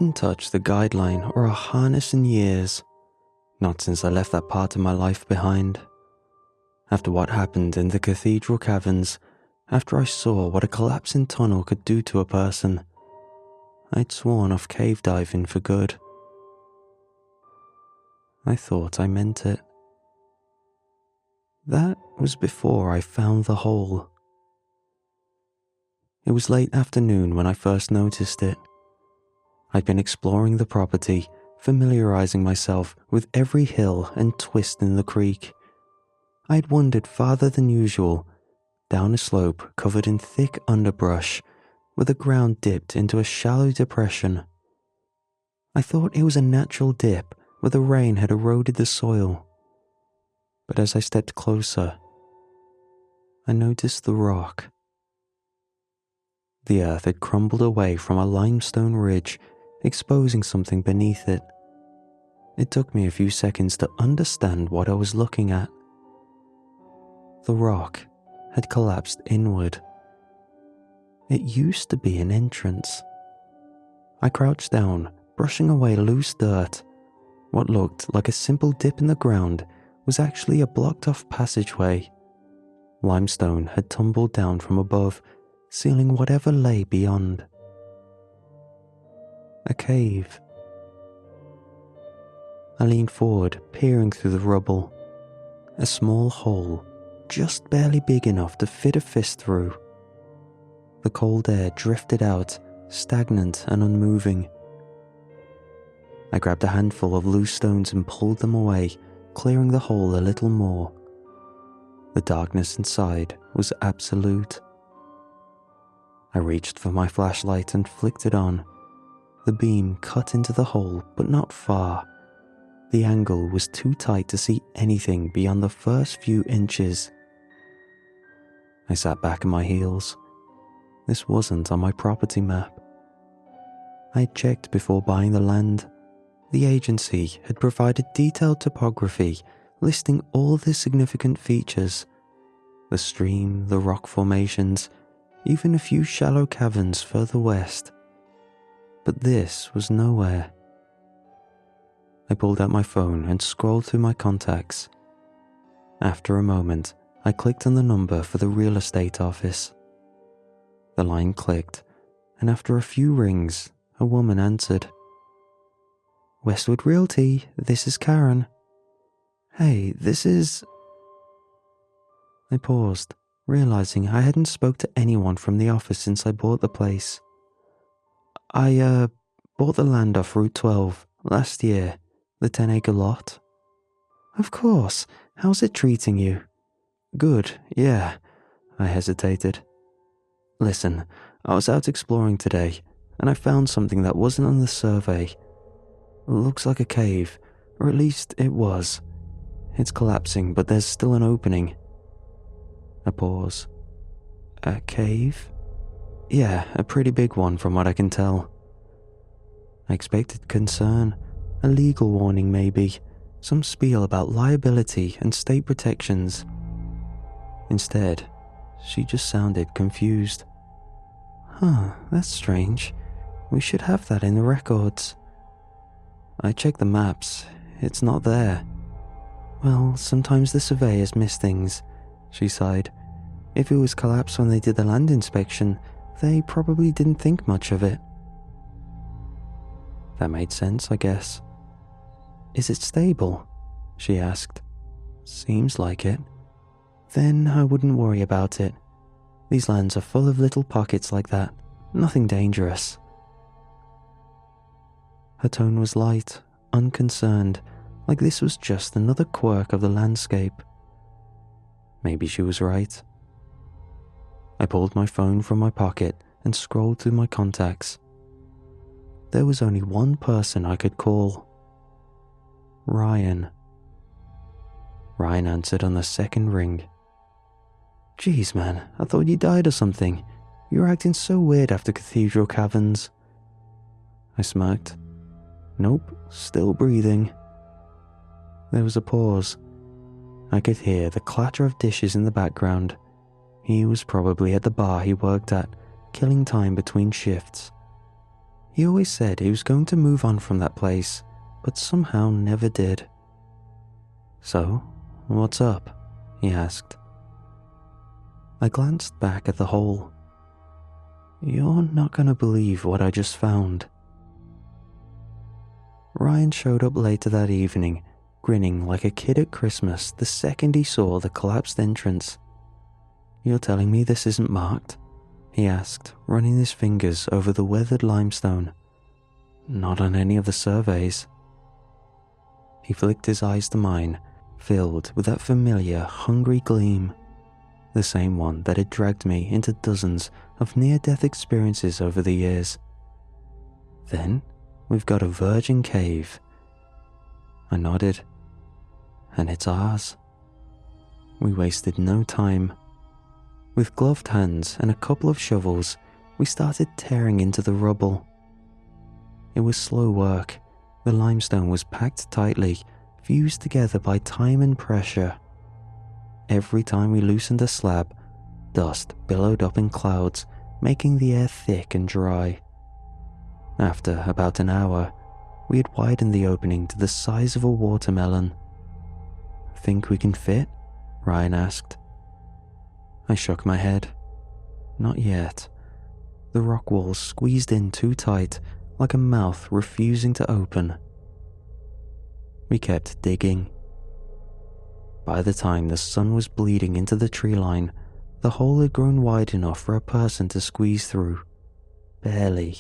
hadn't touched the guideline or a harness in years, not since I left that part of my life behind. After what happened in the cathedral caverns, after I saw what a collapsing tunnel could do to a person, I'd sworn off cave diving for good. I thought I meant it. That was before I found the hole. It was late afternoon when I first noticed it. I'd been exploring the property, familiarizing myself with every hill and twist in the creek. I'd wandered farther than usual, down a slope covered in thick underbrush, where the ground dipped into a shallow depression. I thought it was a natural dip where the rain had eroded the soil. But as I stepped closer, I noticed the rock. The earth had crumbled away from a limestone ridge, exposing something beneath it. It took me a few seconds to understand what I was looking at. The rock had collapsed inward. It used to be an entrance. I crouched down, brushing away loose dirt. What looked like a simple dip in the ground was actually a blocked-off passageway. Limestone had tumbled down from above, sealing whatever lay beyond. A cave. I leaned forward, peering through the rubble. A small hole, just barely big enough to fit a fist through. The cold air drifted out, stagnant and unmoving. I grabbed a handful of loose stones and pulled them away, clearing the hole a little more. The darkness inside was absolute. I reached for my flashlight and flicked it on. The beam cut into the hole, but not far. The angle was too tight to see anything beyond the first few inches. I sat back on my heels. This wasn't on my property map. I had checked before buying the land. The agency had provided detailed topography listing all the significant features: the stream, the rock formations, even a few shallow caverns further west. But this was nowhere. I pulled out my phone and scrolled through my contacts. After a moment, I clicked on the number for the real estate office. The line clicked, and after a few rings, a woman answered. "Westwood Realty, this is Karen." "Hey, this is..." I paused, realizing I hadn't spoke to anyone from the office since I bought the place. I bought the land off Route 12 last year, the 10-acre lot." "Of course, how's it treating you?" "Good, yeah," I hesitated. "Listen, I was out exploring today, and I found something that wasn't on the survey. It looks like a cave, or at least it was. It's collapsing, but there's still an opening." A pause. "A cave?" "Yeah, a pretty big one from what I can tell." I expected concern, a legal warning maybe, some spiel about liability and state protections. Instead, she just sounded confused. "Huh, that's strange. We should have that in the records." "I checked the maps. It's not there." "Well, sometimes the surveyors miss things," she sighed. "If it was collapsed when they did the land inspection, they probably didn't think much of it." That made sense, I guess. "Is it stable?" she asked. "Seems like it." "Then I wouldn't worry about it. These lands are full of little pockets like that. Nothing dangerous." Her tone was light, unconcerned, like this was just another quirk of the landscape. Maybe she was right. I pulled my phone from my pocket and scrolled through my contacts. There was only one person I could call. Ryan. Ryan answered on the second ring. "Jeez, man, I thought you died or something. You were acting so weird after Cathedral Caverns." I smirked. "Nope, still breathing." There was a pause. I could hear the clatter of dishes in the background. He was probably at the bar he worked at, killing time between shifts. He always said he was going to move on from that place, but somehow never did. "So, what's up?" he asked. I glanced back at the hole. "You're not going to believe what I just found." Ryan showed up later that evening, grinning like a kid at Christmas the second he saw the collapsed entrance. "You're telling me this isn't marked?" he asked, running his fingers over the weathered limestone. "Not on any of the surveys." He flicked his eyes to mine, filled with that familiar, hungry gleam, the same one that had dragged me into dozens of near-death experiences over the years. "Then we've got a virgin cave." I nodded. "And it's ours." We wasted no time. With gloved hands and a couple of shovels, we started tearing into the rubble. It was slow work. The limestone was packed tightly, fused together by time and pressure. Every time we loosened a slab, dust billowed up in clouds, making the air thick and dry. After about an hour, we had widened the opening to the size of a watermelon. "Think we can fit?" Ryan asked. I shook my head. Not yet. The rock walls squeezed in too tight, like a mouth refusing to open. We kept digging. By the time the sun was bleeding into the tree line, the hole had grown wide enough for a person to squeeze through. Barely.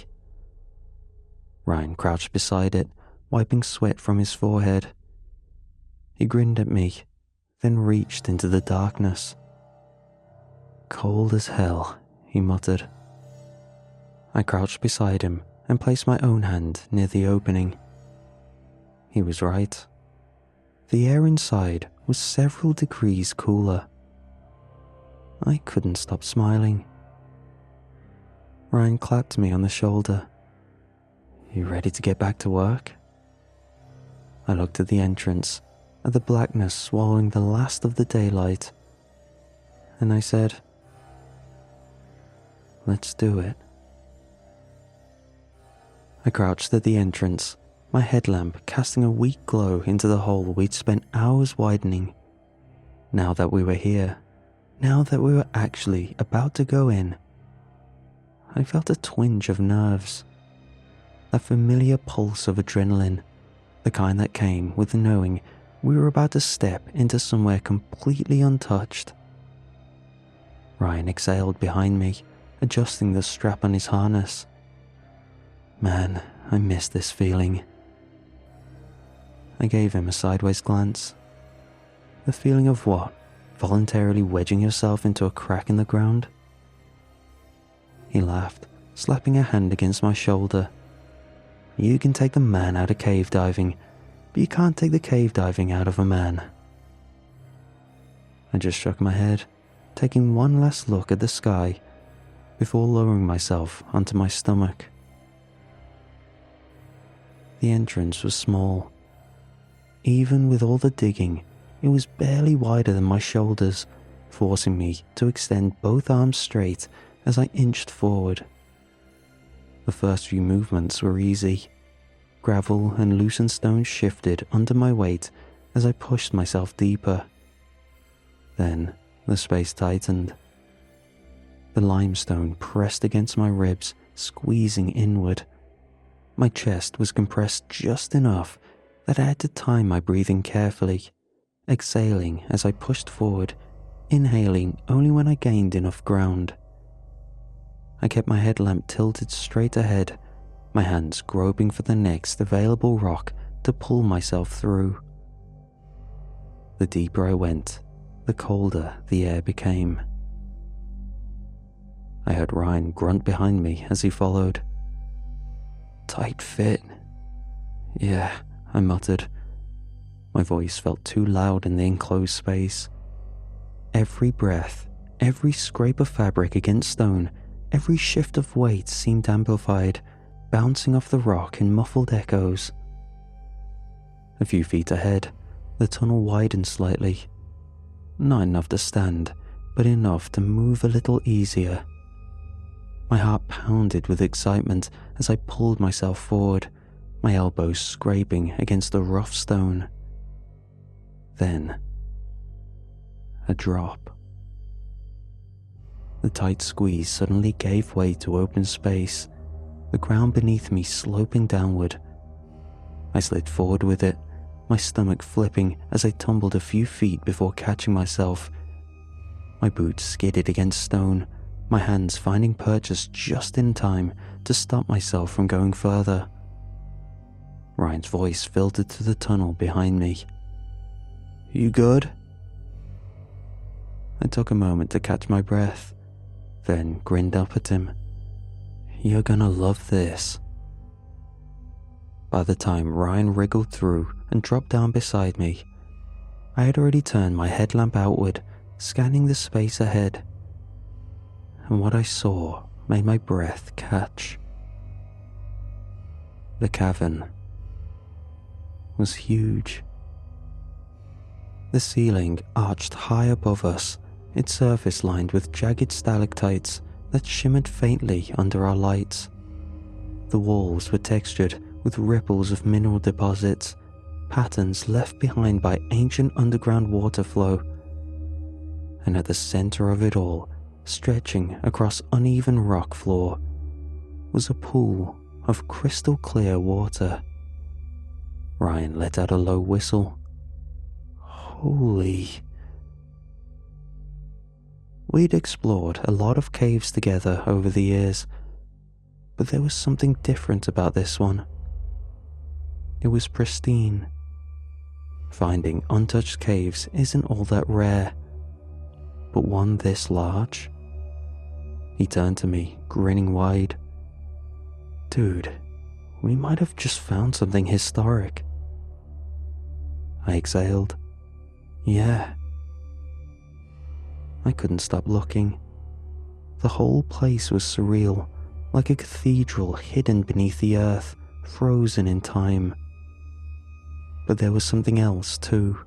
Ryan crouched beside it, wiping sweat from his forehead. He grinned at me, then reached into the darkness. "Cold as hell," he muttered. I crouched beside him and placed my own hand near the opening. He was right. The air inside was several degrees cooler. I couldn't stop smiling. Ryan clapped me on the shoulder. "You ready to get back to work?" I looked at the entrance, at the blackness swallowing the last of the daylight, and I said, "Let's do it." I crouched at the entrance, my headlamp casting a weak glow into the hole we'd spent hours widening. Now that we were here, now that we were actually about to go in, I felt a twinge of nerves. That familiar pulse of adrenaline, the kind that came with knowing we were about to step into somewhere completely untouched. Ryan exhaled behind me, adjusting the strap on his harness. Man, I miss this feeling. I gave him a sideways glance. The feeling of what? Voluntarily wedging yourself into a crack in the ground? He laughed, slapping a hand against my shoulder. "You can take the man out of cave diving, but you can't take the cave diving out of a man." I just shook my head, taking one last look at the sky before lowering myself onto my stomach. The entrance was small. Even with all the digging, it was barely wider than my shoulders, forcing me to extend both arms straight as I inched forward. The first few movements were easy. Gravel and loosened stones shifted under my weight as I pushed myself deeper. Then the space tightened. The limestone pressed against my ribs, squeezing inward. My chest was compressed just enough that I had to time my breathing carefully, exhaling as I pushed forward, inhaling only when I gained enough ground. I kept my headlamp tilted straight ahead, my hands groping for the next available rock to pull myself through. The deeper I went, the colder the air became. I heard Ryan grunt behind me as he followed. "Tight fit." "Yeah," I muttered. My voice felt too loud in the enclosed space. Every breath, every scrape of fabric against stone, every shift of weight seemed amplified, bouncing off the rock in muffled echoes. A few feet ahead, the tunnel widened slightly. Not enough to stand, but enough to move a little easier. My heart pounded with excitement as I pulled myself forward, my elbows scraping against the rough stone. Then, a drop. The tight squeeze suddenly gave way to open space, the ground beneath me sloping downward. I slid forward with it, my stomach flipping as I tumbled a few feet before catching myself. My boots skidded against stone, my hands finding purchase just in time to stop myself from going further. Ryan's voice filtered through the tunnel behind me. "You good?" I took a moment to catch my breath, then grinned up at him. "You're gonna love this." By the time Ryan wriggled through and dropped down beside me, I had already turned my headlamp outward, scanning the space ahead. And what I saw made my breath catch. The cavern was huge. The ceiling arched high above us, its surface lined with jagged stalactites that shimmered faintly under our lights. The walls were textured with ripples of mineral deposits, patterns left behind by ancient underground water flow. And at the center of it all, stretching across uneven rock floor, was a pool of crystal clear water. Ryan let out a low whistle. Holy. We'd explored a lot of caves together over the years, but there was something different about this one. It was pristine. Finding untouched caves isn't all that rare, but one this large? He turned to me, grinning wide. "Dude, we might have just found something historic." I exhaled. "Yeah." I couldn't stop looking. The whole place was surreal, like a cathedral hidden beneath the earth, frozen in time. But there was something else too,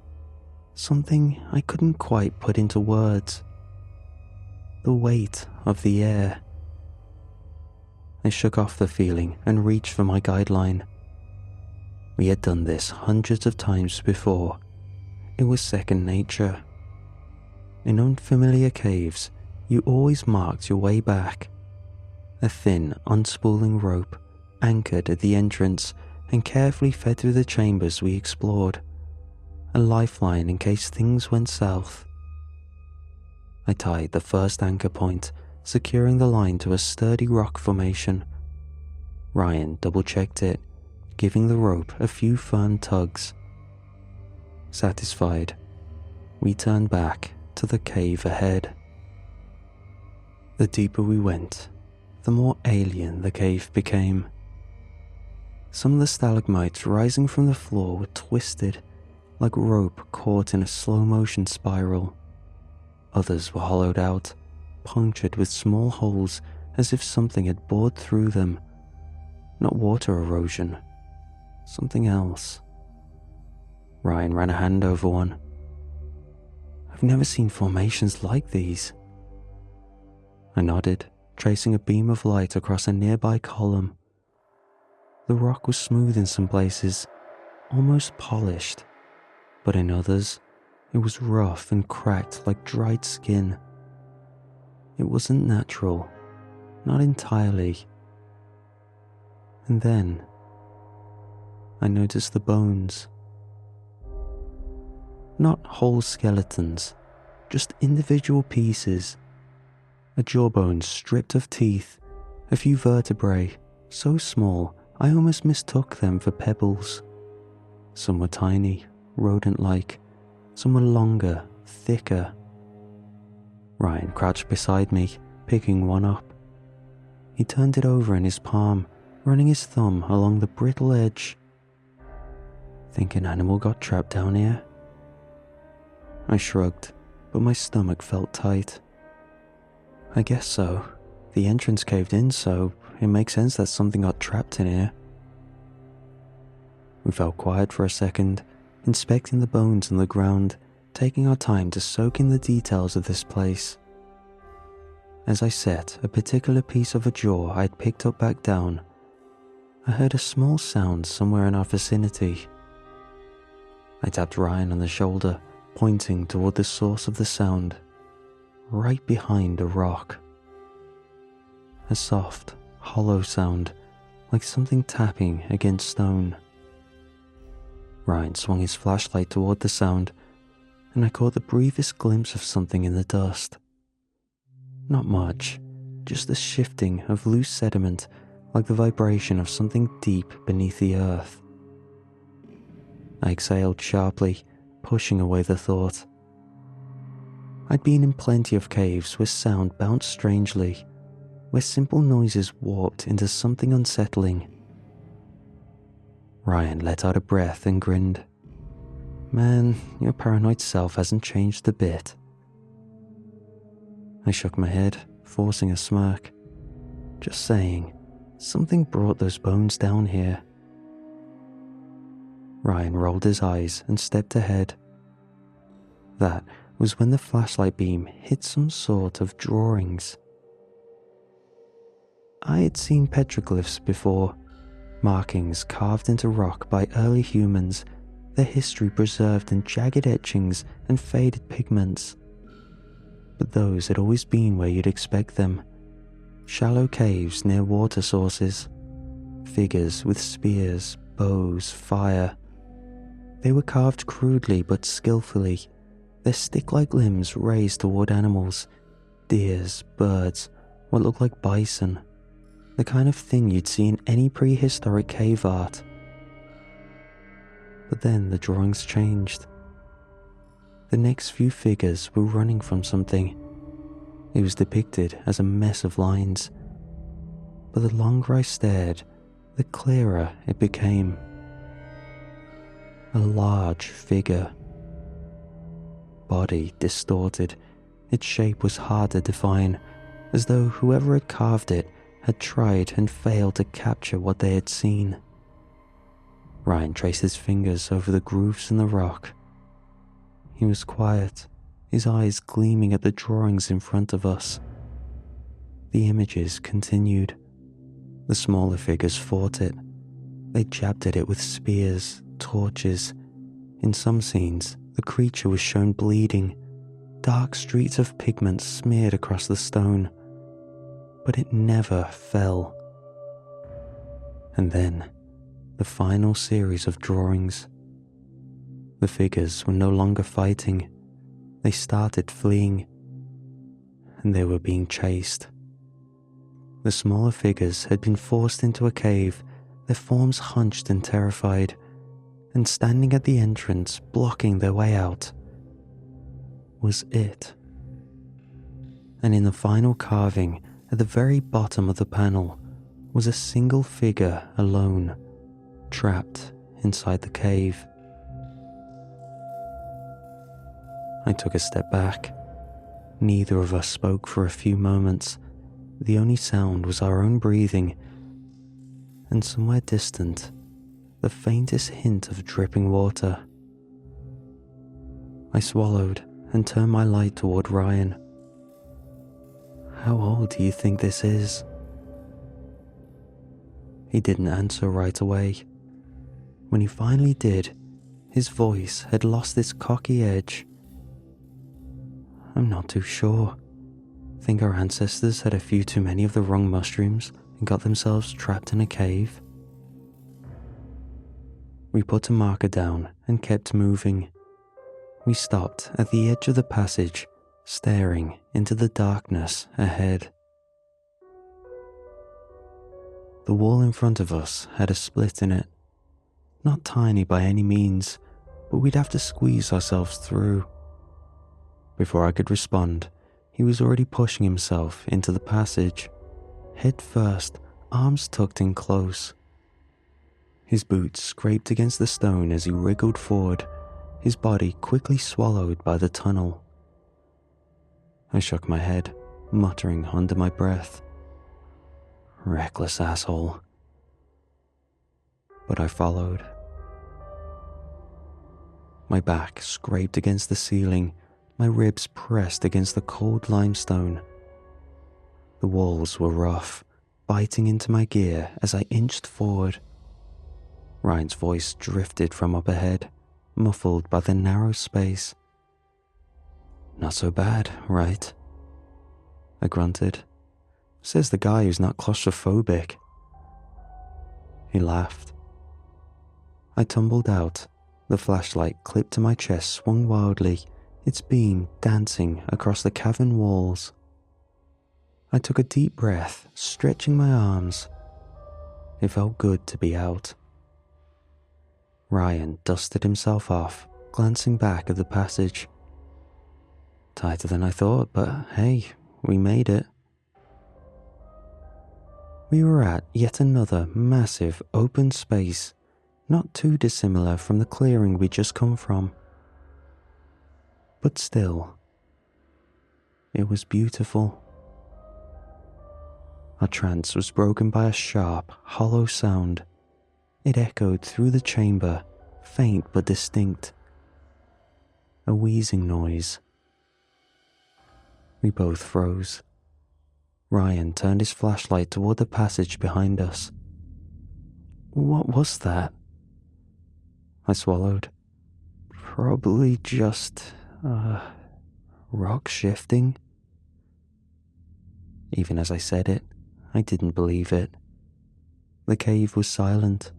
something I couldn't quite put into words. The weight of the air. I shook off the feeling and reached for my guideline. We had done this hundreds of times before. It was second nature. In unfamiliar caves, you always marked your way back. A thin, unspooling rope anchored at the entrance and carefully fed through the chambers we explored, a lifeline in case things went south. I tied the first anchor point, securing the line to a sturdy rock formation. Ryan double-checked it, giving the rope a few firm tugs. Satisfied, we turned back to the cave ahead. The deeper we went, the more alien the cave became. Some of the stalagmites rising from the floor were twisted, like rope caught in a slow-motion spiral. Others were hollowed out, punctured with small holes as if something had bored through them. Not water erosion, something else. Ryan ran a hand over one. "I've never seen formations like these." I nodded, tracing a beam of light across a nearby column. The rock was smooth in some places, almost polished, but in others, it was rough and cracked like dried skin. It wasn't natural, not entirely. And then, I noticed the bones. Not whole skeletons, just individual pieces. A jawbone stripped of teeth, a few vertebrae, so small I almost mistook them for pebbles. Some were tiny, rodent-like, some were longer, thicker. Ryan crouched beside me, picking one up. He turned it over in his palm, running his thumb along the brittle edge. "Think an animal got trapped down here?" I shrugged, but my stomach felt tight. "I guess so. The entrance caved in, so it makes sense that something got trapped in here." We fell quiet for a second, inspecting the bones in the ground, taking our time to soak in the details of this place. as I set a particular piece of a jaw I'd picked up back down, I heard a small sound somewhere in our vicinity. I tapped Ryan on the shoulder, pointing toward the source of the sound, right behind a rock. A soft, hollow sound, like something tapping against stone. Ryan swung his flashlight toward the sound, and I caught the briefest glimpse of something in the dust. Not much, just the shifting of loose sediment, like the vibration of something deep beneath the earth. I exhaled sharply, pushing away the thought. I'd been in plenty of caves where sound bounced strangely, where simple noises warped into something unsettling. Ryan let out a breath and grinned. Man, your paranoid self hasn't changed a bit. I shook my head, forcing a smirk. Just saying, something brought those bones down here. Ryan rolled his eyes and stepped ahead. That was when the flashlight beam hit some sort of drawings. I had seen petroglyphs before, markings carved into rock by early humans, their history preserved in jagged etchings and faded pigments. But those had always been where you'd expect them, shallow caves near water sources, figures with spears, bows, fire. They were carved crudely but skillfully, their stick-like limbs raised toward animals, deers, birds, what looked like bison, the kind of thing you'd see in any prehistoric cave art. But then the drawings changed. The next few figures were running from something. It was depicted as a mess of lines, but the longer I stared, the clearer it became. A large figure. Body distorted, its shape was hard to define, as though whoever had carved it had tried and failed to capture what they had seen. Ryan traced his fingers over the grooves in the rock. He was quiet, his eyes gleaming at the drawings in front of us. The images continued. The smaller figures fought it. They jabbed at it with spears, torches. In some scenes, the creature was shown bleeding, dark streaks of pigment smeared across the stone. But it never fell. And then, the final series of drawings. The figures were no longer fighting. They started fleeing, and they were being chased. The smaller figures had been forced into a cave, their forms hunched and terrified, and standing at the entrance, blocking their way out, was it. And in the final carving, at the very bottom of the panel, was a single figure alone, trapped inside the cave. I took a step back. Neither of us spoke for a few moments. The only sound was our own breathing, and somewhere distant, the faintest hint of dripping water. I swallowed and turned my light toward Ryan. How old do you think this is? He didn't answer right away. When he finally did, his voice had lost its cocky edge. I'm not too sure. Think our ancestors had a few too many of the wrong mushrooms and got themselves trapped in a cave. We put a marker down and kept moving. We stopped at the edge of the passage, staring into the darkness ahead. The wall in front of us had a split in it. Not tiny by any means, but we'd have to squeeze ourselves through. Before I could respond, he was already pushing himself into the passage, head first, arms tucked in close. His boots scraped against the stone as he wriggled forward, his body quickly swallowed by the tunnel. I shook my head, muttering under my breath, "Reckless asshole." But I followed. My back scraped against the ceiling, my ribs pressed against the cold limestone. The walls were rough, biting into my gear as I inched forward. Ryan's voice drifted from up ahead, muffled by the narrow space. "Not so bad, right?" I grunted. "Says the guy who's not claustrophobic." He laughed. I tumbled out. The flashlight clipped to my chest swung wildly, its beam dancing across the cavern walls. I took a deep breath, stretching my arms. It felt good to be out. Ryan dusted himself off, glancing back at the passage. Tighter than I thought, but hey, we made it. We were at yet another massive open space, not too dissimilar from the clearing we'd just come from. But still, it was beautiful. Our trance was broken by a sharp, hollow sound. It echoed through the chamber, faint but distinct. A wheezing noise. We both froze. Ryan turned his flashlight toward the passage behind us. "What was that?" I swallowed. "Probably just, rock shifting." Even as I said it, I didn't believe it. The cave was silent.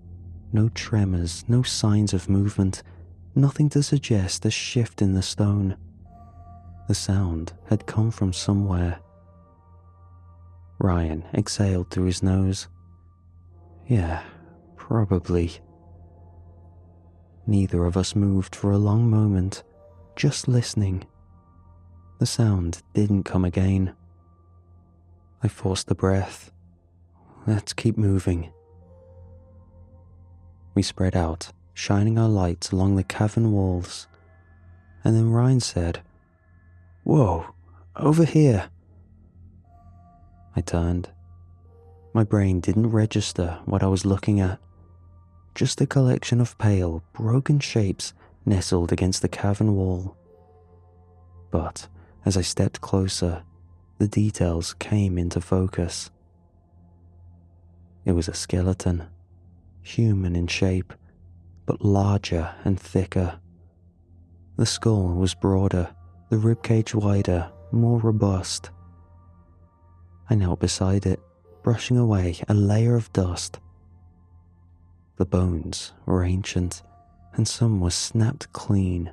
No tremors, no signs of movement, nothing to suggest a shift in the stone. The sound had come from somewhere. Ryan exhaled through his nose. "Yeah, probably." Neither of us moved for a long moment, just listening. The sound didn't come again. I forced a breath. "Let's keep moving." We spread out, shining our lights along the cavern walls. And then Ryan said, "Whoa, over here." I turned. My brain didn't register what I was looking at. Just a collection of pale, broken shapes nestled against the cavern wall. But as I stepped closer, the details came into focus. It was a skeleton, human in shape, but larger and thicker. The skull was broader, the ribcage wider, more robust. I knelt beside it, brushing away a layer of dust. The bones were ancient, and some were snapped clean.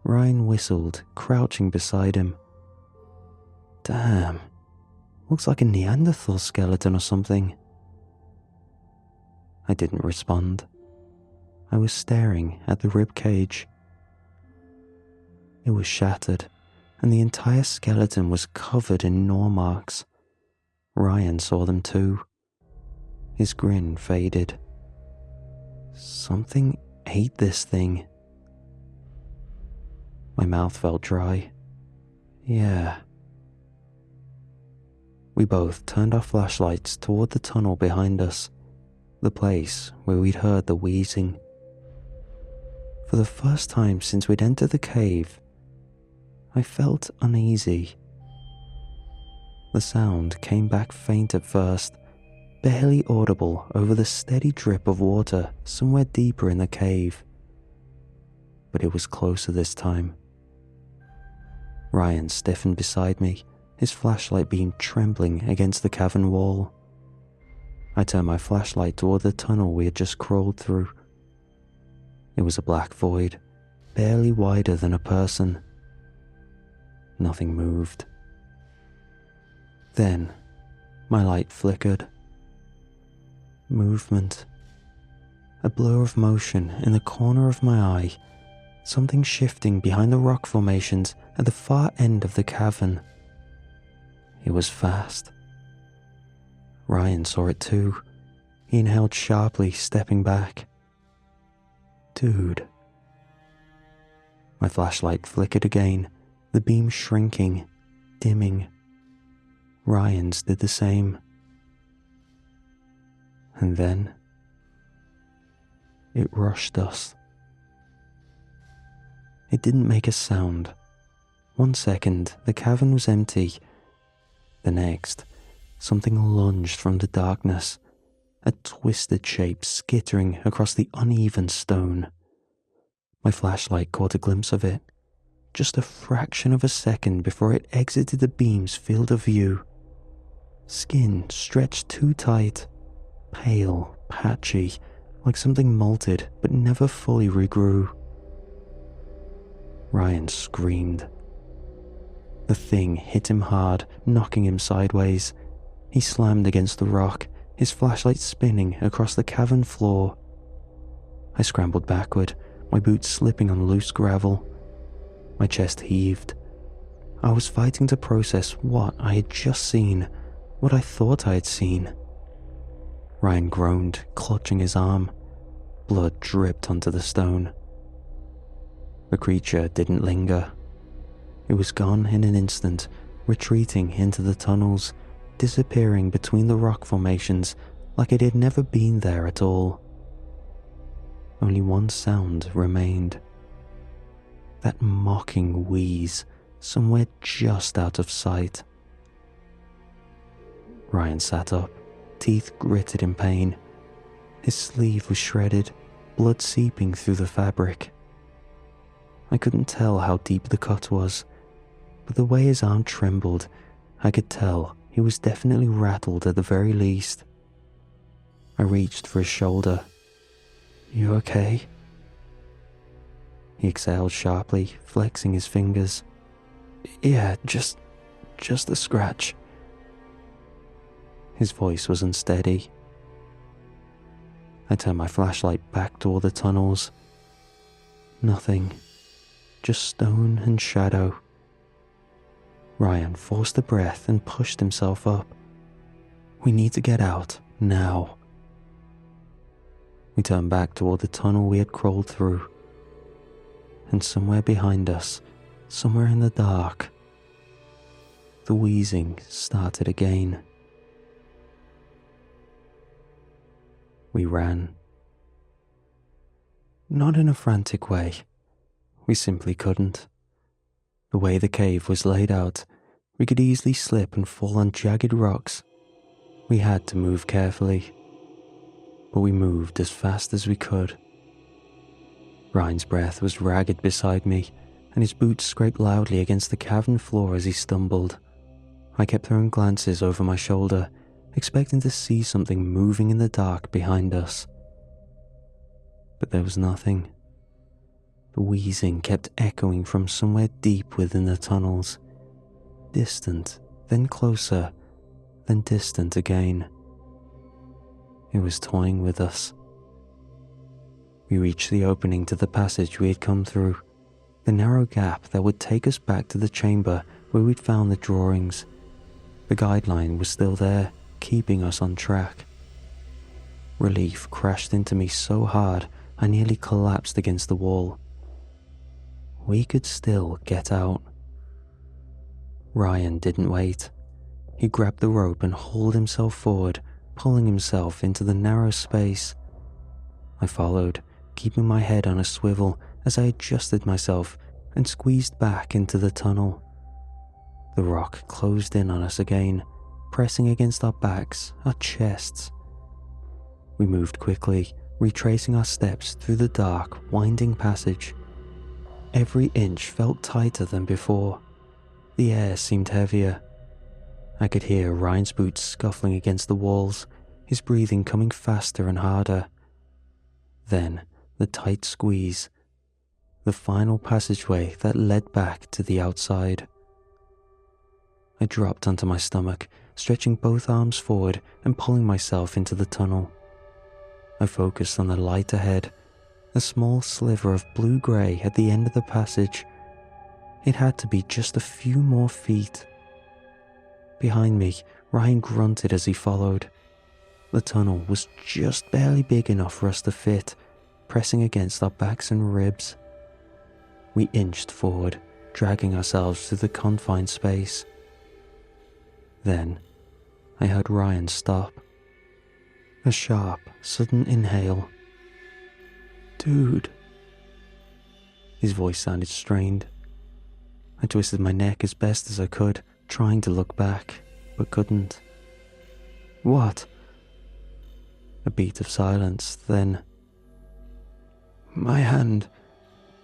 Ryan whistled, crouching beside him. "Damn, looks like a Neanderthal skeleton or something." I didn't respond. I was staring at the ribcage. It was shattered, and the entire skeleton was covered in gnaw marks. Ryan saw them too. His grin faded. Something ate this thing. My mouth felt dry. Yeah. We both turned our flashlights toward the tunnel behind us, the place where we'd heard the wheezing. For the first time since we'd entered the cave, I felt uneasy. The sound came back faint at first, barely audible over the steady drip of water somewhere deeper in the cave. But it was closer this time. Ryan stiffened beside me, his flashlight beam trembling against the cavern wall. I turned my flashlight toward the tunnel we had just crawled through. It was a black void, barely wider than a person. Nothing moved. Then, my light flickered. Movement. A blur of motion in the corner of my eye, something shifting behind the rock formations at the far end of the cavern. It was fast. Ryan saw it too. He inhaled sharply, stepping back. Dude. My flashlight flickered again, the beam shrinking, dimming. Ryan's did the same. And then it rushed us. It didn't make a sound. 1 second, the cavern was empty. The next, something lunged from the darkness, a twisted shape skittering across the uneven stone. My flashlight caught a glimpse of it, just a fraction of a second before it exited the beam's field of view. Skin stretched too tight, pale, patchy, like something molted but never fully regrew. Ryan screamed. The thing hit him hard, knocking him sideways. He slammed against the rock, his flashlight spinning across the cavern floor. I scrambled backward, my boots slipping on loose gravel. My chest heaved. I was fighting to process what I had just seen, what I thought I had seen. Ryan groaned, clutching his arm. Blood dripped onto the stone. The creature didn't linger. It was gone in an instant, retreating into the tunnels, disappearing between the rock formations like it had never been there at all. Only one sound remained. That mocking wheeze, somewhere just out of sight. Ryan sat up, teeth gritted in pain. His sleeve was shredded, blood seeping through the fabric. I couldn't tell how deep the cut was, but the way his arm trembled, I could tell he was definitely rattled at the very least. I reached for his shoulder. "You okay?" He exhaled sharply, flexing his fingers. "Yeah, just a scratch." His voice was unsteady. I turned my flashlight back toward the tunnels. Nothing. Just stone and shadow. Ryan forced a breath and pushed himself up. "We need to get out, now." We turned back toward the tunnel we had crawled through. And somewhere behind us, somewhere in the dark, the wheezing started again. We ran. Not in a frantic way. We simply couldn't. The way the cave was laid out, we could easily slip and fall on jagged rocks. We had to move carefully. But we moved as fast as we could. Ryan's breath was ragged beside me, and his boots scraped loudly against the cavern floor as he stumbled. I kept throwing glances over my shoulder, expecting to see something moving in the dark behind us. But there was nothing. The wheezing kept echoing from somewhere deep within the tunnels. Distant, then closer, then distant again. It was toying with us. We reached the opening to the passage we had come through, the narrow gap that would take us back to the chamber where we'd found the drawings. The guideline was still there, keeping us on track. Relief crashed into me so hard I nearly collapsed against the wall. We could still get out. Ryan didn't wait. He grabbed the rope and hauled himself forward, pulling himself into the narrow space. I followed, keeping my head on a swivel as I adjusted myself and squeezed back into the tunnel. The rock closed in on us again, pressing against our backs, our chests. We moved quickly, retracing our steps through the dark, winding passage. Every inch felt tighter than before. The air seemed heavier. I could hear Ryan's boots scuffling against the walls, his breathing coming faster and harder. Then, the tight squeeze. The final passageway that led back to the outside. I dropped onto my stomach, stretching both arms forward and pulling myself into the tunnel. I focused on the light ahead, a small sliver of blue-grey at the end of the passage. It had to be just a few more feet. Behind me, Ryan grunted as he followed. The tunnel was just barely big enough for us to fit, pressing against our backs and ribs. We inched forward, dragging ourselves through the confined space. Then, I heard Ryan stop. A sharp, sudden inhale. "Dude." His voice sounded strained. I twisted my neck as best as I could, trying to look back, but couldn't. "What?" A beat of silence, then, "My hand,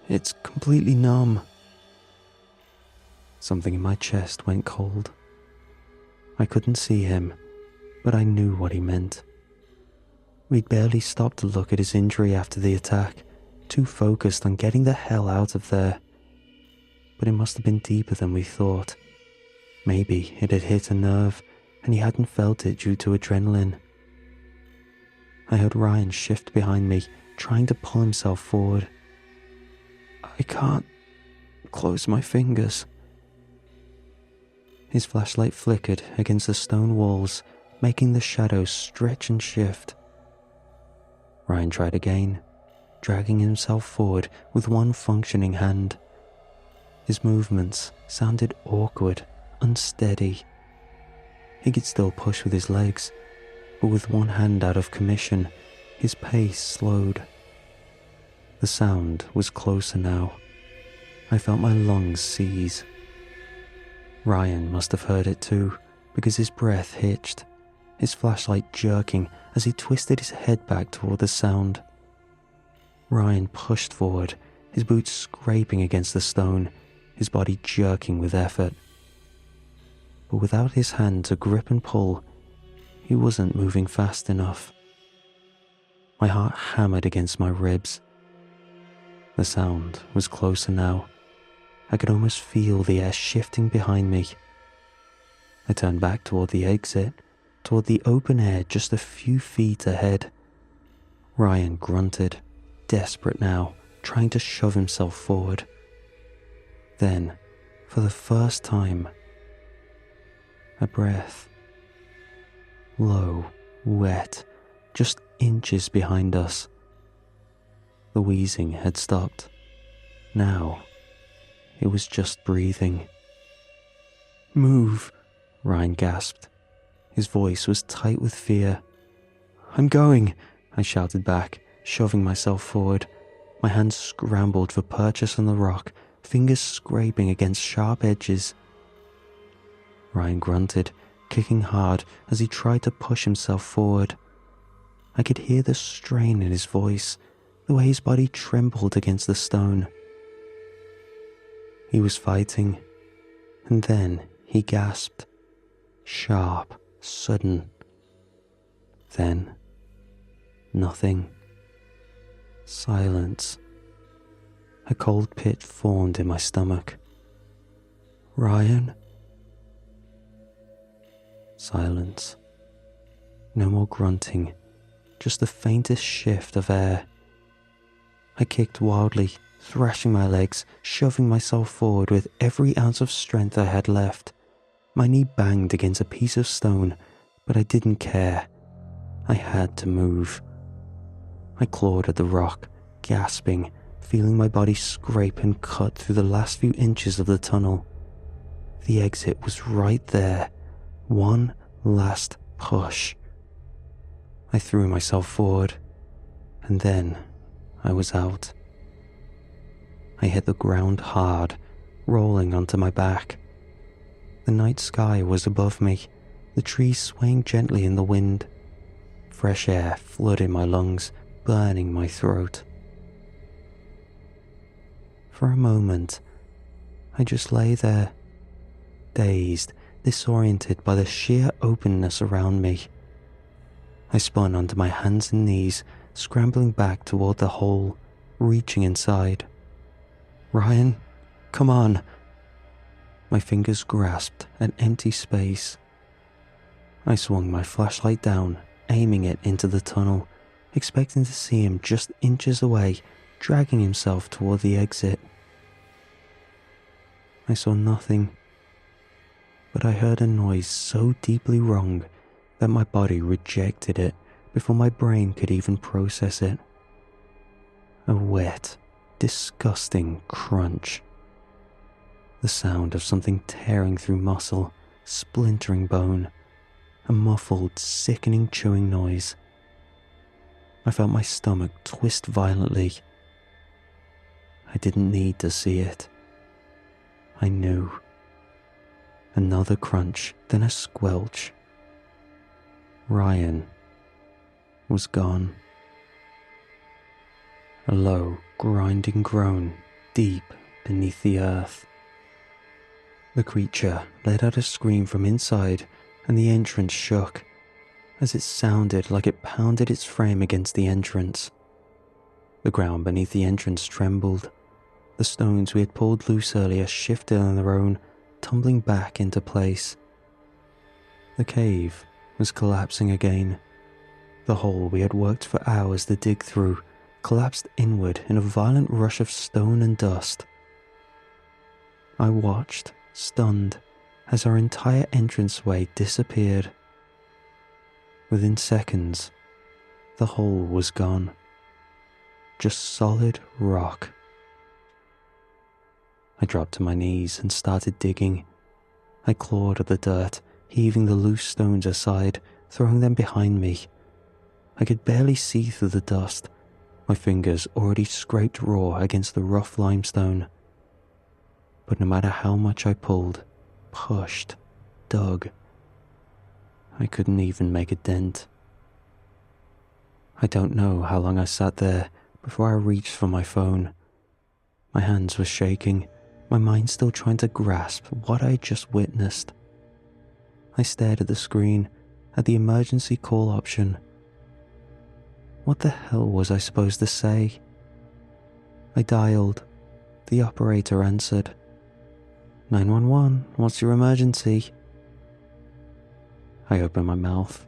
it's completely numb." Something in my chest went cold. I couldn't see him, but I knew what he meant. We'd barely stopped to look at his injury after the attack, too focused on getting the hell out of there. But it must have been deeper than we thought. Maybe it had hit a nerve, and he hadn't felt it due to adrenaline. I heard Ryan shift behind me, trying to pull himself forward. "I can't close my fingers." His flashlight flickered against the stone walls, making the shadows stretch and shift. Ryan tried again, dragging himself forward with one functioning hand. His movements sounded awkward, unsteady. He could still push with his legs, but with one hand out of commission, his pace slowed. The sound was closer now. I felt my lungs seize. Ryan must have heard it too, because his breath hitched, his flashlight jerking as he twisted his head back toward the sound. Ryan pushed forward, his boots scraping against the stone, his body jerking with effort. But without his hand to grip and pull, he wasn't moving fast enough. My heart hammered against my ribs. The sound was closer now. I could almost feel the air shifting behind me. I turned back toward the exit, toward the open air just a few feet ahead. Ryan grunted, desperate now, trying to shove himself forward. Then, for the first time, a breath. Low, wet, just inches behind us. The wheezing had stopped. Now, it was just breathing. "Move," Ryan gasped. His voice was tight with fear. "I'm going," I shouted back, shoving myself forward. My hands scrambled for purchase on the rock, fingers scraping against sharp edges. Ryan grunted, kicking hard as he tried to push himself forward. I could hear the strain in his voice, the way his body trembled against the stone. He was fighting, and then he gasped. Sharp, sudden. Then, nothing. Silence. A cold pit formed in my stomach. "Ryan?" Silence. No more grunting, just the faintest shift of air. I kicked wildly, thrashing my legs, shoving myself forward with every ounce of strength I had left. My knee banged against a piece of stone, but I didn't care. I had to move. I clawed at the rock, gasping, feeling my body scrape and cut through the last few inches of the tunnel. The exit was right there. One last push. I threw myself forward, and then I was out. I hit the ground hard, rolling onto my back. The night sky was above me, the trees swaying gently in the wind. Fresh air flooded my lungs, burning my throat. For a moment, I just lay there, dazed, disoriented by the sheer openness around me. I spun onto my hands and knees, scrambling back toward the hole, reaching inside. "Ryan, come on." My fingers grasped an empty space. I swung my flashlight down, aiming it into the tunnel, expecting to see him just inches away, dragging himself toward the exit. I saw nothing, but I heard a noise so deeply wrong that my body rejected it before my brain could even process it. A wet, disgusting crunch. The sound of something tearing through muscle, splintering bone, a muffled, sickening chewing noise. I felt my stomach twist violently. I didn't need to see it. I knew. Another crunch, then a squelch. Ryan was gone. A low, grinding groan deep beneath the earth. The creature let out a scream from inside, and the entrance shook, as it sounded like it pounded its frame against the entrance. The ground beneath the entrance trembled. The stones we had pulled loose earlier shifted on their own, tumbling back into place. The cave was collapsing again. The hole we had worked for hours to dig through collapsed inward in a violent rush of stone and dust. I watched, stunned, as our entire entranceway disappeared. Within seconds, the hole was gone. Just solid rock. I dropped to my knees and started digging. I clawed at the dirt, heaving the loose stones aside, throwing them behind me. I could barely see through the dust, my fingers already scraped raw against the rough limestone. But no matter how much I pulled, pushed, dug, I couldn't even make a dent. I don't know how long I sat there before I reached for my phone. My hands were shaking, my mind still trying to grasp what I had just witnessed. I stared at the screen, at the emergency call option. What the hell was I supposed to say? I dialed. The operator answered. 911, what's your emergency? I opened my mouth.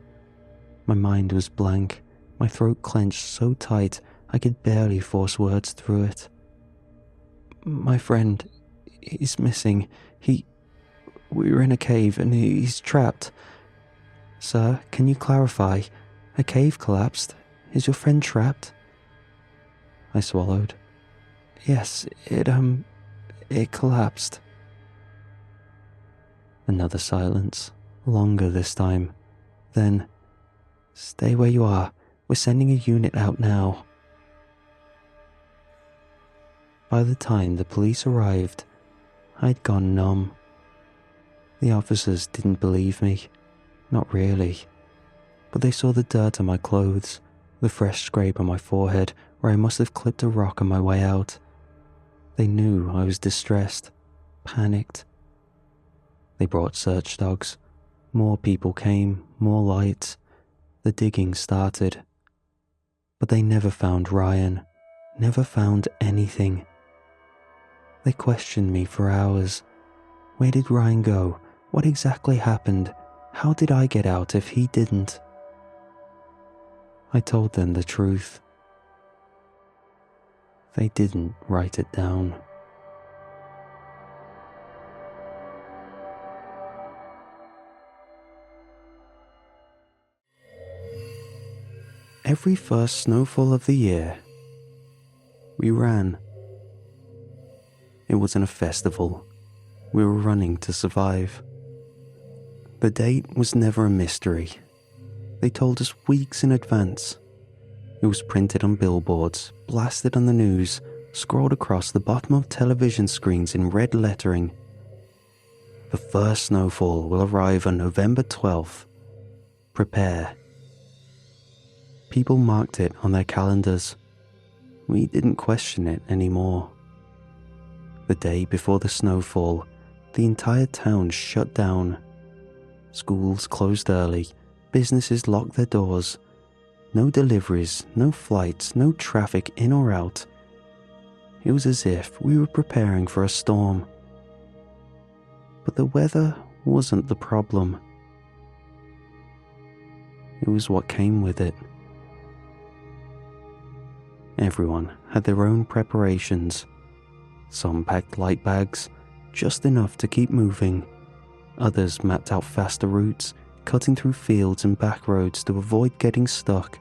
My mind was blank, my throat clenched so tight I could barely force words through it. My friend, he's missing. We were in a cave and he's trapped. Sir, can you clarify? A cave collapsed. Is your friend trapped? I swallowed. Yes, it collapsed. Another silence, longer this time. Then, stay where you are. We're sending a unit out now. By the time the police arrived, I'd gone numb. The officers didn't believe me. Not really. But they saw the dirt on my clothes, the fresh scrape on my forehead where I must have clipped a rock on my way out. They knew I was distressed, panicked. They brought search dogs. More people came, more lights. The digging started. But they never found Ryan, never found anything. They questioned me for hours. Where did Ryan go? What exactly happened? How did I get out if he didn't? I told them the truth. They didn't write it down. Every first snowfall of the year, we ran. It wasn't a festival. We were running to survive. The date was never a mystery. They told us weeks in advance. It was printed on billboards, blasted on the news, scrolled across the bottom of television screens in red lettering. The first snowfall will arrive on November 12th. Prepare. People marked it on their calendars. We didn't question it anymore. The day before the snowfall, the entire town shut down. Schools closed early, businesses locked their doors. No deliveries, no flights, no traffic in or out. It was as if we were preparing for a storm. But the weather wasn't the problem. It was what came with it. Everyone had their own preparations. Some packed light bags, just enough to keep moving. Others mapped out faster routes, cutting through fields and back roads to avoid getting stuck.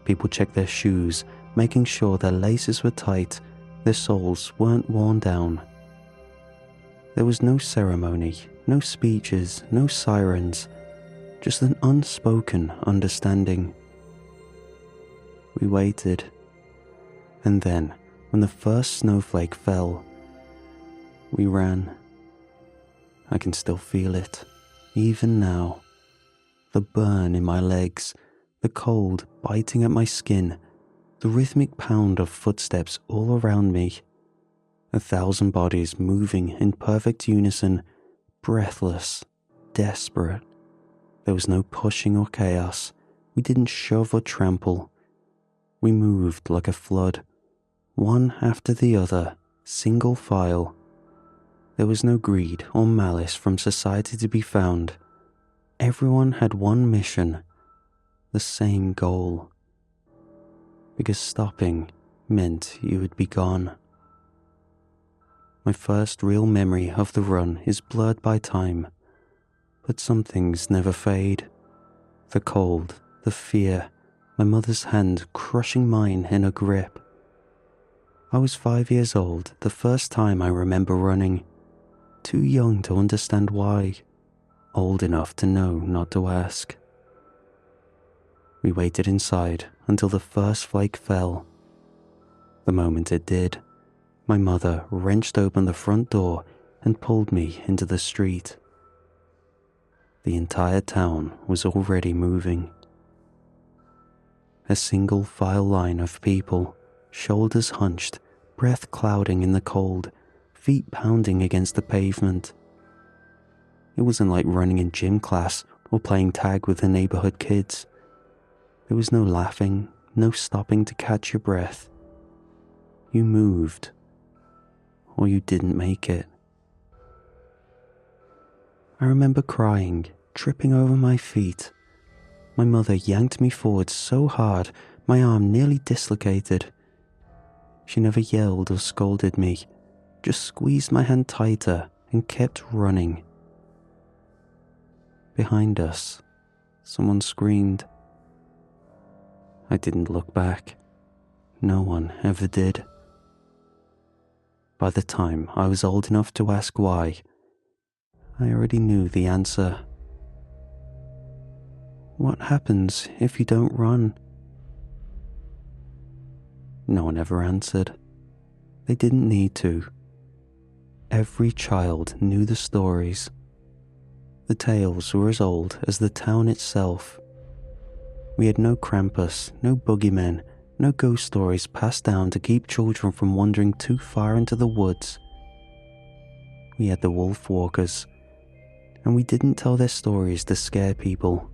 People checked their shoes, making sure their laces were tight, their soles weren't worn down. There was no ceremony, no speeches, no sirens, just an unspoken understanding. We waited. And then, when the first snowflake fell, we ran. I can still feel it, even now. The burn in my legs, the cold biting at my skin, the rhythmic pound of footsteps all around me. 1,000 bodies moving in perfect unison, breathless, desperate. There was no pushing or chaos. We didn't shove or trample. We moved like a flood, one after the other, single file. There was no greed or malice from society to be found. Everyone had one mission, the same goal. Because stopping meant you would be gone. My first real memory of the run is blurred by time, but some things never fade. The cold, the fear, my mother's hand crushing mine in a grip. I was 5 years old the first time I remember running, too young to understand why, old enough to know not to ask. We waited inside until the first flake fell. The moment it did, my mother wrenched open the front door and pulled me into the street. The entire town was already moving. A single file line of people, shoulders hunched, breath clouding in the cold, feet pounding against the pavement. It wasn't like running in gym class or playing tag with the neighborhood kids. There was no laughing, no stopping to catch your breath. You moved, or you didn't make it. I remember crying, tripping over my feet. My mother yanked me forward so hard, my arm nearly dislocated. She never yelled or scolded me, just squeezed my hand tighter and kept running. Behind us, someone screamed. I didn't look back. No one ever did. By the time I was old enough to ask why, I already knew the answer. What happens if you don't run? No one ever answered. They didn't need to. Every child knew the stories. The tales were as old as the town itself. We had no Krampus, no boogeymen, no ghost stories passed down to keep children from wandering too far into the woods. We had the wolf walkers, and we didn't tell their stories to scare people.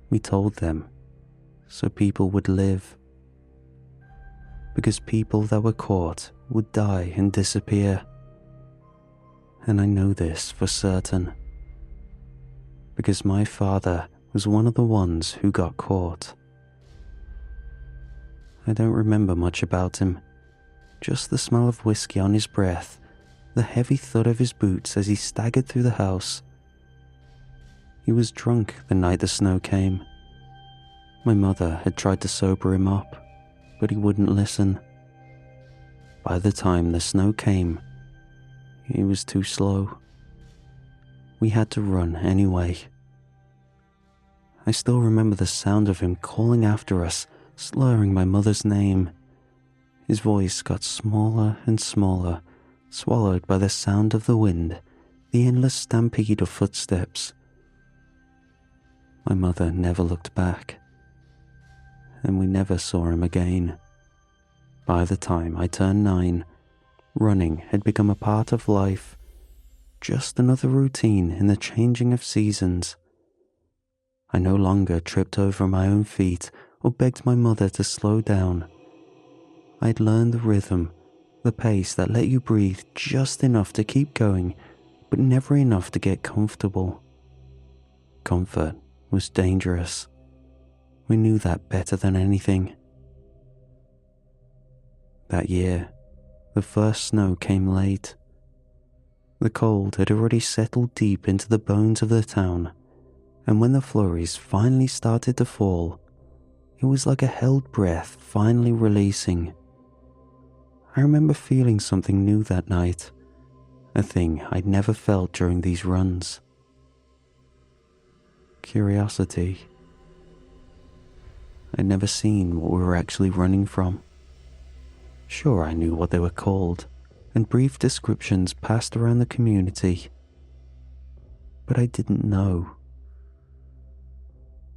We told them so people would live. Because people that were caught would die and disappear. And I know this for certain. Because my father was one of the ones who got caught. I don't remember much about him, just the smell of whiskey on his breath, the heavy thud of his boots as he staggered through the house. He was drunk the night the snow came. My mother had tried to sober him up, but he wouldn't listen. By the time the snow came, he was too slow. We had to run anyway. I still remember the sound of him calling after us, slurring my mother's name. His voice got smaller and smaller, swallowed by the sound of the wind, the endless stampede of footsteps. My mother never looked back, and we never saw him again. By the time I turned 9, running had become a part of life, just another routine in the changing of seasons. I no longer tripped over my own feet or begged my mother to slow down. I'd learned the rhythm, the pace that let you breathe just enough to keep going, but never enough to get comfortable. Comfort was dangerous. We knew that better than anything. That year, the first snow came late. The cold had already settled deep into the bones of the town, and when the flurries finally started to fall, it was like a held breath finally releasing. I remember feeling something new that night, a thing I'd never felt during these runs. Curiosity. I'd never seen what we were actually running from. Sure, I knew what they were called, and brief descriptions passed around the community, but I didn't know.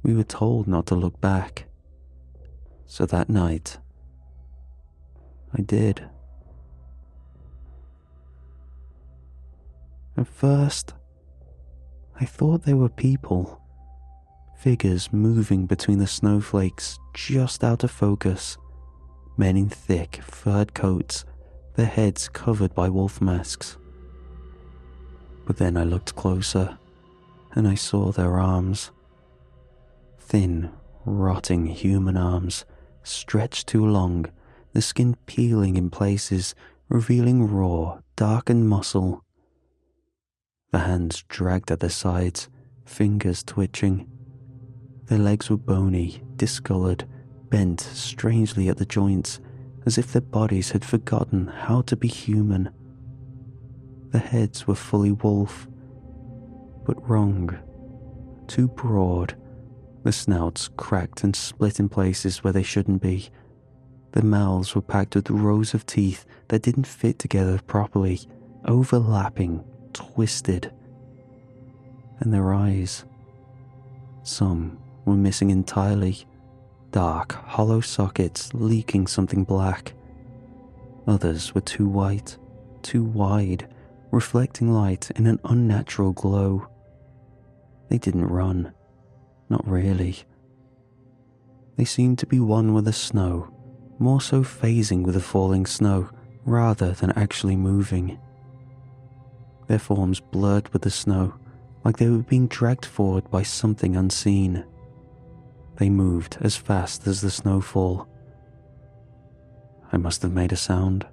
We were told not to look back, so that night, I did. At first, I thought they were people, figures moving between the snowflakes just out of focus, men in thick, furred coats, their heads covered by wolf masks. But then I looked closer, and I saw their arms. Thin, rotting human arms, stretched too long, the skin peeling in places, revealing raw, darkened muscle. The hands dragged at their sides, fingers twitching. Their legs were bony, discolored, bent strangely at the joints, as if their bodies had forgotten how to be human. The heads were fully wolf, but wrong, too broad. The snouts cracked and split in places where they shouldn't be. Their mouths were packed with rows of teeth that didn't fit together properly, overlapping, twisted. And their eyes. Some were missing entirely, dark, hollow sockets leaking something black. Others were too white, too wide, reflecting light in an unnatural glow. They didn't run. Not really. They seemed to be one with the snow, more so phasing with the falling snow rather than actually moving. Their forms blurred with the snow, like they were being dragged forward by something unseen. They moved as fast as the snowfall. I must have made a sound,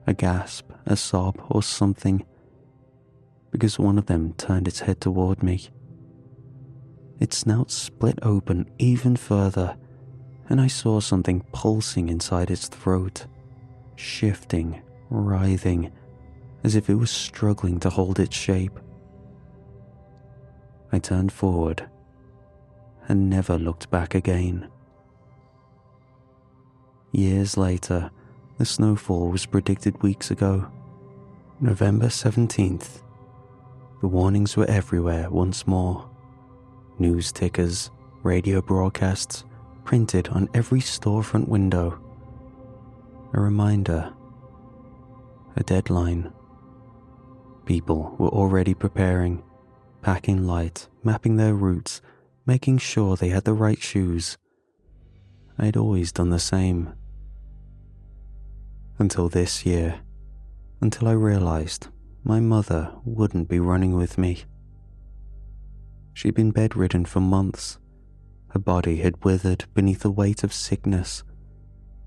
a gasp, a sob, or something, because one of them turned its head toward me. Its snout split open even further, and I saw something pulsing inside its throat, shifting, writhing, as if it was struggling to hold its shape. I turned forward and never looked back again. Years later, the snowfall was predicted weeks ago. November 17th. The warnings were everywhere once more. News tickers, radio broadcasts, printed on every storefront window. A reminder. A deadline. People were already preparing, packing light, mapping their routes, making sure they had the right shoes. I'd always done the same. Until this year. Until I realized my mother wouldn't be running with me. She'd been bedridden for months. Her body had withered beneath the weight of sickness.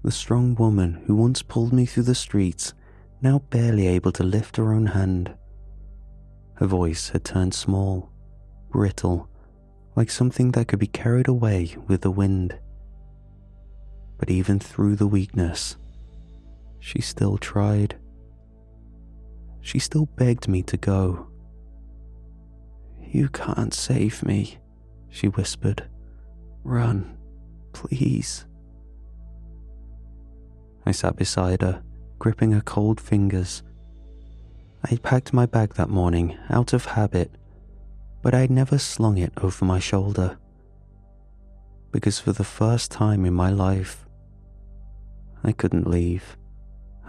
The strong woman who once pulled me through the streets, now barely able to lift her own hand. Her voice had turned small, brittle, like something that could be carried away with the wind. But even through the weakness, she still tried. She still begged me to go. "You can't save me," she whispered. "Run, please." I sat beside her, gripping her cold fingers. I had packed my bag that morning out of habit, but I had never slung it over my shoulder. Because for the first time in my life, I couldn't leave.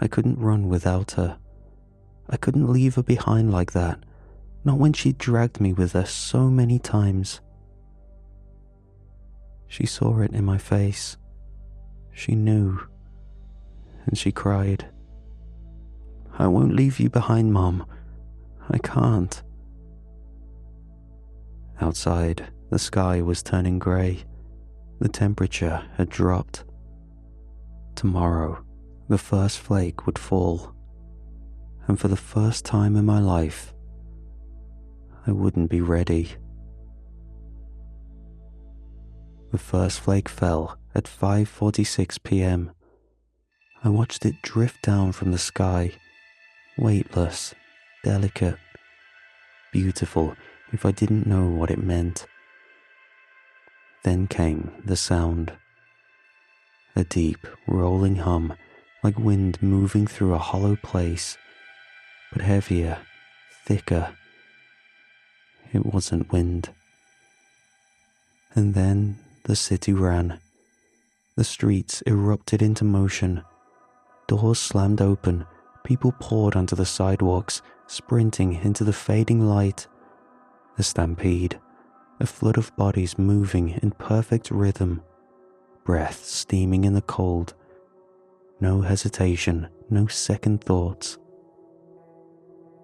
I couldn't run without her. I couldn't leave her behind like that. Not when she dragged me with her so many times. She saw it in my face. She knew. And she cried. "I won't leave you behind, Mom. I can't." Outside, the sky was turning grey. The temperature had dropped. Tomorrow, the first flake would fall. And for the first time in my life, I wouldn't be ready. The first flake fell at 5:46 p.m. I watched it drift down from the sky, weightless, delicate, beautiful if I didn't know what it meant. Then came the sound. A deep, rolling hum, like wind moving through a hollow place, but heavier, thicker. it wasn't wind. And then the city ran. The streets erupted into motion. Doors slammed open. People poured onto the sidewalks, sprinting into the fading light. A stampede. A flood of bodies moving in perfect rhythm. Breath steaming in the cold. No hesitation, no second thoughts.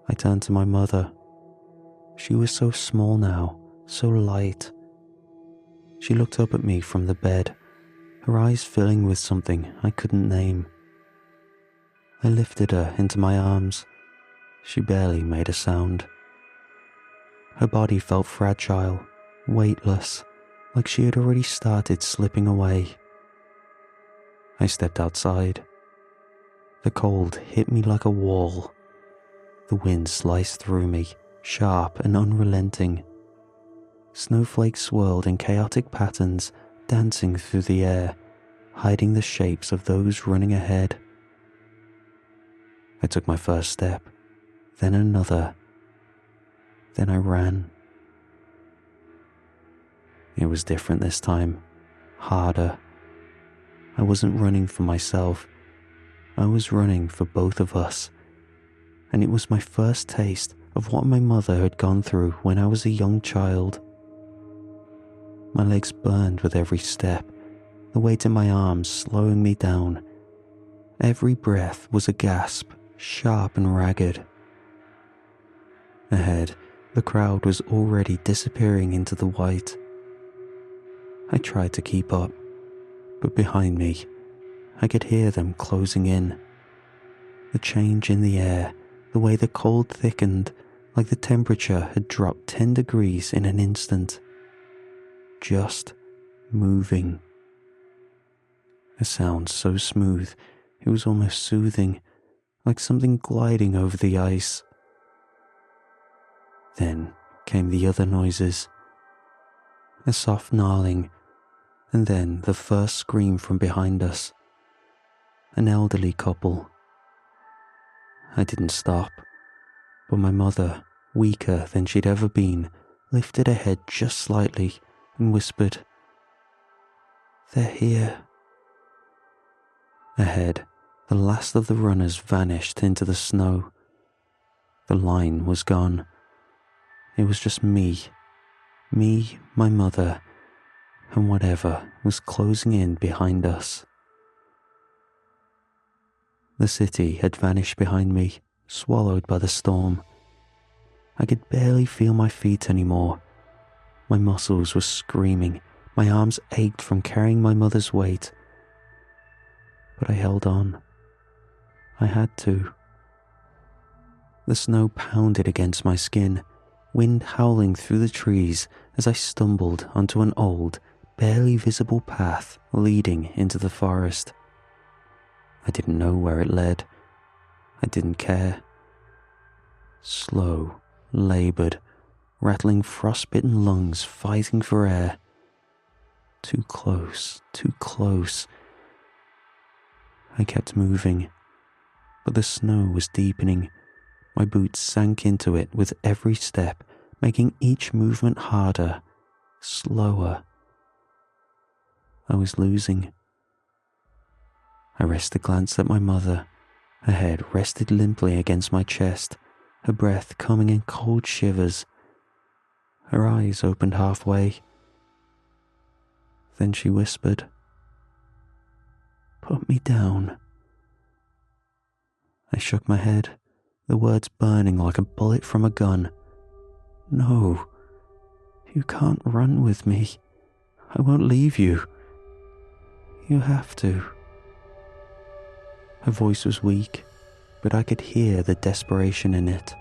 I turned to my mother. She was so small now, so light. She looked up at me from the bed, her eyes filling with something I couldn't name. I lifted her into my arms. She barely made a sound. Her body felt fragile, weightless, like she had already started slipping away. I stepped outside. The cold hit me like a wall. The wind sliced through me, sharp and unrelenting. Snowflakes swirled in chaotic patterns, dancing through the air, hiding the shapes of those running ahead. I took my first step, then another. Then I ran. It was different this time, harder. I wasn't running for myself. I was running for both of us. And it was my first taste of what my mother had gone through when I was a young child. My legs burned with every step, the weight in my arms slowing me down. Every breath was a gasp, sharp and ragged. Ahead, the crowd was already disappearing into the white. I tried to keep up, but behind me, I could hear them closing in. The change in the air, the way the cold thickened, like the temperature had dropped 10 degrees in an instant. Just moving. A sound so smooth, it was almost soothing, like something gliding over the ice. Then came the other noises. A soft gnarling, and then the first scream from behind us. An elderly couple. I didn't stop, but my mother, weaker than she'd ever been, lifted her head just slightly and whispered, "They're here." Ahead, the last of the runners vanished into the snow. The line was gone. It was just me, my mother, and whatever was closing in behind us. The city had vanished behind me, swallowed by the storm. I could barely feel my feet anymore. My muscles were screaming, my arms ached from carrying my mother's weight. But I held on. I had to. The snow pounded against my skin, wind howling through the trees as I stumbled onto an old, barely visible path leading into the forest. I didn't know where it led. I didn't care. Slow, labored, rattling frostbitten lungs fighting for air. Too close, too close. I kept moving, but the snow was deepening. My boots sank into it with every step, making each movement harder, slower. I was losing. I rested a glance at my mother. Her head rested limply against my chest, her breath coming in cold shivers. Her eyes opened halfway. Then she whispered, "Put me down." I shook my head, the words burning like a bullet from a gun. "No, you can't run with me. I won't leave you. You have to." Her voice was weak, but I could hear the desperation in it.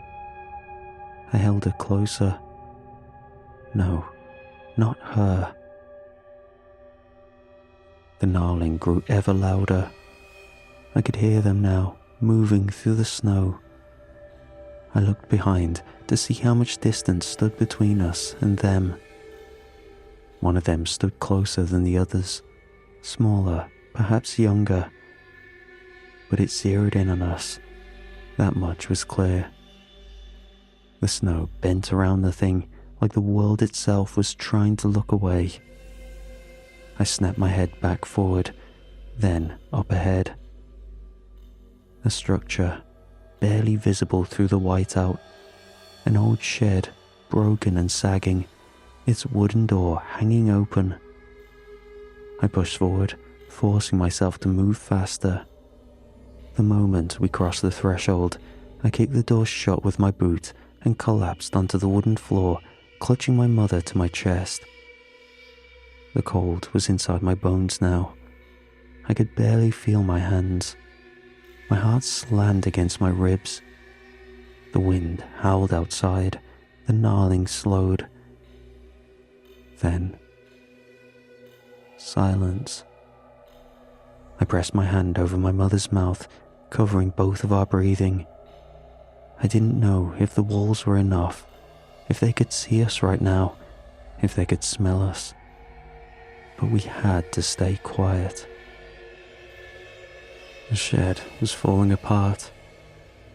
I held her closer. No, not her. The gnarling grew ever louder. I could hear them now, moving through the snow. I looked behind to see how much distance stood between us and them. One of them stood closer than the others, smaller, perhaps younger. But it zeroed in on us. That much was clear. The snow bent around the thing, like the world itself was trying to look away. I snapped my head back forward, then up ahead. A structure, barely visible through the whiteout, an old shed, broken and sagging, its wooden door hanging open. I pushed forward, forcing myself to move faster. The moment we crossed the threshold, I kicked the door shut with my boot and collapsed onto the wooden floor, clutching my mother to my chest. The cold was inside my bones now. I could barely feel my hands. My heart slammed against my ribs. The wind howled outside, the gnarling slowed. Then, silence. I pressed my hand over my mother's mouth, covering both of our breathing. I didn't know if the walls were enough, if they could see us right now, if they could smell us. But we had to stay quiet. The shed was falling apart.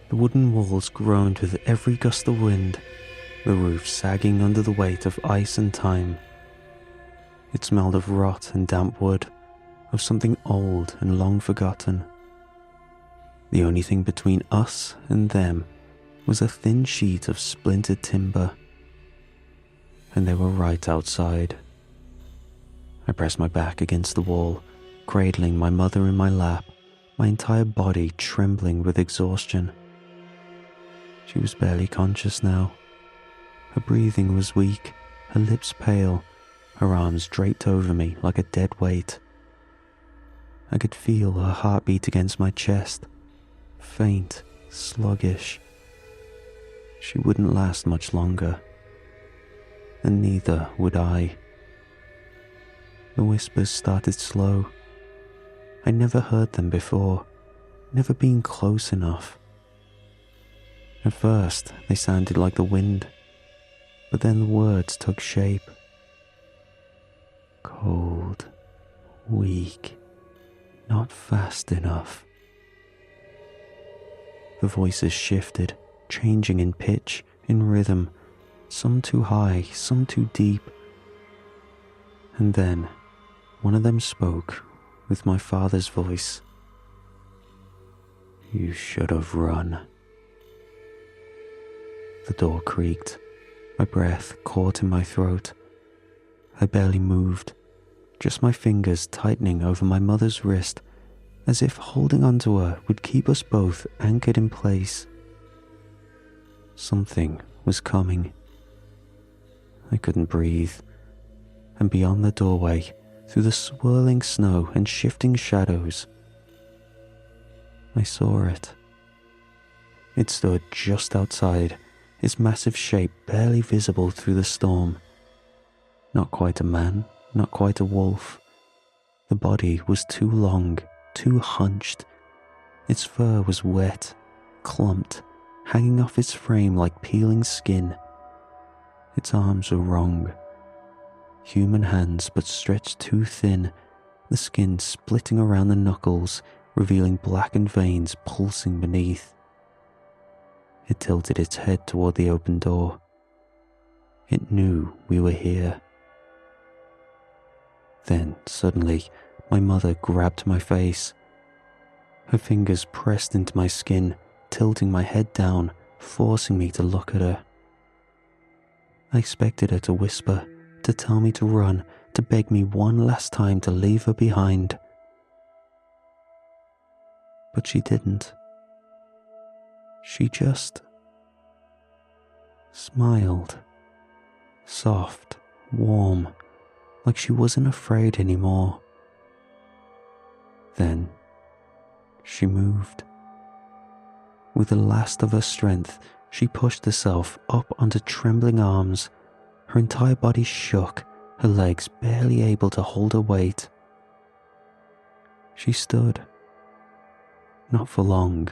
The wooden walls groaned with every gust of wind, the roof sagging under the weight of ice and time. It smelled of rot and damp wood, of something old and long forgotten. The only thing between us and them was a thin sheet of splintered timber. And they were right outside. I pressed my back against the wall, cradling my mother in my lap, my entire body trembling with exhaustion. She was barely conscious now. Her breathing was weak, her lips pale, her arms draped over me like a dead weight. I could feel her heartbeat against my chest, faint, sluggish. She wouldn't last much longer, and neither would I. The whispers started slow. I'd never heard them before, never been close enough. At first, they sounded like the wind, but then the words took shape. Cold, weak, not fast enough. The voices shifted, changing in pitch, in rhythm, some too high, some too deep. And then, one of them spoke with my father's voice. You should have run. The door creaked. My breath caught in my throat. I barely moved, just my fingers tightening over my mother's wrist, as if holding onto her would keep us both anchored in place. Something was coming. I couldn't breathe, and beyond the doorway, through the swirling snow and shifting shadows, I saw it. It stood just outside, its massive shape barely visible through the storm. Not quite a man, not quite a wolf. The body was too long, too hunched. Its fur was wet, clumped, hanging off its frame like peeling skin. Its arms were wrong. Human hands, but stretched too thin, the skin splitting around the knuckles, revealing blackened veins pulsing beneath. It tilted its head toward the open door. It knew we were here. Then, suddenly, my mother grabbed my face. Her fingers pressed into my skin, tilting my head down, forcing me to look at her. I expected her to whisper, to tell me to run, to beg me one last time to leave her behind. But she didn't. She just smiled, soft, warm, like she wasn't afraid anymore. Then she moved. With the last of her strength, she pushed herself up onto trembling arms. Her entire body shook, her legs barely able to hold her weight. She stood. Not for long,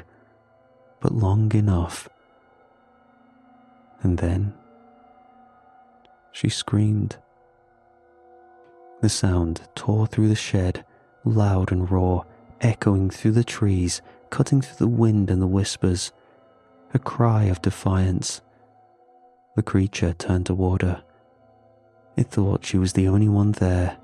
but long enough. And then she screamed. The sound tore through the shed, loud and raw, echoing through the trees, cutting through the wind and the whispers. A cry of defiance. The creature turned toward her. It thought she was the only one there.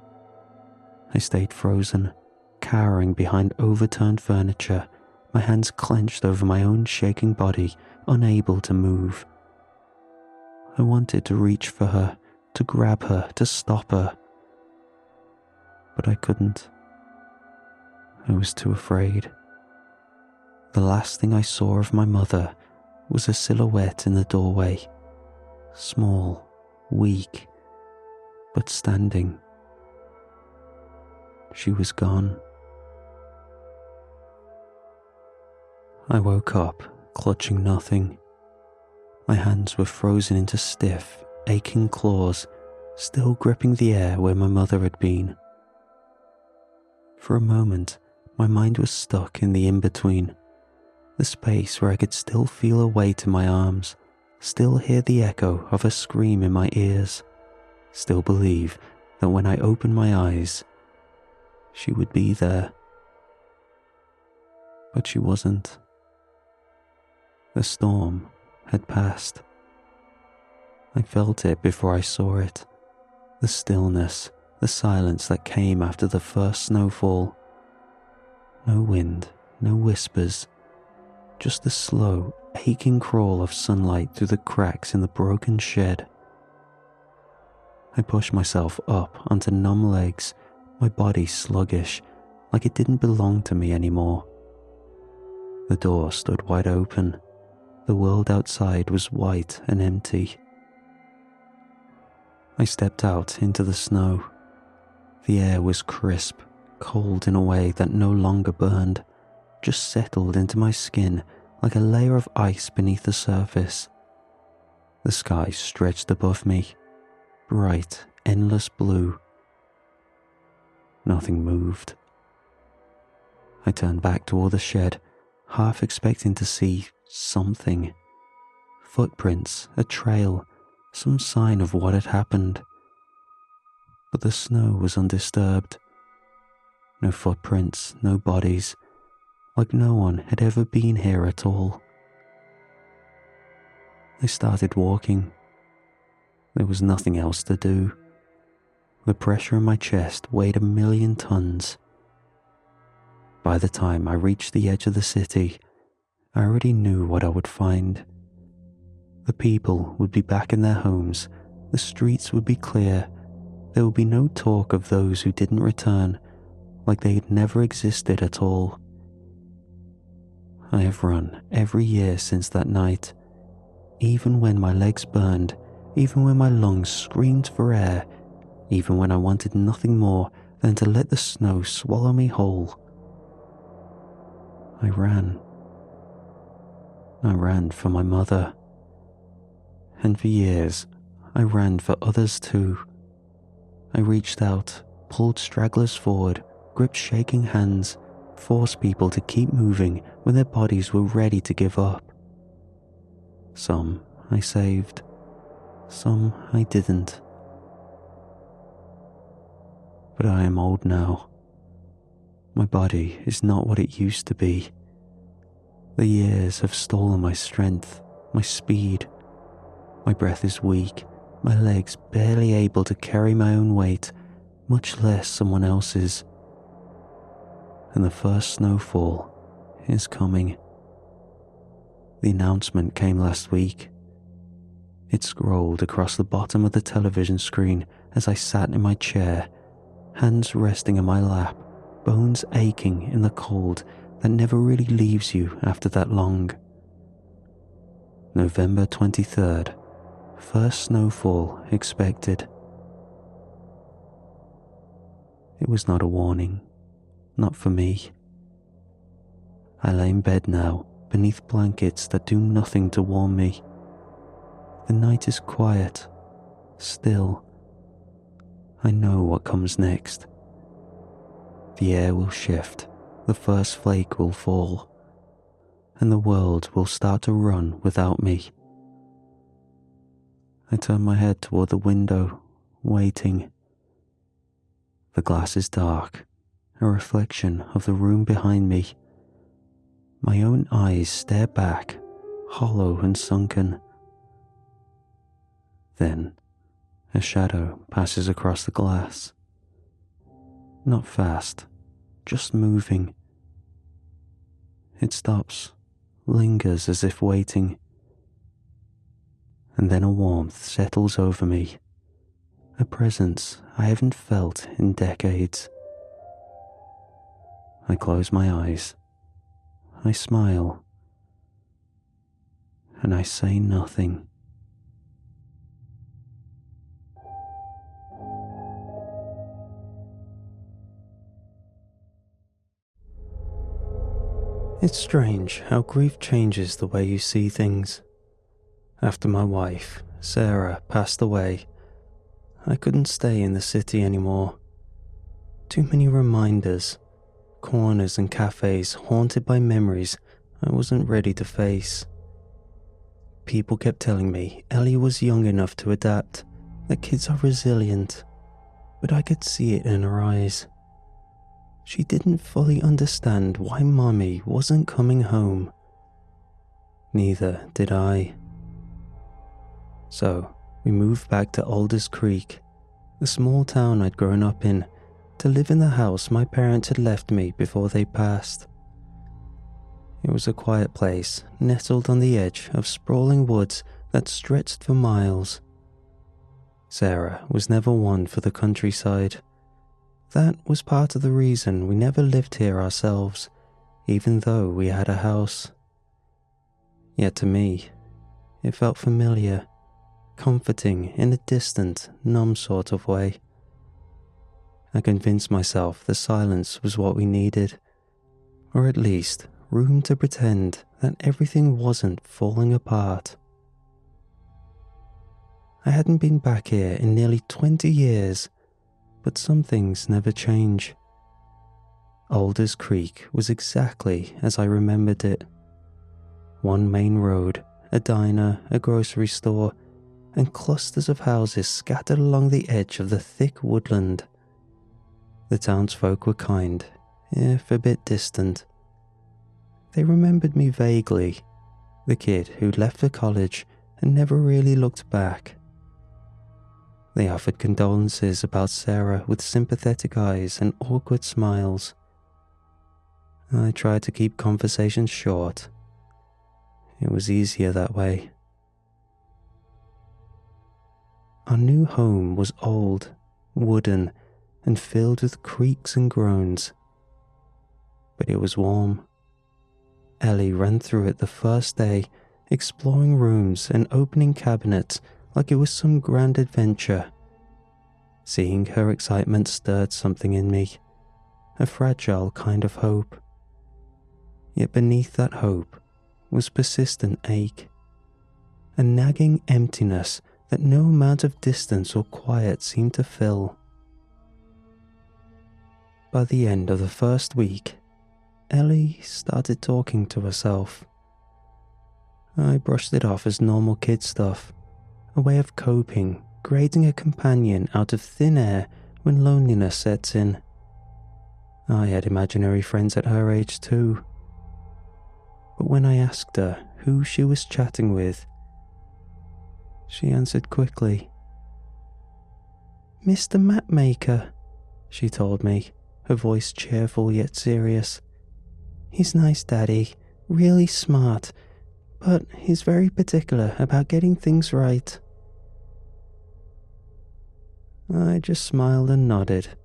I stayed frozen, cowering behind overturned furniture, my hands clenched over my own shaking body, unable to move. I wanted to reach for her, to grab her, to stop her. But I couldn't. I was too afraid. The last thing I saw of my mother was a silhouette in the doorway, small, weak, but standing. She was gone. I woke up, clutching nothing. My hands were frozen into stiff, aching claws, still gripping the air where my mother had been. For a moment, my mind was stuck in the in-between, the space where I could still feel her weight in my arms, still hear the echo of her scream in my ears, still believe that when I opened my eyes, she would be there. But she wasn't. The storm had passed. I felt it before I saw it, the stillness, the silence that came after the first snowfall. No wind, no whispers, just the slow, aching crawl of sunlight through the cracks in the broken shed. I pushed myself up onto numb legs, my body sluggish, like it didn't belong to me anymore. The door stood wide open. The world outside was white and empty. I stepped out into the snow. The air was crisp, cold in a way that no longer burned, just settled into my skin like a layer of ice beneath the surface. The sky stretched above me, bright, endless blue. Nothing moved. I turned back toward the shed, half expecting to see something. Footprints, a trail, some sign of what had happened. But the snow was undisturbed. No footprints, no bodies, like no one had ever been here at all. I started walking. There was nothing else to do. The pressure in my chest weighed 1,000,000 tons. By the time I reached the edge of the city, I already knew what I would find. The people would be back in their homes, the streets would be clear, there would be no talk of those who didn't return, like they had never existed at all. I have run every year since that night, even when my legs burned, even when my lungs screamed for air, even when I wanted nothing more than to let the snow swallow me whole. I ran. I ran for my mother. And for years, I ran for others too. I reached out, pulled stragglers forward, gripped shaking hands, forced people to keep moving when their bodies were ready to give up. Some I saved, some I didn't. But I am old now. My body is not what it used to be. The years have stolen my strength, my speed. My breath is weak, my legs barely able to carry my own weight, much less someone else's. And the first snowfall is coming. The announcement came last week. It scrolled across the bottom of the television screen as I sat in my chair, hands resting in my lap, bones aching in the cold that never really leaves you after that long. November 23rd, first snowfall expected. It was not a warning, not for me. I lay in bed now, beneath blankets that do nothing to warm me. The night is quiet, still. I know what comes next. The air will shift, the first flake will fall, and the world will start to run without me. I turn my head toward the window, waiting. The glass is dark, a reflection of the room behind me. My own eyes stare back, hollow and sunken. Then, a shadow passes across the glass. Not fast, just moving. It stops, lingers as if waiting. And then a warmth settles over me, a presence I haven't felt in decades. I close my eyes, I smile, and I say nothing. It's strange how grief changes the way you see things. After my wife, Sarah, passed away, I couldn't stay in the city anymore. Too many reminders, corners and cafes haunted by memories I wasn't ready to face. People kept telling me Ellie was young enough to adapt, that kids are resilient, but I could see it in her eyes. She didn't fully understand why Mommy wasn't coming home. Neither did I. So, we moved back to Alders Creek, the small town I'd grown up in, to live in the house my parents had left me before they passed. It was a quiet place, nestled on the edge of sprawling woods that stretched for miles. Sarah was never one for the countryside. That was part of the reason we never lived here ourselves, even though we had a house. Yet to me, it felt familiar, comforting in a distant, numb sort of way. I convinced myself the silence was what we needed, or at least room to pretend that everything wasn't falling apart. I hadn't been back here in nearly 20 years, but some things never change. Alders Creek was exactly as I remembered it. One main road, a diner, a grocery store, and clusters of houses scattered along the edge of the thick woodland. The townsfolk were kind, if a bit distant. They remembered me vaguely, the kid who'd left for college and never really looked back. They offered condolences about Sarah with sympathetic eyes and awkward smiles. I tried to keep conversations short. It was easier that way. Our new home was old, wooden, and filled with creaks and groans. But it was warm. Ellie ran through it the first day, exploring rooms and opening cabinets like it was some grand adventure. Seeing her excitement stirred something in me, a fragile kind of hope. Yet beneath that hope was persistent ache, a nagging emptiness that no amount of distance or quiet seemed to fill. By the end of the first week, Ellie started talking to herself. I brushed it off as normal kid stuff, a way of coping, creating a companion out of thin air when loneliness sets in. I had imaginary friends at her age too. But when I asked her who she was chatting with, she answered quickly. "Mr. Mapmaker," she told me, her voice cheerful yet serious. "He's nice, Daddy, really smart, but he's very particular about getting things right." I just smiled and nodded,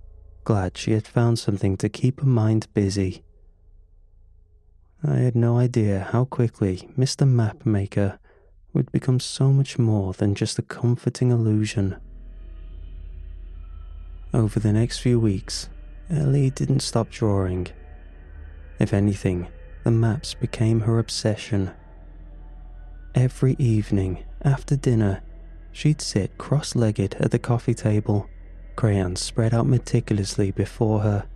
glad she had found something to keep her mind busy. I had no idea how quickly Mr. Mapmaker would become so much more than just a comforting illusion. Over the next few weeks, Ellie didn't stop drawing. If anything, the maps became her obsession. Every evening, after dinner, she'd sit cross-legged at the coffee table, crayons spread out meticulously before her.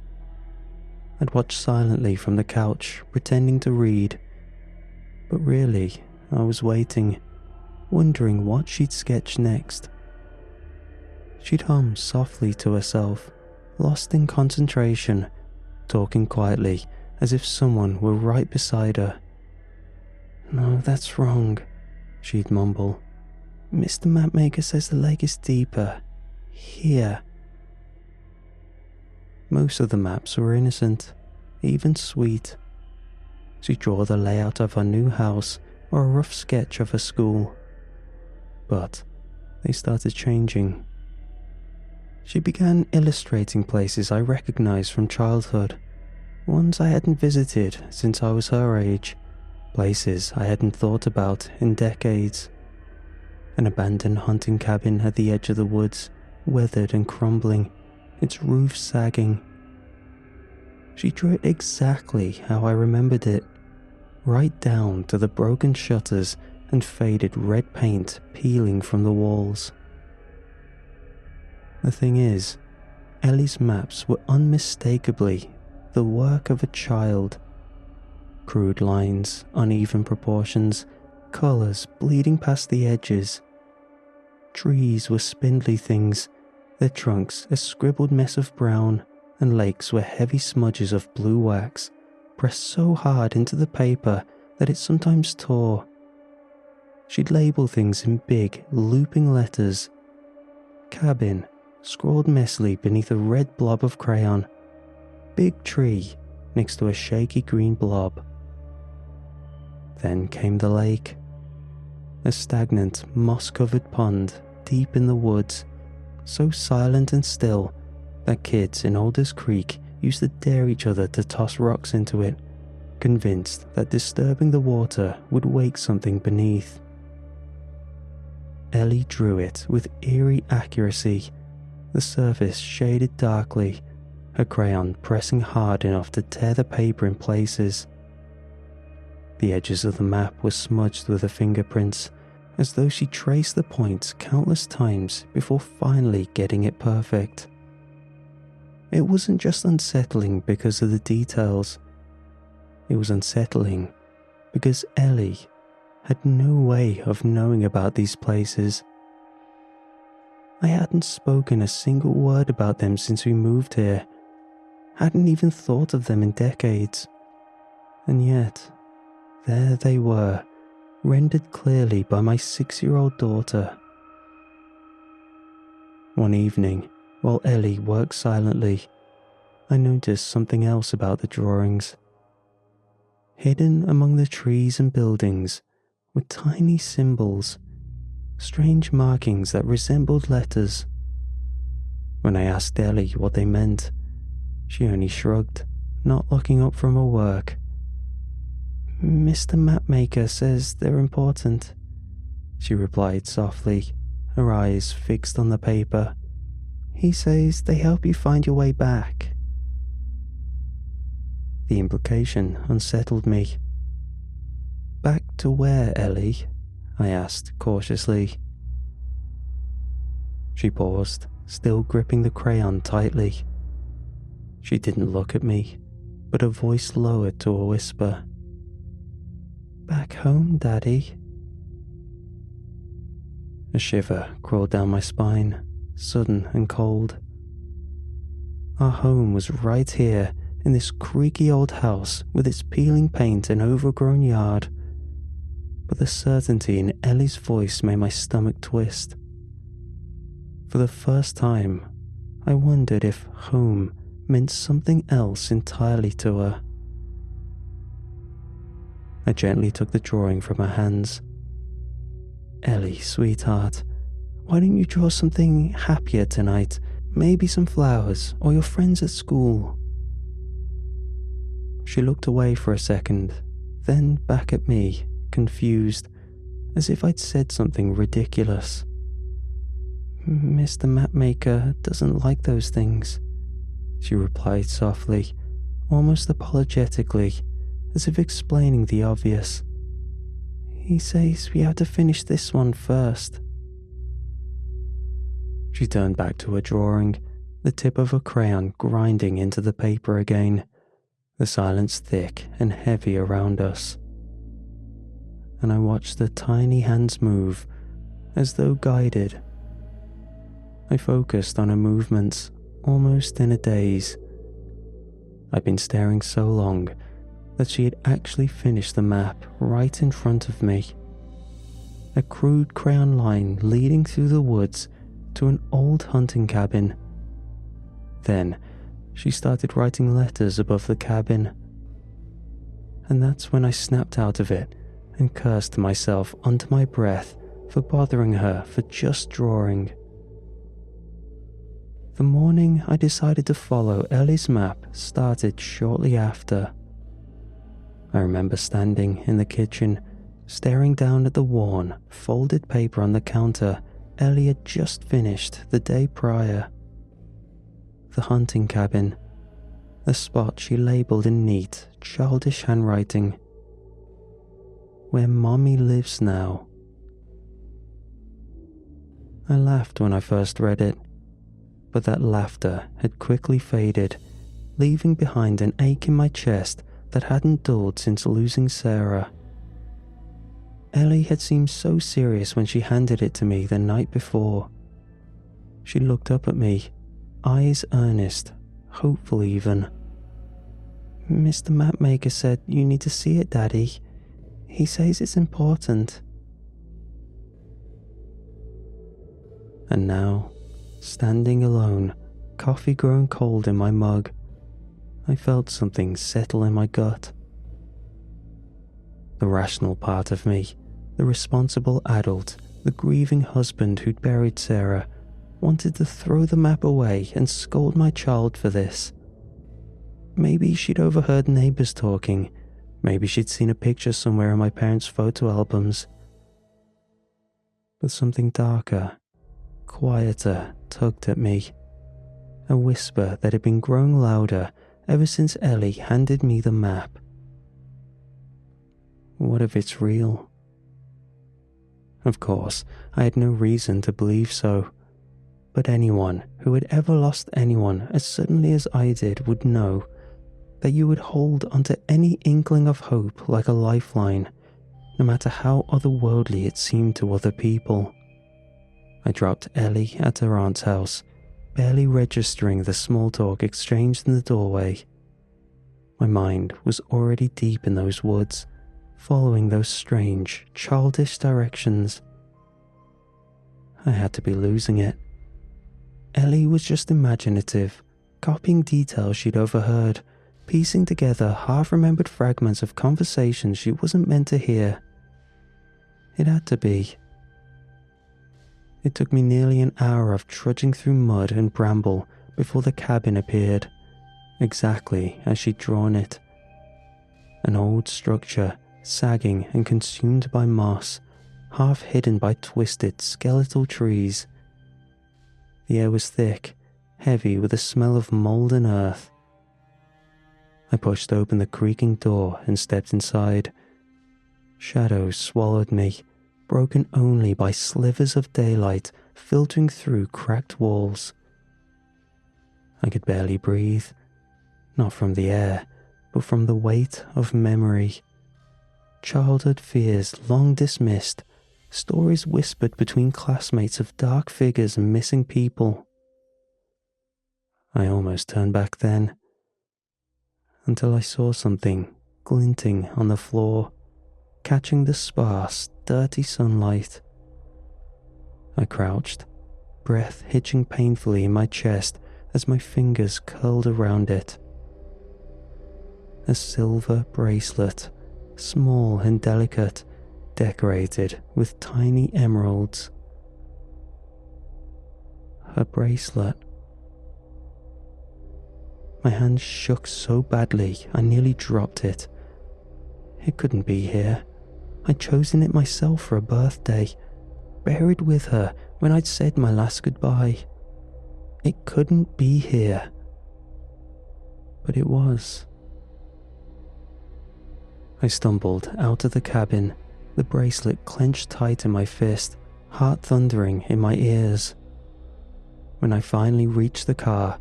I'd watch silently from the couch, pretending to read. But really, I was waiting, wondering what she'd sketch next. She'd hum softly to herself, lost in concentration, talking quietly as if someone were right beside her. "No, that's wrong," she'd mumble. Mr. Mapmaker says the lake is deeper. Here. Most of the maps were innocent, even sweet. She'd draw the layout of her new house or a rough sketch of her school. But they started changing. She began illustrating places I recognized from childhood, ones I hadn't visited since I was her age, places I hadn't thought about in decades. An abandoned hunting cabin at the edge of the woods, weathered and crumbling, its roof sagging. She drew it exactly how I remembered it, right down to the broken shutters and faded red paint peeling from the walls. The thing is, Ellie's maps were unmistakably the work of a child. Crude lines, uneven proportions, colours bleeding past the edges. Trees were spindly things, their trunks a scribbled mess of brown, and lakes were heavy smudges of blue wax, pressed so hard into the paper that it sometimes tore. She'd label things in big, looping letters. Cabin, scrawled messily beneath a red blob of crayon. Big tree, next to a shaky green blob. Then came the lake. A stagnant, moss-covered pond deep in the woods, so silent and still that kids in Alders Creek used to dare each other to toss rocks into it, convinced that disturbing the water would wake something beneath. Ellie drew it with eerie accuracy, the surface shaded darkly, her crayon pressing hard enough to tear the paper in places. The edges of the map were smudged with her fingerprints, as though she traced the points countless times before finally getting it perfect. It wasn't just unsettling because of the details. It was unsettling because Ellie had no way of knowing about these places. I hadn't spoken a single word about them since we moved here, hadn't even thought of them in decades. And yet, there they were, rendered clearly by my 6-year-old daughter. One evening, while Ellie worked silently, I noticed something else about the drawings. Hidden among the trees and buildings were tiny symbols, strange markings that resembled letters. When I asked Ellie what they meant, she only shrugged, not looking up from her work. Mr. Mapmaker says they're important, she replied softly, her eyes fixed on the paper. He says they help you find your way back. The implication unsettled me. Back to where, Ellie? I asked cautiously. She paused, still gripping the crayon tightly. She didn't look at me, but her voice lowered to a whisper. Back home, Daddy. A shiver crawled down my spine, sudden and cold. Our home was right here, in this creaky old house with its peeling paint and overgrown yard. But the certainty in Ellie's voice made my stomach twist. For the first time, I wondered if home meant something else entirely to her. I gently took the drawing from her hands. Ellie, sweetheart, why don't you draw something happier tonight? Maybe some flowers or your friends at school. She looked away for a second, then back at me, confused, as if I'd said something ridiculous. Mr. Mapmaker doesn't like those things, she replied softly, almost apologetically, as if explaining the obvious. He says we have to finish this one first. She turned back to her drawing, the tip of her crayon grinding into the paper again, the silence thick and heavy around us. And I watched the tiny hands move, as though guided. I focused on her movements, almost in a daze. I'd been staring so long that she had actually finished the map right in front of me. a crude crayon line leading through the woods to an old hunting cabin. Then she started writing letters above the cabin. And that's when I snapped out of it and cursed myself under my breath for bothering her for just drawing. The morning I decided to follow Ellie's map started shortly after. I remember standing in the kitchen, staring down at the worn, folded paper on the counter Ellie had just finished the day prior. The hunting cabin, the spot she labelled in neat, childish handwriting. Where Mommy lives now. I laughed when I first read it, but that laughter had quickly faded, leaving behind an ache in my chest that hadn't dulled since losing Sarah. Ellie had seemed so serious when she handed it to me the night before. She looked up at me, eyes earnest, hopeful even. "Mr. Mapmaker said you need to see it, Daddy. He says it's important." And now, standing alone, coffee grown cold in my mug, I felt something settle in my gut. The rational part of me, the responsible adult, the grieving husband who'd buried Sarah, wanted to throw the map away and scold my child for this. Maybe she'd overheard neighbours talking. Maybe she'd seen a picture somewhere in my parents' photo albums. But something darker, quieter, tugged at me. A whisper that had been growing louder ever since Ellie handed me the map. What if it's real? Of course, I had no reason to believe so. But anyone who had ever lost anyone as suddenly as I did would know that you would hold onto any inkling of hope like a lifeline, no matter how otherworldly it seemed to other people. I dropped Ellie at her aunt's house, barely registering the small talk exchanged in the doorway. My mind was already deep in those woods, following those strange, childish directions. I had to be losing it. Ellie was just imaginative, copying details she'd overheard, piecing together half-remembered fragments of conversations she wasn't meant to hear. It had to be. It took me nearly an hour of trudging through mud and bramble before the cabin appeared, exactly as she'd drawn it. An old structure, sagging and consumed by moss, half hidden by twisted, skeletal trees. The air was thick, heavy with the smell of mold and earth. I pushed open the creaking door and stepped inside. Shadows swallowed me, broken only by slivers of daylight filtering through cracked walls. I could barely breathe, not from the air, but from the weight of memory. Childhood fears long dismissed, stories whispered between classmates of dark figures and missing people. I almost turned back then, until I saw something glinting on the floor, catching the sparse, dirty sunlight. I crouched, breath hitching painfully in my chest as my fingers curled around it. A silver bracelet, small and delicate, decorated with tiny emeralds. Her bracelet. My hand shook so badly I nearly dropped it. It couldn't be here. I'd chosen it myself for a birthday, buried with her when I'd said my last goodbye. It couldn't be here. But it was. I stumbled out of the cabin, the bracelet clenched tight in my fist, heart thundering in my ears. When I finally reached the car,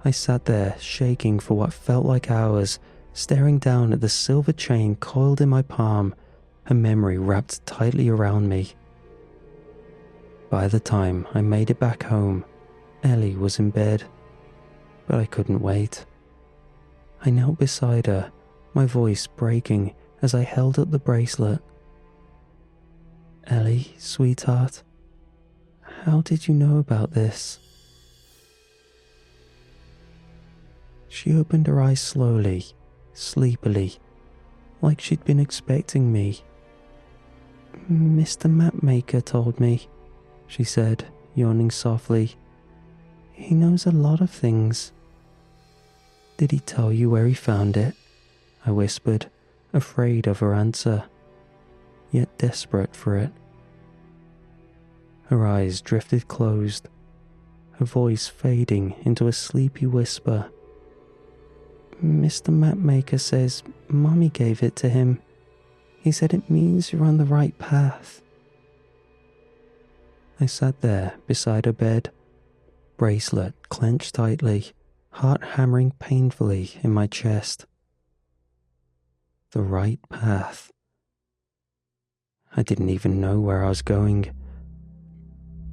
I sat there shaking for what felt like hours, staring down at the silver chain coiled in my palm, her memory wrapped tightly around me. By the time I made it back home, Ellie was in bed, but I couldn't wait. I knelt beside her, my voice breaking as I held up the bracelet. Ellie, sweetheart, how did you know about this? She opened her eyes slowly, sleepily, like she'd been expecting me. Mr. Mapmaker told me, she said, yawning softly. He knows a lot of things. Did he tell you where he found it? I whispered, afraid of her answer, yet desperate for it. Her eyes drifted closed, her voice fading into a sleepy whisper. Mr. Mapmaker says Mommy gave it to him. He said it means you're on the right path. I sat there beside her bed, bracelet clenched tightly, heart hammering painfully in my chest. The right path. I didn't even know where I was going,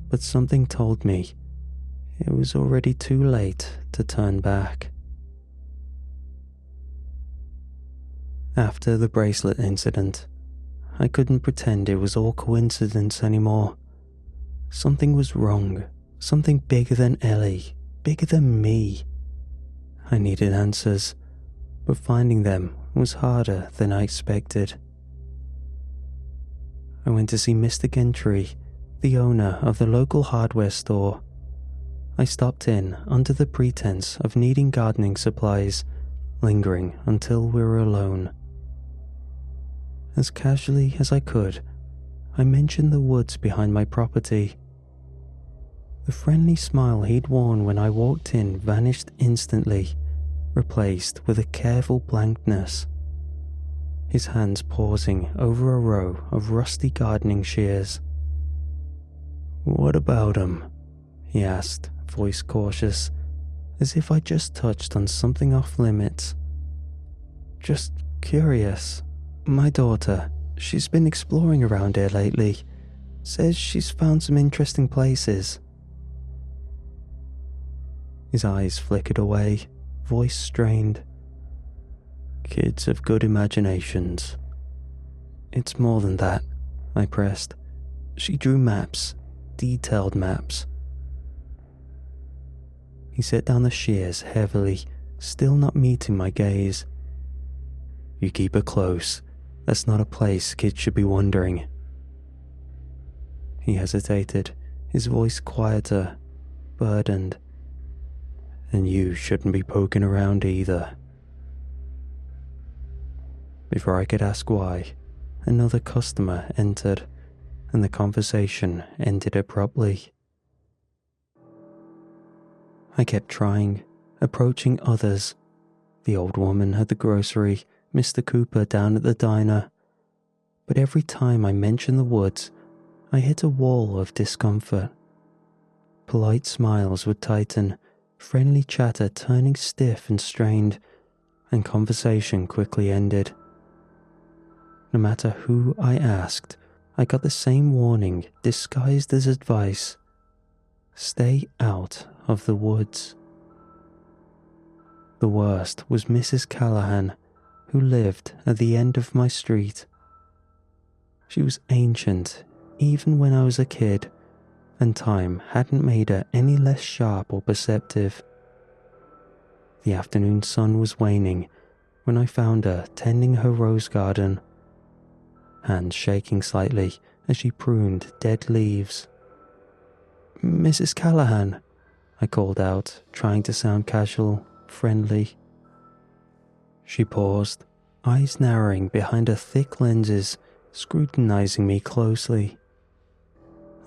but something told me it was already too late to turn back. After the bracelet incident, I couldn't pretend it was all coincidence anymore. Something was wrong, something bigger than Ellie, bigger than me. I needed answers, but finding them was harder than I expected. I went to see Mr. Gentry, the owner of the local hardware store. I stopped in under the pretense of needing gardening supplies, lingering until we were alone. As casually as I could, I mentioned the woods behind my property. The friendly smile he'd worn when I walked in vanished instantly, replaced with a careful blankness. His hands pausing over a row of rusty gardening shears. What about 'em? He asked, voice cautious, as if I just touched on something off limits. Just curious. My daughter, she's been exploring around here lately. Says she's found some interesting places. His eyes flickered away, voice strained. Kids have good imaginations. It's more than that, I pressed. She drew maps, detailed maps. He set down the shears heavily, still not meeting my gaze. You keep her close. That's not a place kids should be wandering. He hesitated, his voice quieter, burdened. And you shouldn't be poking around either. Before I could ask why, another customer entered, and the conversation ended abruptly. I kept trying, approaching others. The old woman at the grocery, Mr. Cooper down at the diner. But every time I mentioned the woods, I hit a wall of discomfort. Polite smiles would tighten, friendly chatter turning stiff and strained, and conversation quickly ended. No matter who I asked, I got the same warning disguised as advice. Stay out of the woods. The worst was Mrs. Callahan, who lived at the end of my street. She was ancient, even when I was a kid, and time hadn't made her any less sharp or perceptive. The afternoon sun was waning when I found her tending her rose garden, hands shaking slightly as she pruned dead leaves. Mrs. Callahan, I called out, trying to sound casual, friendly. She paused, eyes narrowing behind her thick lenses, scrutinizing me closely.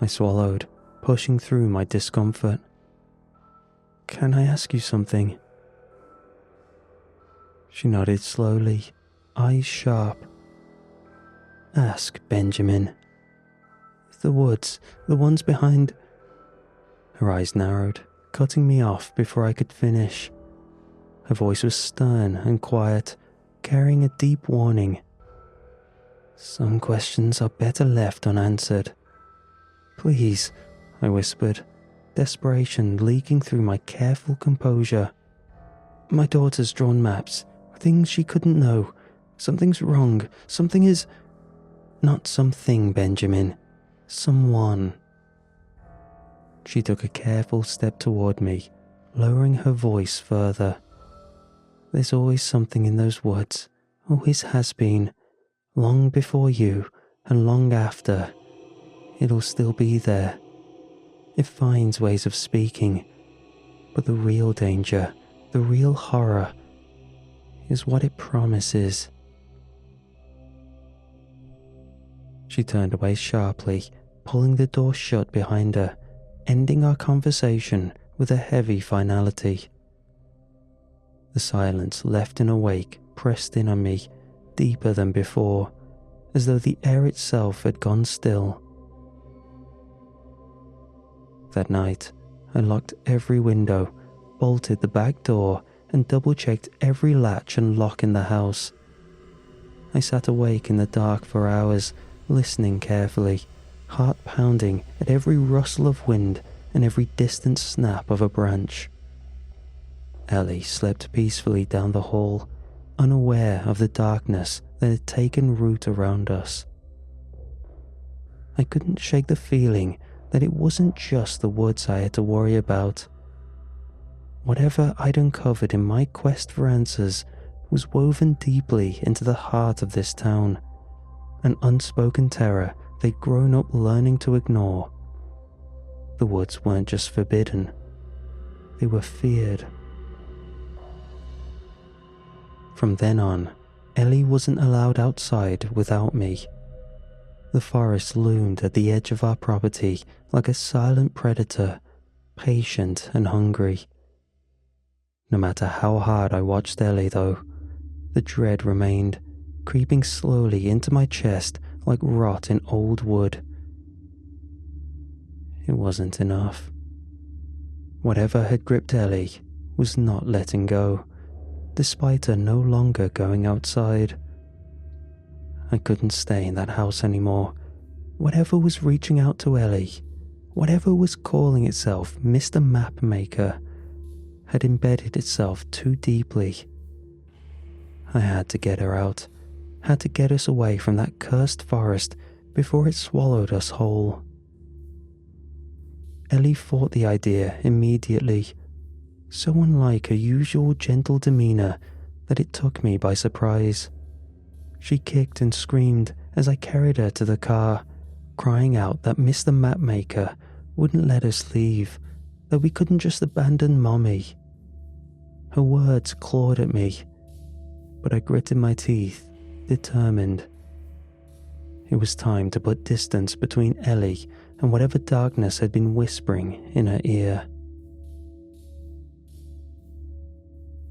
I swallowed, pushing through my discomfort. Can I ask you something? She nodded slowly, eyes sharp. Ask, Benjamin. The woods, the ones behind... Her eyes narrowed, cutting me off before I could finish. Her voice was stern and quiet, carrying a deep warning. Some questions are better left unanswered. Please, I whispered, desperation leaking through my careful composure. My daughter's drawn maps, things she couldn't know. Something's wrong. Something is... Not something, Benjamin. Someone. She took a careful step toward me, lowering her voice further. There's always something in those woods, always has been, long before you and long after. It'll still be there. It finds ways of speaking, but the real danger, the real horror, is what it promises. She turned away sharply, pulling the door shut behind her, ending our conversation with a heavy finality. The silence left in a wake pressed in on me, deeper than before, as though the air itself had gone still. That night, I locked every window, bolted the back door, and double-checked every latch and lock in the house. I sat awake in the dark for hours, listening carefully, heart pounding at every rustle of wind and every distant snap of a branch. Ellie slept peacefully down the hall, unaware of the darkness that had taken root around us. I couldn't shake the feeling that it wasn't just the woods I had to worry about. Whatever I'd uncovered in my quest for answers was woven deeply into the heart of this town, an unspoken terror they'd grown up learning to ignore. The woods weren't just forbidden, they were feared. From then on, Ellie wasn't allowed outside without me. The forest loomed at the edge of our property like a silent predator, patient and hungry. No matter how hard I watched Ellie, though, the dread remained, creeping slowly into my chest like rot in old wood. It wasn't enough. Whatever had gripped Ellie was not letting go, despite her no longer going outside. I couldn't stay in that house anymore. Whatever was reaching out to Ellie, whatever was calling itself Mr. Mapmaker, had embedded itself too deeply. I had to get her out, had to get us away from that cursed forest before it swallowed us whole. Ellie fought the idea immediately, so unlike her usual gentle demeanor that it took me by surprise. She kicked and screamed as I carried her to the car, crying out that Mr. Mapmaker wouldn't let us leave, that we couldn't just abandon Mommy. Her words clawed at me, but I gritted my teeth, determined. It was time to put distance between Ellie and whatever darkness had been whispering in her ear.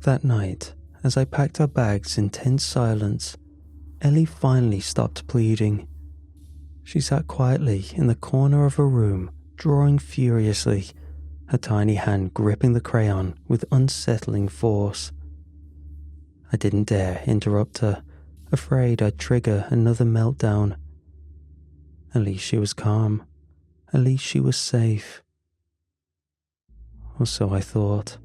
That night, as I packed our bags in tense silence, Ellie finally stopped pleading. She sat quietly in the corner of her room, drawing furiously, her tiny hand gripping the crayon with unsettling force. I didn't dare interrupt her, afraid I'd trigger another meltdown. At least she was calm. At least she was safe. Or so I thought.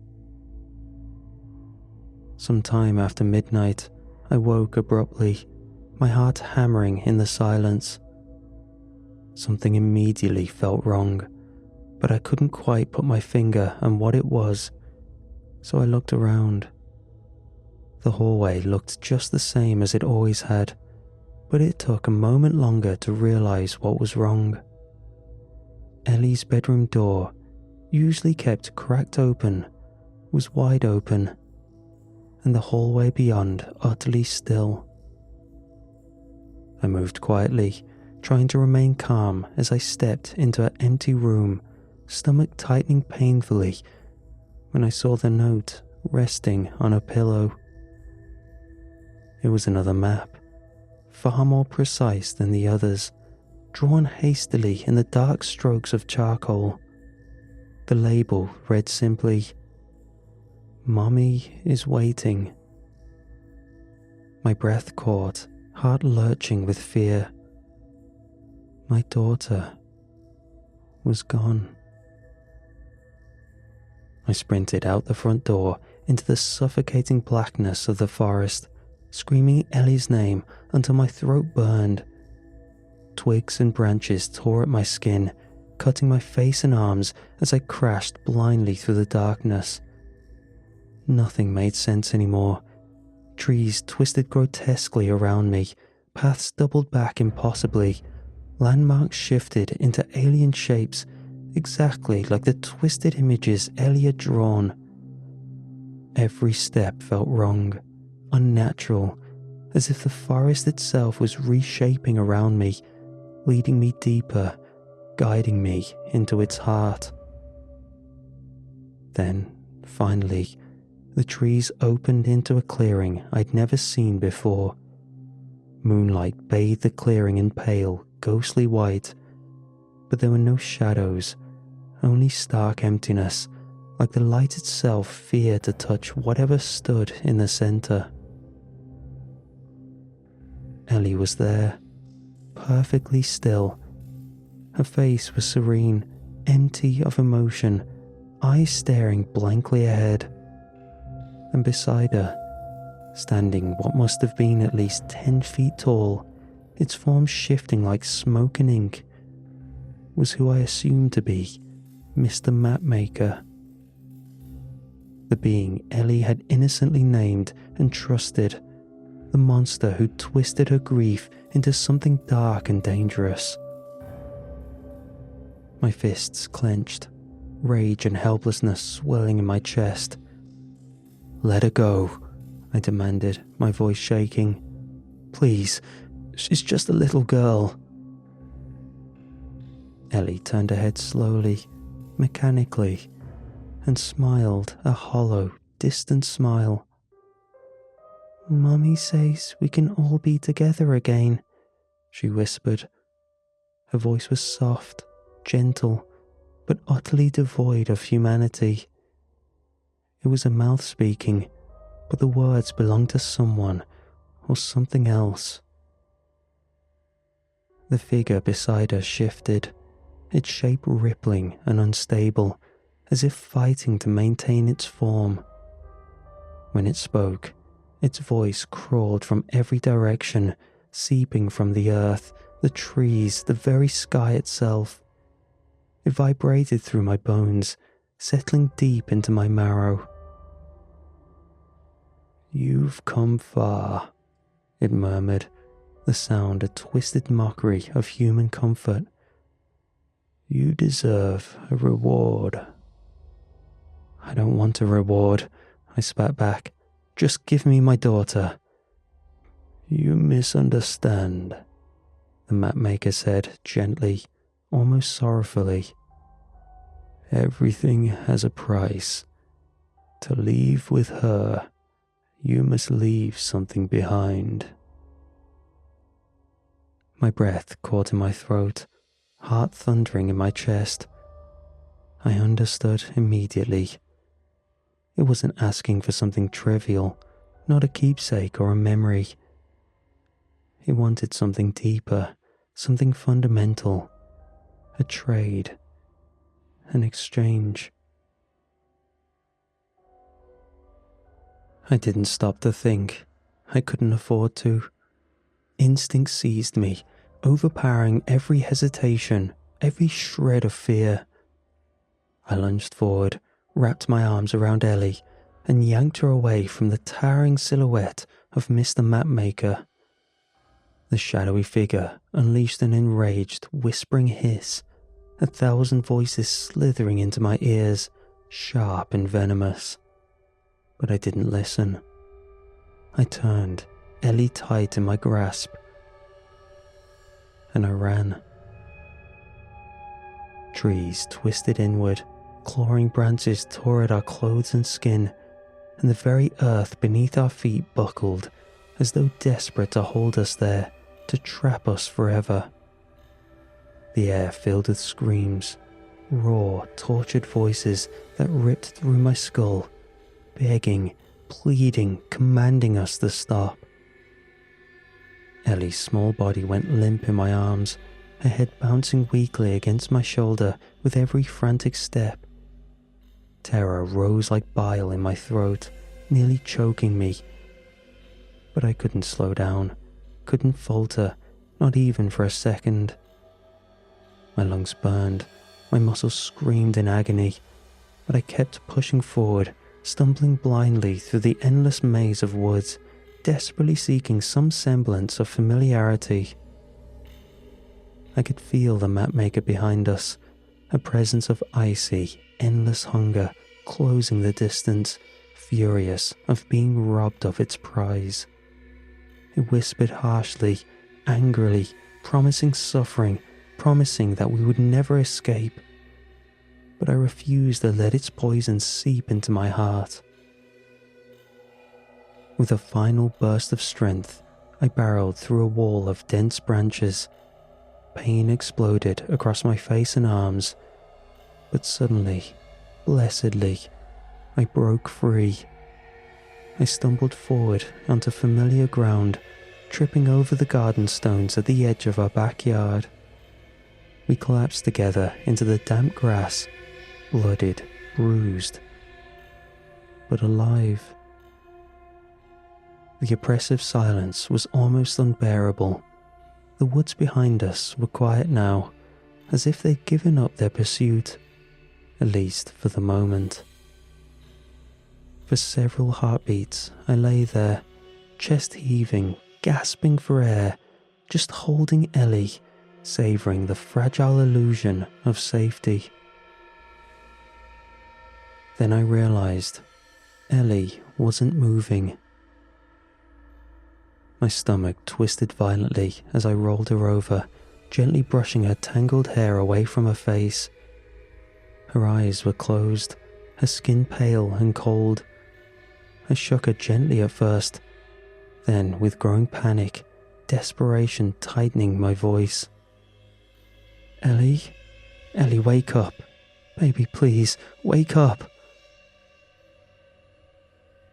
Sometime after midnight, I woke abruptly, my heart hammering in the silence. Something immediately felt wrong, but I couldn't quite put my finger on what it was, so I looked around. The hallway looked just the same as it always had, but it took a moment longer to realize what was wrong. Ellie's bedroom door, usually kept cracked open, was wide open, and the hallway beyond utterly still. I moved quietly, trying to remain calm as I stepped into her empty room, stomach tightening painfully when I saw the note resting on a pillow. It was another map, far more precise than the others, drawn hastily in the dark strokes of charcoal. The label read simply, "Mommy is waiting." My breath caught, heart lurching with fear. My daughter was gone. I sprinted out the front door into the suffocating blackness of the forest, screaming Ellie's name until my throat burned. Twigs and branches tore at my skin, cutting my face and arms as I crashed blindly through the darkness. Nothing made sense anymore. Trees twisted grotesquely around me, paths doubled back impossibly, landmarks shifted into alien shapes exactly like the twisted images Ellie had drawn. Every step felt wrong, unnatural, as if the forest itself was reshaping around me, leading me deeper, guiding me into its heart. Then, finally, the trees opened into a clearing I'd never seen before. Moonlight bathed the clearing in pale, ghostly white, but there were no shadows, only stark emptiness, like the light itself feared to touch whatever stood in the center. Ellie was there, perfectly still. Her face was serene, empty of emotion, eyes staring blankly ahead. And beside her, standing what must have been at least 10 feet tall, its form shifting like smoke and ink, was who I assumed to be Mr. Mapmaker. The being Ellie had innocently named and trusted, the monster who twisted her grief into something dark and dangerous. My fists clenched, rage and helplessness swelling in my chest. "Let her go," I demanded, my voice shaking. "Please, she's just a little girl." Ellie turned her head slowly, mechanically, and smiled a hollow, distant smile. "Mummy says we can all be together again," she whispered. Her voice was soft, gentle, but utterly devoid of humanity. It was a mouth speaking, but the words belonged to someone or something else. The figure beside her shifted, its shape rippling and unstable, as if fighting to maintain its form. When it spoke, its voice crawled from every direction, seeping from the earth, the trees, the very sky itself. It vibrated through my bones, settling deep into my marrow. "You've come far," it murmured, the sound a twisted mockery of human comfort. "You deserve a reward." "I don't want a reward," I spat back. "Just give me my daughter." "You misunderstand," the mapmaker said gently, almost sorrowfully. "Everything has a price. To leave with her, you must leave something behind." My breath caught in my throat, heart thundering in my chest. I understood immediately. It wasn't asking for something trivial, not a keepsake or a memory. It wanted something deeper, something fundamental, a trade, an exchange. I didn't stop to think. I couldn't afford to. Instinct seized me, overpowering every hesitation, every shred of fear. I lunged forward, wrapped my arms around Ellie, and yanked her away from the towering silhouette of Mr. Mapmaker. The shadowy figure unleashed an enraged, whispering hiss, 1,000 voices slithering into my ears, sharp and venomous. But I didn't listen. I turned, Ellie tight in my grasp, and I ran. Trees twisted inward, clawing branches tore at our clothes and skin, and the very earth beneath our feet buckled, as though desperate to hold us there, to trap us forever. The air filled with screams, raw, tortured voices that ripped through my skull, begging, pleading, commanding us to stop. Ellie's small body went limp in my arms, her head bouncing weakly against my shoulder with every frantic step. Terror rose like bile in my throat, nearly choking me. But I couldn't slow down, couldn't falter, not even for a second. My lungs burned, my muscles screamed in agony, but I kept pushing forward, stumbling blindly through the endless maze of woods, desperately seeking some semblance of familiarity. I could feel the mapmaker behind us, a presence of icy, endless hunger closing the distance, furious of being robbed of its prize. It whispered harshly, angrily, promising suffering, promising that we would never escape. But I refused to let its poison seep into my heart. With a final burst of strength, I barreled through a wall of dense branches. Pain exploded across my face and arms, but suddenly, blessedly, I broke free. I stumbled forward onto familiar ground, tripping over the garden stones at the edge of our backyard. We collapsed together into the damp grass, bloodied, bruised, but alive. The oppressive silence was almost unbearable. The woods behind us were quiet now, as if they'd given up their pursuit, at least for the moment. For several heartbeats, I lay there, chest heaving, gasping for air, just holding Ellie, savouring the fragile illusion of safety. Then I realised Ellie wasn't moving. My stomach twisted violently as I rolled her over, gently brushing her tangled hair away from her face. Her eyes were closed, her skin pale and cold. I shook her gently at first, then with growing panic, desperation tightening my voice. Ellie, wake up. Baby, please, wake up.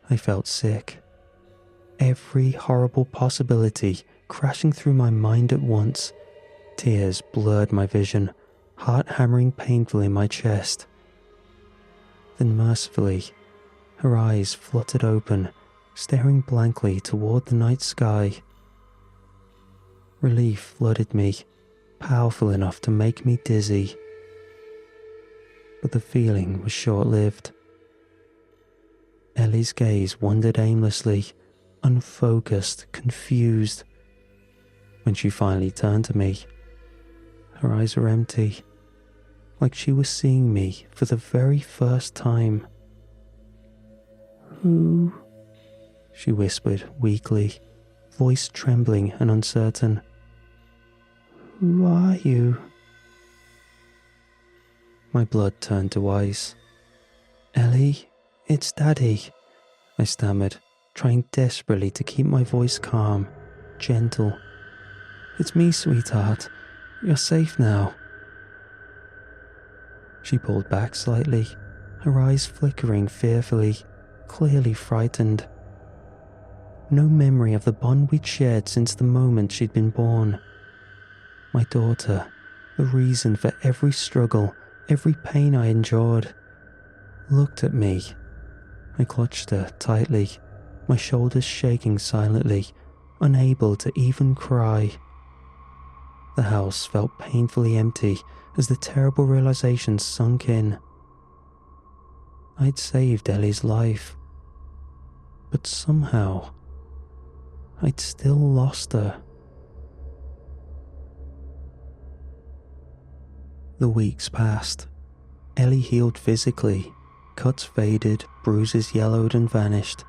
I felt sick. Every horrible possibility crashing through my mind at once. Tears blurred my vision, heart hammering painfully in my chest. Then mercifully, her eyes fluttered open, staring blankly toward the night sky. Relief flooded me, powerful enough to make me dizzy. But the feeling was short-lived. Ellie's gaze wandered aimlessly, unfocused, confused. When she finally turned to me, her eyes were empty, like she was seeing me for the very first time. Who? She whispered weakly, voice trembling and uncertain. Who are you? My blood turned to ice. Ellie, it's Daddy, I stammered, trying desperately to keep my voice calm, gentle. It's me, sweetheart. You're safe now. She pulled back slightly, her eyes flickering fearfully, clearly frightened. No memory of the bond we'd shared since the moment she'd been born. My daughter, the reason for every struggle, every pain I endured, looked at me. I clutched her tightly, my shoulders shaking silently, unable to even cry. The house felt painfully empty as the terrible realization sunk in. I'd saved Ellie's life, but somehow I'd still lost her. The weeks passed. Ellie healed physically, cuts faded, bruises yellowed and vanished.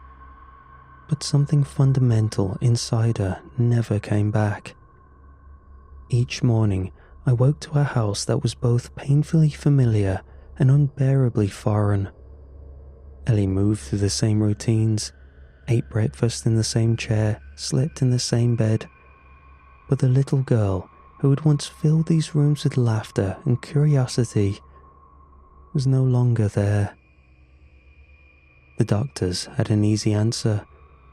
But something fundamental inside her never came back. Each morning, I woke to a house that was both painfully familiar and unbearably foreign. Ellie moved through the same routines, ate breakfast in the same chair, slept in the same bed. But the little girl who had once filled these rooms with laughter and curiosity was no longer there. The doctors had an easy answer,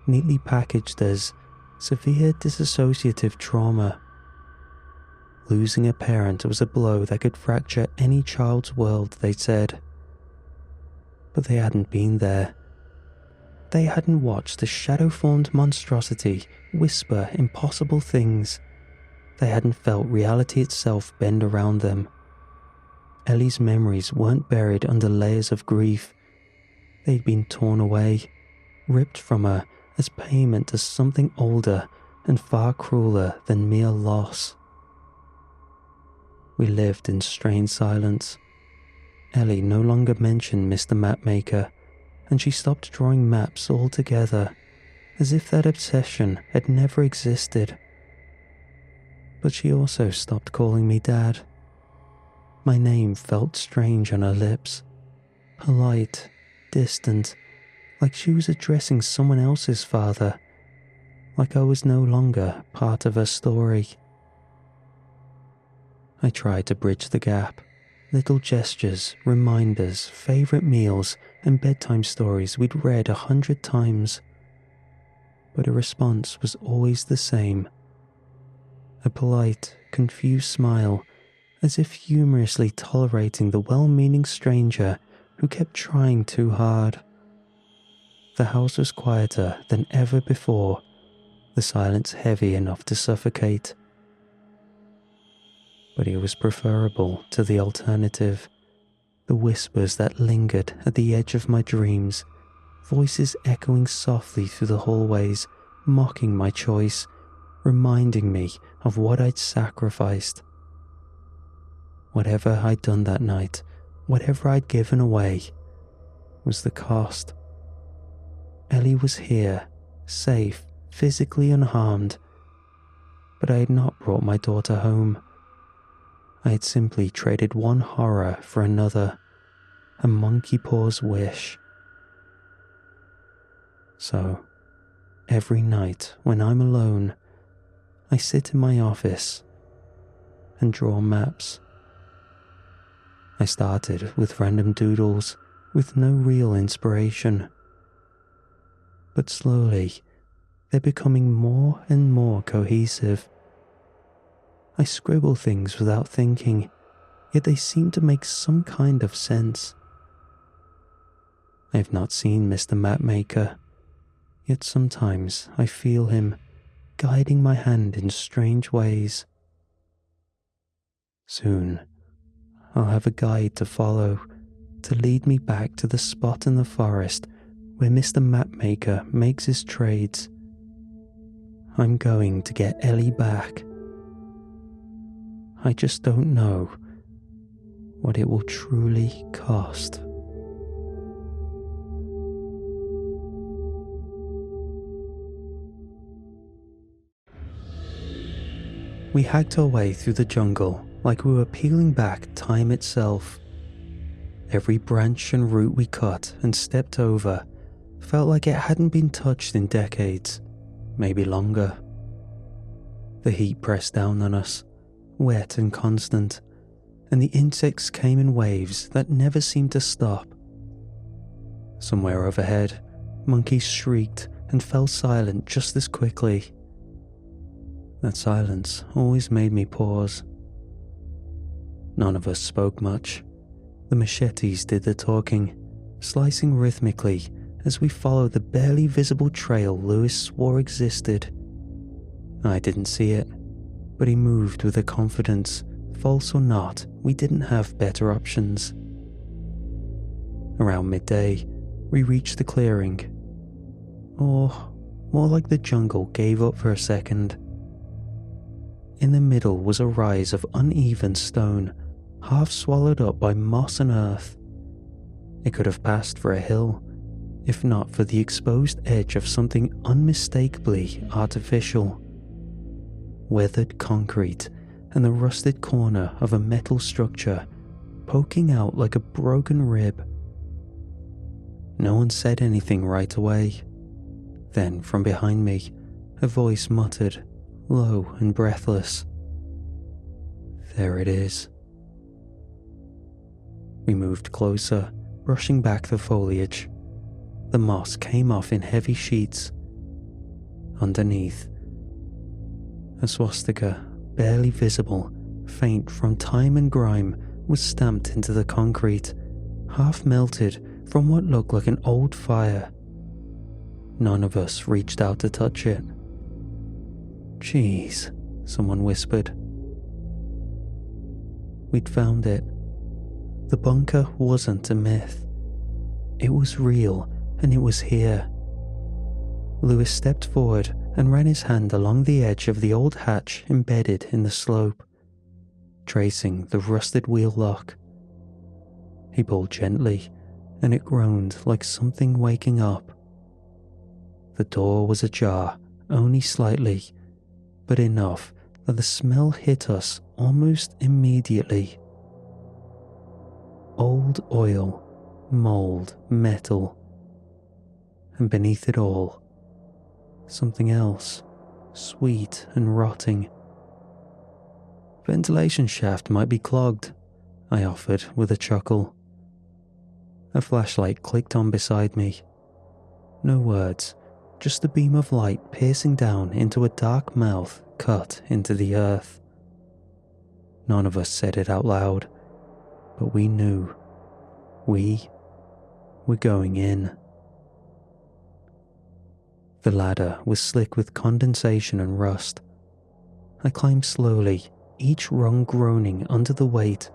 neatly packaged as severe dissociative trauma. Losing a parent was a blow that could fracture any child's world, they said. But they hadn't been there. They hadn't watched the shadow-formed monstrosity whisper impossible things. they hadn't felt reality itself bend around them. Ellie's memories weren't buried under layers of grief. They'd been torn away, ripped from her as payment to something older and far crueler than mere loss. We lived in strained silence. Ellie no longer mentioned Mr. Mapmaker, and she stopped drawing maps altogether, as if that obsession had never existed. But she also stopped calling me Dad. My name felt strange on her lips, polite, distant, like she was addressing someone else's father, like I was no longer part of her story. I tried to bridge the gap. Little gestures, reminders, favourite meals, and bedtime stories we'd read 100 times. But her response was always the same. A polite, confused smile, as if humorously tolerating the well-meaning stranger who kept trying too hard. The house was quieter than ever before, the silence heavy enough to suffocate. But it was preferable to the alternative, the whispers that lingered at the edge of my dreams, voices echoing softly through the hallways, mocking my choice, reminding me of what I'd sacrificed. Whatever I'd done that night, whatever I'd given away, was the cost. Ellie was here, safe, physically unharmed, but I had not brought my daughter home. I had simply traded one horror for another, a monkey paw's wish. So, every night when I'm alone, I sit in my office and draw maps. I started with random doodles with no real inspiration. But slowly, they're becoming more and more cohesive. I scribble things without thinking, yet they seem to make some kind of sense. I've not seen Mr. Mapmaker, yet sometimes I feel him guiding my hand in strange ways. Soon, I'll have a guide to follow, to lead me back to the spot in the forest where Mr. Mapmaker makes his trades. I'm going to get Ellie back. I just don't know what it will truly cost. We hacked our way through the jungle like we were peeling back time itself. Every branch and root we cut and stepped over felt like it hadn't been touched in decades, maybe longer. The heat pressed down on us, wet and constant, and the insects came in waves that never seemed to stop. Somewhere overhead, monkeys shrieked and fell silent just as quickly. That silence always made me pause. None of us spoke much. The machetes did the talking, slicing rhythmically as we followed the barely visible trail Lewis swore existed. I didn't see it, but he moved with a confidence, false or not, we didn't have better options. Around midday, we reached the clearing. Or, more like the jungle gave up for a second. In the middle was a rise of uneven stone, half swallowed up by moss and earth. It could have passed for a hill, if not for the exposed edge of something unmistakably artificial. Weathered concrete and the rusted corner of a metal structure poking out like a broken rib. No one said anything right away. Then from behind me, a voice muttered, low and breathless, "There it is." We moved closer, brushing back the foliage. The moss came off in heavy sheets. Underneath, a swastika, barely visible, faint from time and grime, was stamped into the concrete, half melted from what looked like an old fire. None of us reached out to touch it. "Jeez," someone whispered. We'd found it. The bunker wasn't a myth. It was real, and it was here. Lewis stepped forward and ran his hand along the edge of the old hatch embedded in the slope, tracing the rusted wheel lock. He pulled gently, and it groaned like something waking up. The door was ajar, only slightly, but enough that the smell hit us almost immediately. Old oil, mold, metal, and beneath it all, something else, sweet and rotting. Ventilation shaft might be clogged, I offered with a chuckle. A flashlight clicked on beside me. No words, just a beam of light piercing down into a dark mouth cut into the earth. None of us said it out loud, but we knew. We were going in. The ladder was slick with condensation and rust. I climbed slowly, each rung groaning under the weight,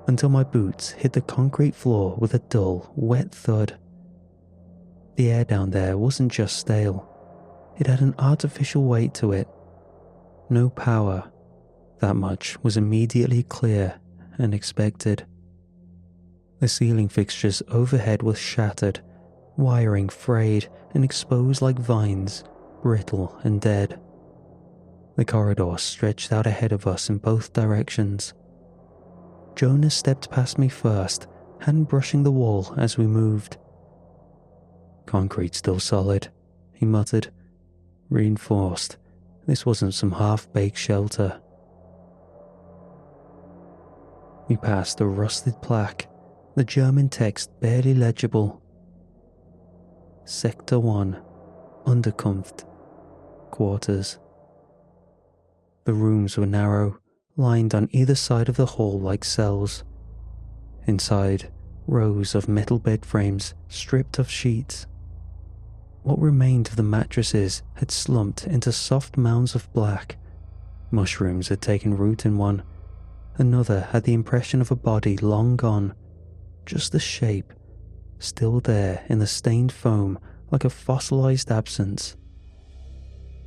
until my boots hit the concrete floor with a dull, wet thud. The air down there wasn't just stale. It had an artificial weight to it. No power. That much was immediately clear and expected. The ceiling fixtures overhead were shattered, wiring frayed and exposed like vines, brittle and dead. The corridor stretched out ahead of us in both directions. Jonas stepped past me first, hand brushing the wall as we moved. Concrete still solid, he muttered. Reinforced. This wasn't some half-baked shelter. We passed a rusted plaque, the German text barely legible. Sector 1, Unterkunft, quarters. The rooms were narrow, lined on either side of the hall like cells. Inside, rows of metal bed frames stripped of sheets. What remained of the mattresses had slumped into soft mounds of black. Mushrooms had taken root in one. Another had the impression of a body long gone, just a shape, still there in the stained foam like a fossilized absence.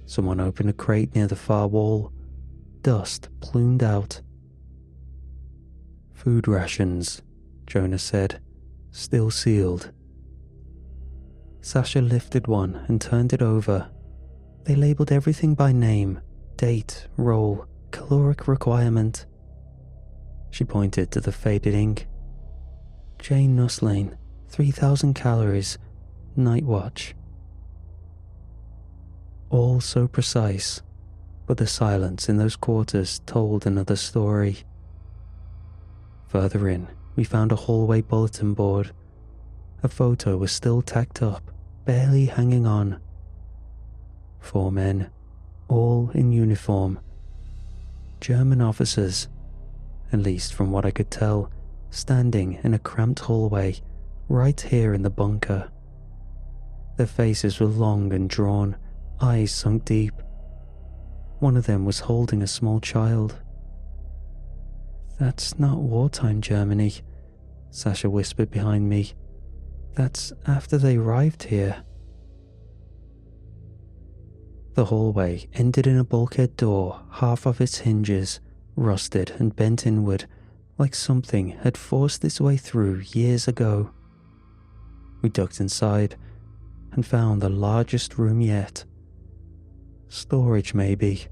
Someone opened a crate near the far wall. Dust plumed out. Food rations, Jonas said, still sealed. Sasha lifted one and turned it over. They labelled everything by name, date, role, caloric requirement. She pointed to the faded ink. Jane Nuslane, 3,000 calories, night watch. All so precise, but the silence in those quarters told another story. Further in, we found a hallway bulletin board. A photo was still tacked up, barely hanging on. 4 men, all in uniform. German officers, at least from what I could tell, standing in a cramped hallway right here in the bunker. Their faces were long and drawn, eyes sunk deep. One of them was holding a small child. "That's not wartime Germany," Sasha whispered behind me. "That's after they arrived here." The hallway ended in a bulkhead door, half of its hinges, rusted and bent inward, like something had forced its way through years ago. We ducked inside and found the largest room yet. Storage maybe,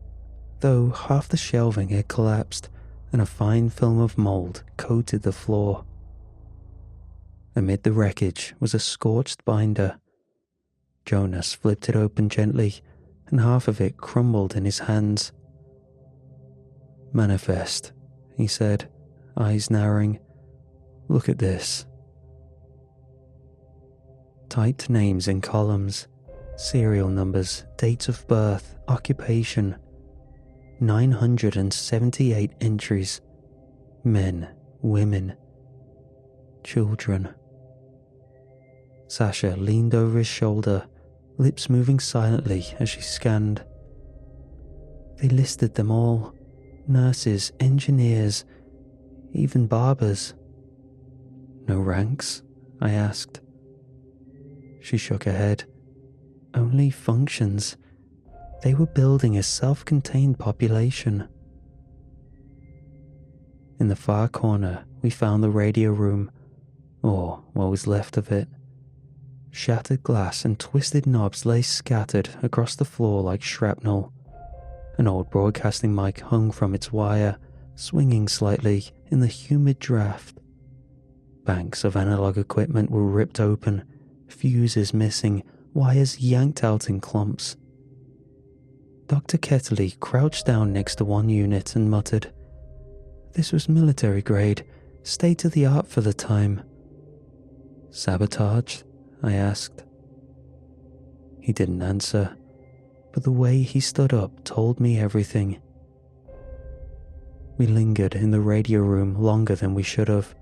though half the shelving had collapsed and a fine film of mould coated the floor. Amid the wreckage was a scorched binder. Jonas flipped it open gently, and half of it crumbled in his hands. "Manifest," he said, eyes narrowing. "Look at this." Typed names in columns, serial numbers, dates of birth, occupation. 978 entries. Men, women, children. Sasha leaned over his shoulder, lips moving silently as she scanned. They listed them all: nurses, engineers, even barbers. No ranks? I asked. She shook her head. Only functions. They were building a self-contained population. In the far corner, we found the radio room, or what was left of it. Shattered glass and twisted knobs lay scattered across the floor like shrapnel. An old broadcasting mic hung from its wire, swinging slightly in the humid draft. Banks of analog equipment were ripped open, fuses missing, wires yanked out in clumps. Dr. Kettley crouched down next to one unit and muttered, "This was military grade, state-of-the-art for the time." "Sabotage?" I asked. He didn't answer, but the way he stood up told me everything. We lingered in the radio room longer than we should have.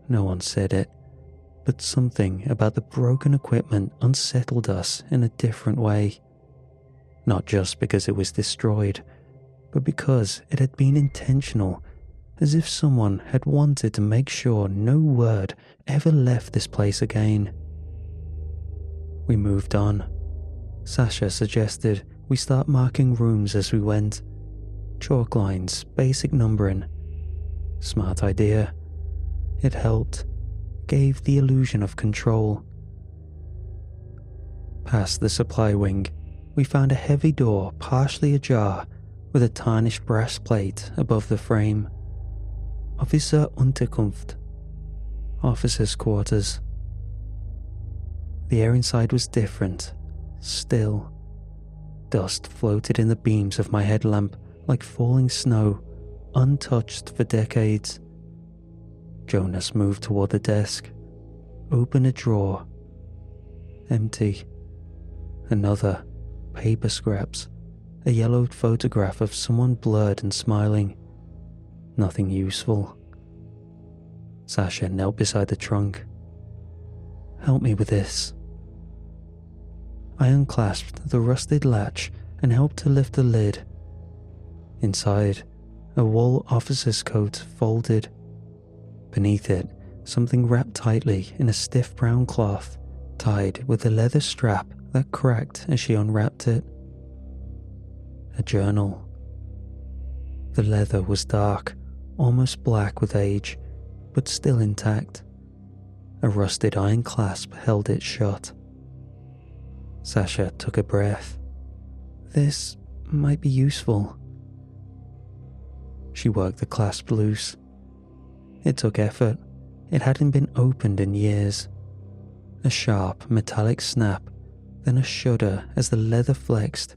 No one said it, but something about the broken equipment unsettled us in a different way. Not just because it was destroyed, but because it had been intentional, as if someone had wanted to make sure no word ever left this place again. We moved on. Sasha suggested we start marking rooms as we went. Chalk lines, basic numbering. Smart idea. It helped, gave the illusion of control. Past the supply wing, we found a heavy door partially ajar with a tarnished brass plate above the frame. Officer Unterkunft. Officers' quarters. The air inside was different, still. Dust floated in the beams of my headlamp like falling snow, untouched for decades. Jonas moved toward the desk, opened a drawer. Empty. Another. Paper scraps. A yellowed photograph of someone blurred and smiling. Nothing useful. Sasha knelt beside the trunk. "Help me with this." I unclasped the rusted latch and helped to lift the lid. Inside, a wool officer's coat folded. Beneath it, something wrapped tightly in a stiff brown cloth, tied with a leather strap that cracked as she unwrapped it. A journal. The leather was dark, almost black with age, but still intact. A rusted iron clasp held it shut. Sasha took a breath. "This might be useful." She worked the clasp loose. It took effort. It hadn't been opened in years. A sharp, metallic snap, then a shudder as the leather flexed.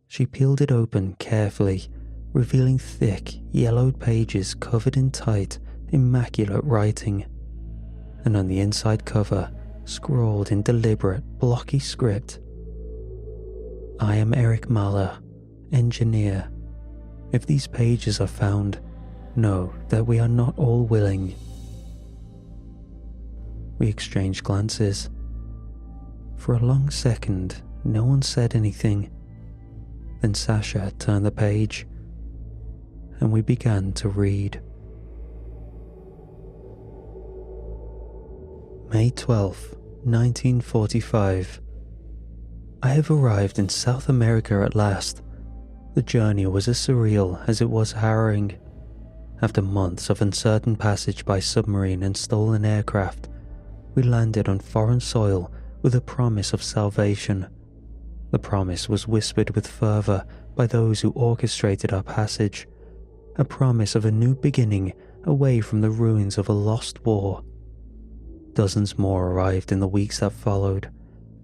She peeled it open carefully, revealing thick, yellowed pages covered in tight, immaculate writing. And on the inside cover, scrawled in deliberate, blocky script, "I am Eric Mahler, engineer. If these pages are found, know that we are not all willing." We exchanged glances. For a long second, no one said anything. Then Sasha turned the page, and we began to read. May 12th, 1945. I have arrived in South America at last. The journey was as surreal as it was harrowing. After months of uncertain passage by submarine and stolen aircraft, we landed on foreign soil with a promise of salvation. The promise was whispered with fervour by those who orchestrated our passage, a promise of a new beginning away from the ruins of a lost war. Dozens more arrived in the weeks that followed,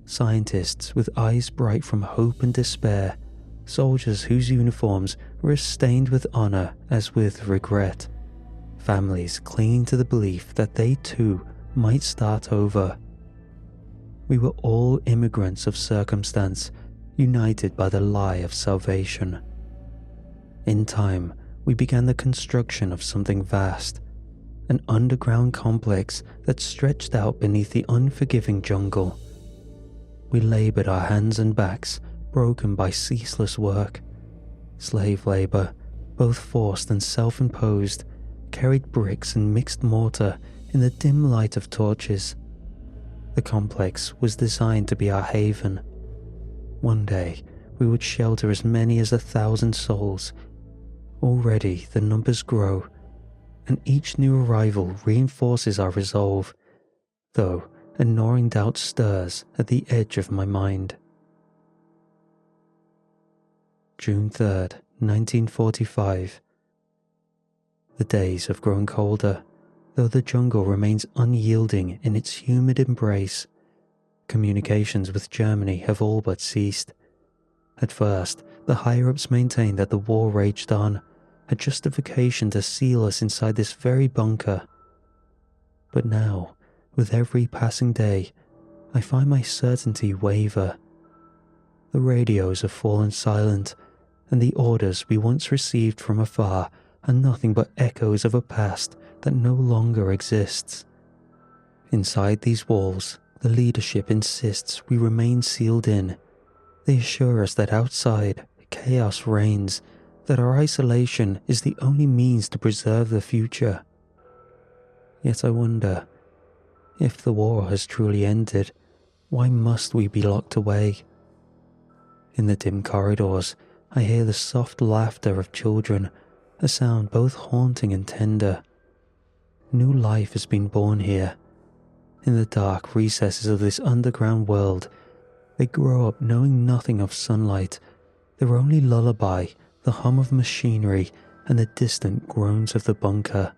scientists with eyes bright from hope and despair, soldiers whose uniforms were as stained with honour as with regret, families clinging to the belief that they too might start over. We were all immigrants of circumstance, united by the lie of salvation. In time, we began the construction of something vast, an underground complex that stretched out beneath the unforgiving jungle. We laboured our hands and backs, broken by ceaseless work, Slave labour, both forced and self-imposed, carried bricks and mixed mortar in the dim light of torches. The complex was designed to be our haven. One day, we would shelter as many as 1,000 souls. Already the numbers grow, and each new arrival reinforces our resolve, though a gnawing doubt stirs at the edge of my mind. June 3rd, 1945. The days have grown colder, though the jungle remains unyielding in its humid embrace. Communications with Germany have all but ceased. At first, the higher-ups maintained that the war raged on, a justification to seal us inside this very bunker. But now, with every passing day, I find my certainty waver. The radios have fallen silent, and the orders we once received from afar are nothing but echoes of a past that no longer exists. Inside these walls, the leadership insists we remain sealed in. They assure us that outside, chaos reigns, that our isolation is the only means to preserve the future. Yet I wonder, if the war has truly ended, why must we be locked away? In the dim corridors, I hear the soft laughter of children, a sound both haunting and tender. New life has been born here. In the dark recesses of this underground world, they grow up knowing nothing of sunlight, their only lullaby the hum of machinery and the distant groans of the bunker.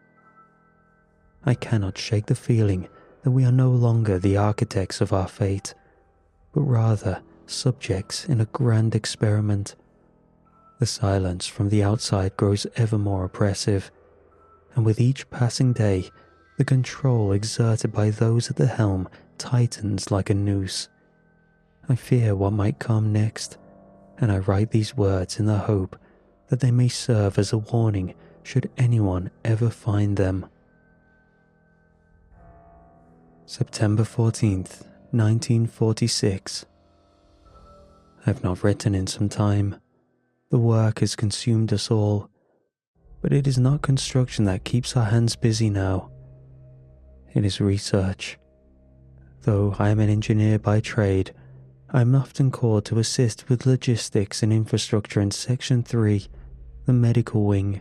I cannot shake the feeling that we are no longer the architects of our fate, but rather subjects in a grand experiment. The silence from the outside grows ever more oppressive, and with each passing day, the control exerted by those at the helm tightens like a noose. I fear what might come next, and I write these words in the hope that they may serve as a warning should anyone ever find them. September 14th, 1946. I have not written in some time. The work has consumed us all, but it is not construction that keeps our hands busy now. It is research. Though I am an engineer by trade, I am often called to assist with logistics and infrastructure in Section 3, the medical wing.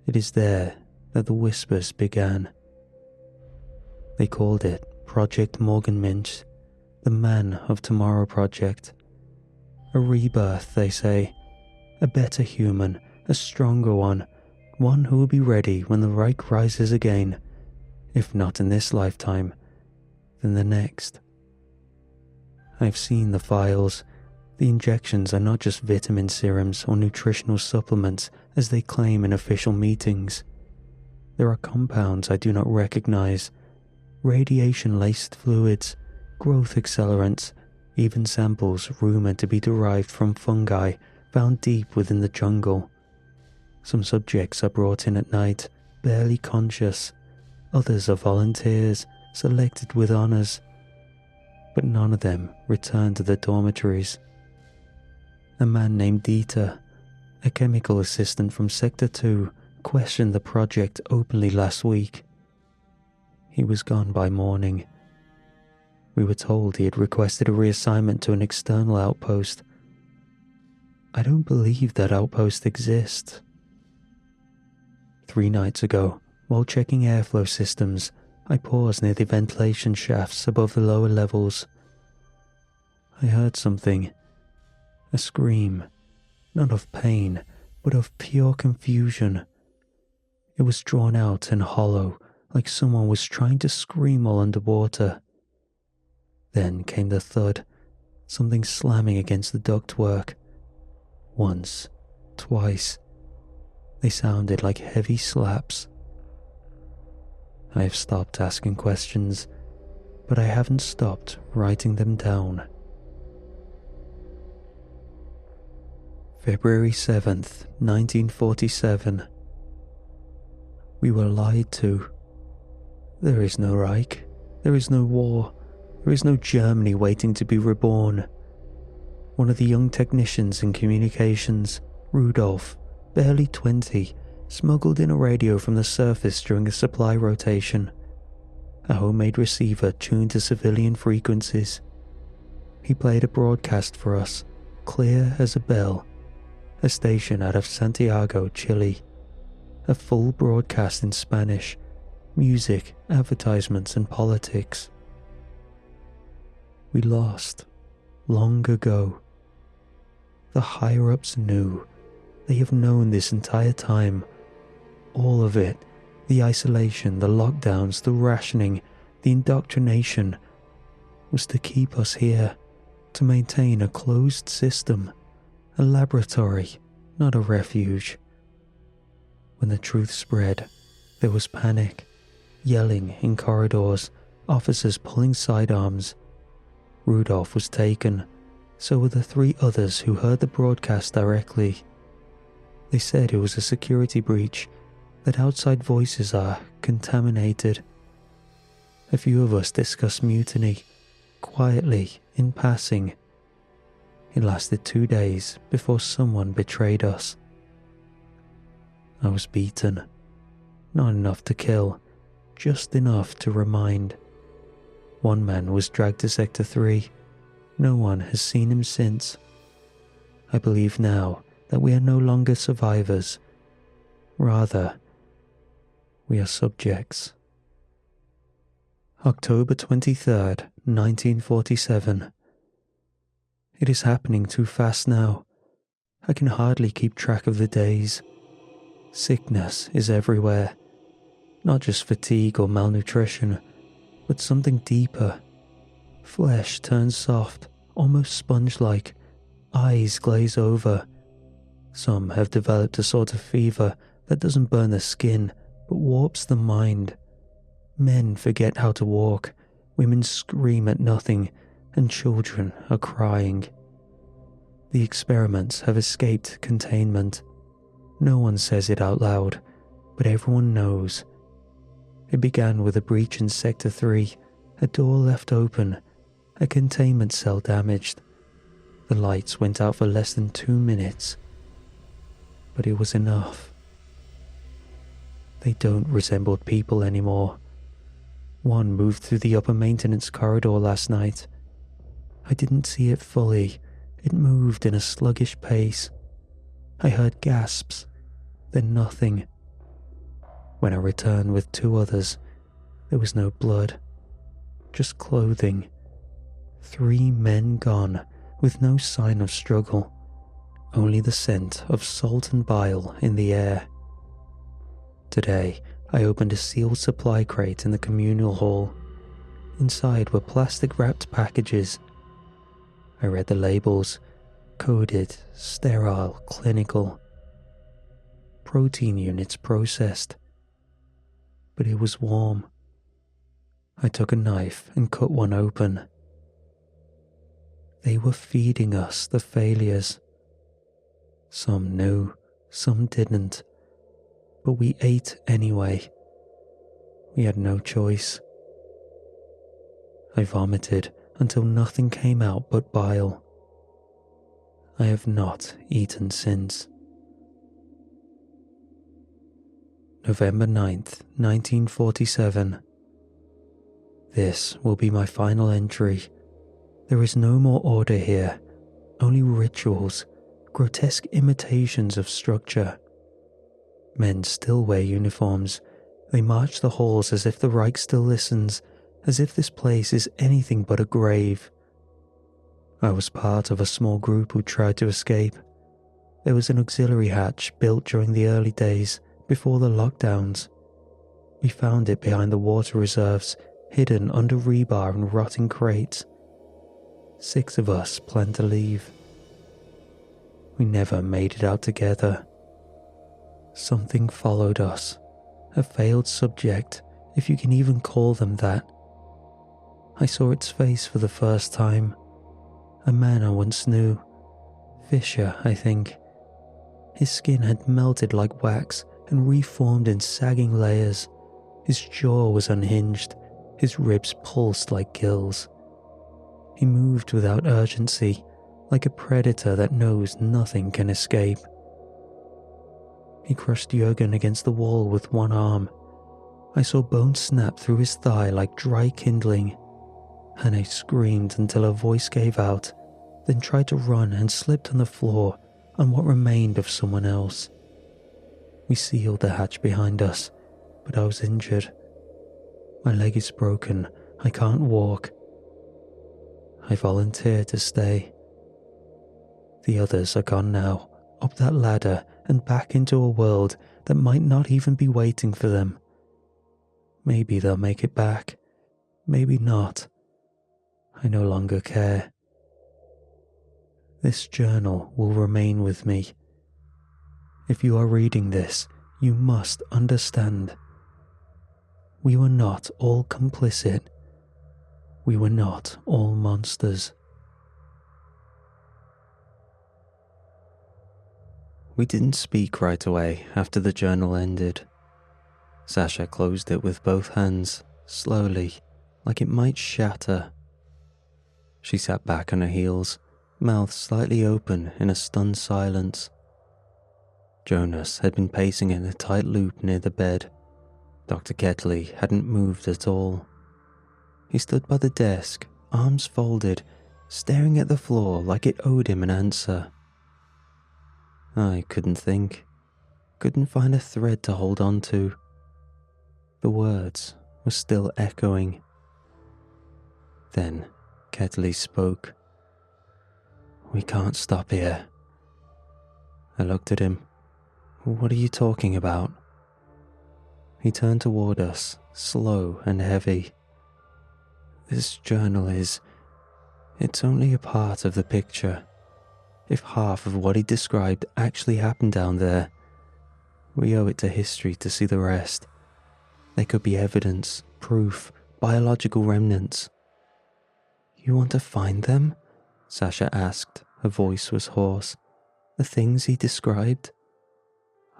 It is there that the whispers began. They called it Project Morgenmensch, the Man of Tomorrow Project. A rebirth, they say. A better human, a stronger one who will be ready when the Reich rises again, if not in this lifetime, then the next. I've seen the files. The injections are not just vitamin serums or nutritional supplements as they claim in official meetings. There are compounds I do not recognize, radiation-laced fluids, growth accelerants, even samples rumored to be derived from fungi found deep within the jungle. Some subjects are brought in at night, barely conscious. Others are volunteers, selected with honors. But none of them return to the dormitories. A man named Dieter, a chemical assistant from Sector 2, questioned the project openly last week. He was gone by morning. We were told he had requested a reassignment to an external outpost. I don't believe that outpost exists. 3 nights ago, while checking airflow systems, I paused near the ventilation shafts above the lower levels. I heard something. A scream, not of pain, but of pure confusion. It was drawn out and hollow, like someone was trying to scream while underwater. Then came the thud, something slamming against the ductwork. Once, twice. They sounded like heavy slaps. I have stopped asking questions, but I haven't stopped writing them down. February 7th, 1947. We were lied to. There is no Reich. There is no war. There is no Germany waiting to be reborn. One of the young technicians in communications, Rudolph, barely 20, smuggled in a radio from the surface during a supply rotation. A homemade receiver tuned to civilian frequencies. He played a broadcast for us, clear as a bell. A station out of Santiago, Chile. A full broadcast in Spanish, music, advertisements, and politics. We lost, long ago. The higher-ups knew. They have known this entire time. All of it. The isolation, the lockdowns, the rationing, the indoctrination, was to keep us here, to maintain a closed system, a laboratory, not a refuge. When the truth spread, there was panic, yelling in corridors, officers pulling sidearms. Rudolph was taken, so were the 3 others who heard the broadcast directly. They said it was a security breach, that outside voices are contaminated. A few of us discussed mutiny, quietly, in passing. It lasted 2 days before someone betrayed us. I was beaten. Not enough to kill, just enough to remind. One man was dragged to Sector 3. No one has seen him since. I believe now that we are no longer survivors. Rather, we are subjects. October 23rd, 1947. It is happening too fast now. I can hardly keep track of the days. Sickness is everywhere. Not just fatigue or malnutrition, but something deeper. Flesh turns soft, almost sponge-like. Eyes glaze over. Some have developed a sort of fever that doesn't burn the skin, but warps the mind. Men forget how to walk, women scream at nothing, and children are crying. The experiments have escaped containment. No one says it out loud, but everyone knows. It began with a breach in Sector 3, a door left open, a containment cell damaged. The lights went out for less than 2 minutes. But it was enough. They don't resemble people anymore. One moved through the upper maintenance corridor last night. I didn't see it fully. It moved in a sluggish pace. I heard gasps, then nothing. When I returned with 2 others, there was no blood, just clothing. 3 men gone, with no sign of struggle, only the scent of salt and bile in the air. Today, I opened a sealed supply crate in the communal hall. Inside were plastic-wrapped packages. I read the labels: coded, sterile, clinical. Protein units processed. But it was warm. I took a knife and cut one open. They were feeding us the failures. Some knew, some didn't. But we ate anyway. We had no choice. I vomited until nothing came out but bile. I have not eaten since. November 9th, 1947. This will be my final entry. There is no more order here, only rituals, grotesque imitations of structure. Men still wear uniforms. They march the halls as if the Reich still listens, as if this place is anything but a grave. I was part of a small group who tried to escape. There was an auxiliary hatch built during the early days, before the lockdowns. We found it behind the water reserves, hidden under rebar and rotting crates. 6 of us planned to leave. We never made it out together. Something followed us, a failed subject, if you can even call them that. I saw its face for the first time. A man I once knew. Fisher, I think. His skin had melted like wax and reformed in sagging layers. His jaw was unhinged, his ribs pulsed like gills. He moved without urgency, like a predator that knows nothing can escape. He crushed Jürgen against the wall with one arm. I saw bones snap through his thigh like dry kindling. Hannah screamed until her voice gave out, then tried to run and slipped on the floor on what remained of someone else. We sealed the hatch behind us, but I was injured. My leg is broken. I can't walk. I volunteered to stay. The others are gone now, up that ladder and back into a world that might not even be waiting for them. Maybe they'll make it back. Maybe not. I no longer care. This journal will remain with me. If you are reading this, you must understand. We were not all complicit. We were not all monsters. We didn't speak right away after the journal ended. Sasha closed it with both hands, slowly, like it might shatter. She sat back on her heels, mouth slightly open in a stunned silence. Jonas had been pacing in a tight loop near the bed. Dr. Ketley hadn't moved at all. He stood by the desk, arms folded, staring at the floor like it owed him an answer. I couldn't think, couldn't find a thread to hold on to. The words were still echoing. Then Ketley spoke. "We can't stop here." I looked at him. "What are you talking about?" He turned toward us, slow and heavy. "This journal it's only a part of the picture. If half of what he described actually happened down there, we owe it to history to see the rest. There could be evidence, proof, biological remnants." "You want to find them?" Sasha asked. Her voice was hoarse. "The things he described?"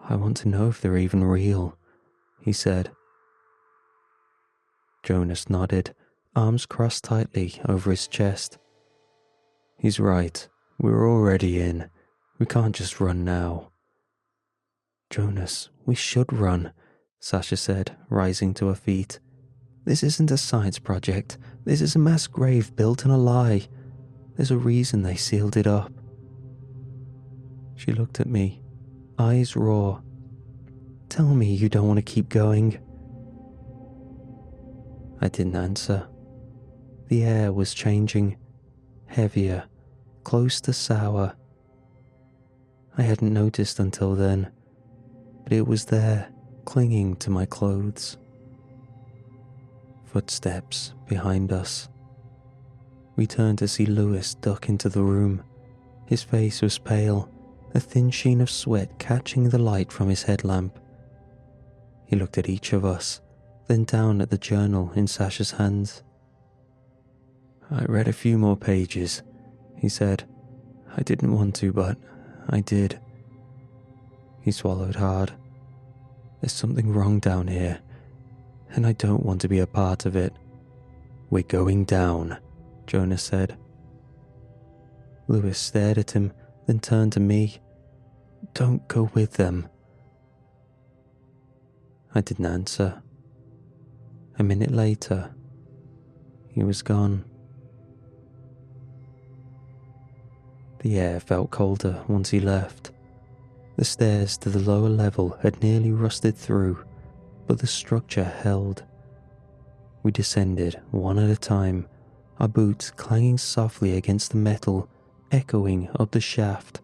"I want to know if they're even real," he said. Jonas nodded, arms crossed tightly over his chest. "He's right. We're already in. We can't just run now." "Jonas, we should run," Sasha said, rising to her feet. "This isn't a science project. This is a mass grave built on a lie. There's a reason they sealed it up." She looked at me, eyes raw. "Tell me you don't want to keep going." I didn't answer. The air was changing, heavier, close to sour. I hadn't noticed until then, but it was there, clinging to my clothes. Footsteps behind us. We turned to see Lewis duck into the room. His face was pale, a thin sheen of sweat catching the light from his headlamp. He looked at each of us, then down at the journal in Sasha's hands. "I read a few more pages," he said. "I didn't want to, but I did." He swallowed hard. "There's something wrong down here, and I don't want to be a part of it." "We're going down," Jonas said. Lewis stared at him, then turned to me. "Don't go with them." I didn't answer. A minute later, he was gone. The air felt colder once he left. The stairs to the lower level had nearly rusted through, but the structure held. We descended one at a time, our boots clanging softly against the metal, echoing up the shaft.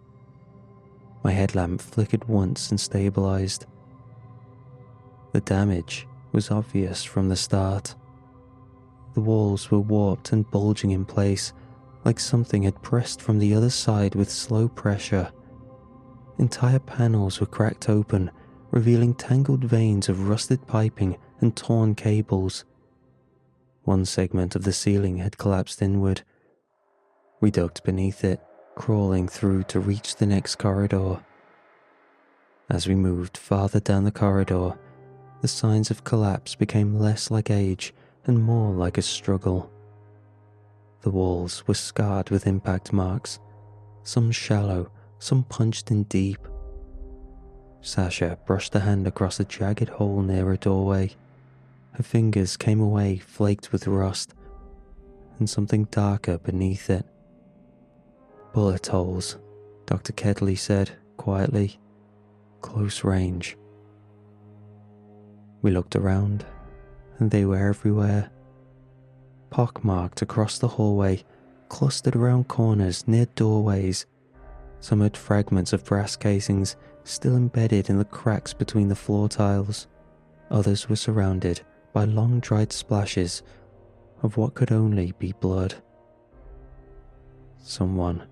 My headlamp flickered once and stabilized. The damage was obvious from the start. The walls were warped and bulging in place, like something had pressed from the other side with slow pressure. Entire panels were cracked open, revealing tangled veins of rusted piping and torn cables. One segment of the ceiling had collapsed inward. We ducked beneath it, crawling through to reach the next corridor. As we moved farther down the corridor, the signs of collapse became less like age and more like a struggle. The walls were scarred with impact marks, some shallow, some punched in deep. Sasha brushed a hand across a jagged hole near a doorway. Her fingers came away flaked with rust, and something darker beneath it. "Bullet holes," Dr. Kedley said quietly. "Close range." We looked around, and they were everywhere. Pockmarked across the hallway, clustered around corners near doorways. Some had fragments of brass casings still embedded in the cracks between the floor tiles. Others were surrounded by long dried splashes of what could only be blood. Someone,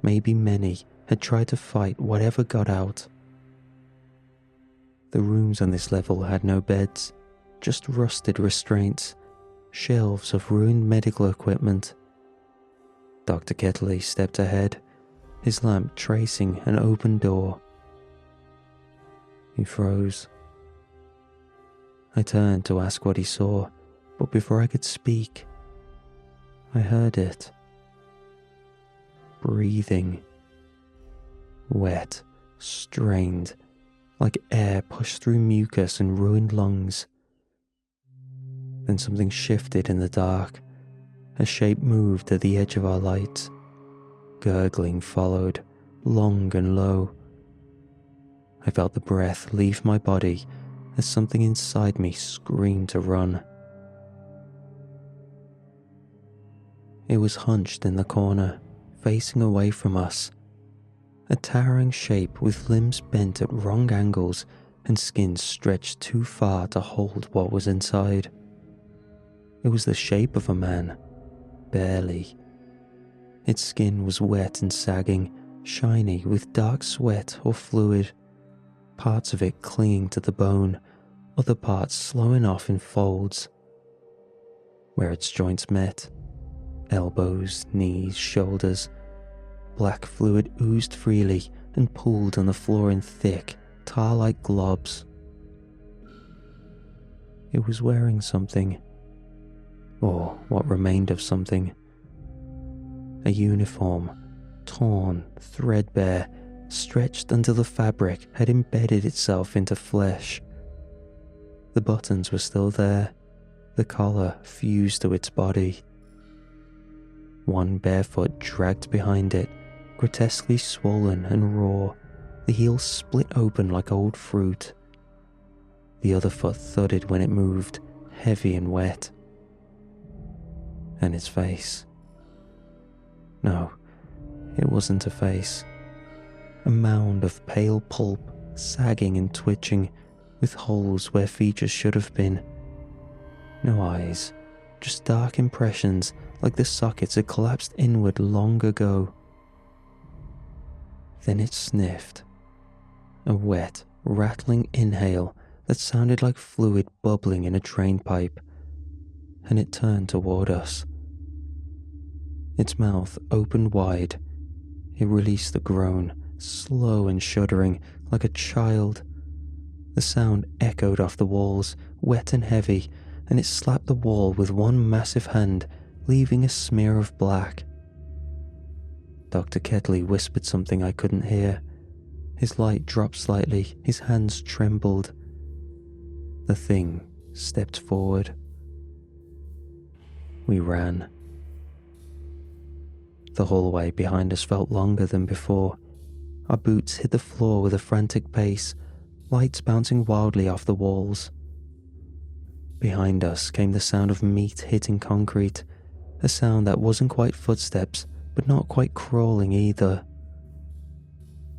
maybe many, had tried to fight whatever got out. The rooms on this level had no beds, just rusted restraints, shelves of ruined medical equipment. Dr. Ketley stepped ahead, his lamp tracing an open door. He froze. I turned to ask what he saw, but before I could speak, I heard it. Breathing. Wet, strained, like air pushed through mucus and ruined lungs. Then something shifted in the dark. A shape moved at the edge of our light. Gurgling followed, long and low. I felt the breath leave my body as something inside me screamed to run. It was hunched in the corner, facing away from us. A towering shape with limbs bent at wrong angles and skin stretched too far to hold what was inside. It was the shape of a man, barely. Its skin was wet and sagging, shiny with dark sweat or fluid, parts of it clinging to the bone, other parts slowing off in folds. Where its joints met, elbows, knees, shoulders, black fluid oozed freely and pooled on the floor in thick, tar-like globs. It was wearing something, or what remained of something. A uniform, torn, threadbare, stretched until the fabric had embedded itself into flesh. The buttons were still there, the collar fused to its body. One bare foot dragged behind it, grotesquely swollen and raw, the heel split open like old fruit. The other foot thudded when it moved, heavy and wet. And its face. No, it wasn't a face. A mound of pale pulp, sagging and twitching, with holes where features should have been. No eyes, just dark impressions like the sockets had collapsed inward long ago. Then it sniffed. A wet, rattling inhale that sounded like fluid bubbling in a drain pipe, and it turned toward us. Its mouth opened wide. It released a groan, slow and shuddering, like a child. The sound echoed off the walls, wet and heavy, and it slapped the wall with one massive hand, leaving a smear of black. Dr. Ketley whispered something I couldn't hear. His light dropped slightly, his hands trembled. The thing stepped forward. We ran. The hallway behind us felt longer than before. Our boots hit the floor with a frantic pace, lights bouncing wildly off the walls. Behind us came the sound of meat hitting concrete, a sound that wasn't quite footsteps, but not quite crawling either.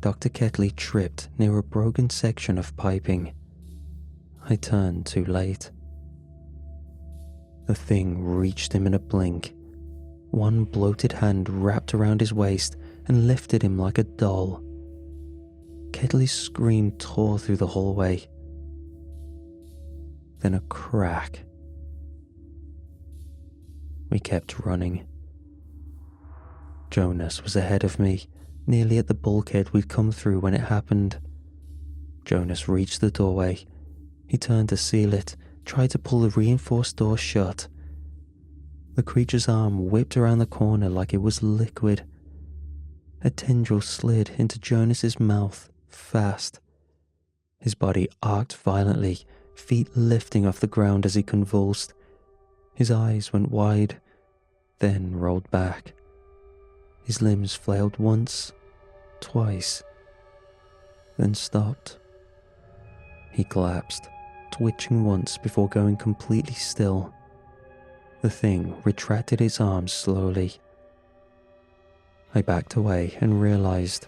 Dr. Ketley tripped near a broken section of piping. I turned too late. The thing reached him in a blink. One bloated hand wrapped around his waist and lifted him like a doll. Ketley's scream tore through the hallway. Then a crack. We kept running. Jonas was ahead of me, nearly at the bulkhead we'd come through when it happened. Jonas reached the doorway. He turned to seal it, tried to pull the reinforced door shut. The creature's arm whipped around the corner like it was liquid. A tendril slid into Jonas's mouth, fast. His body arced violently, feet lifting off the ground as he convulsed. His eyes went wide, then rolled back. His limbs flailed once, twice, then stopped. He collapsed, twitching once before going completely still. The thing retracted its arms slowly. I backed away and realized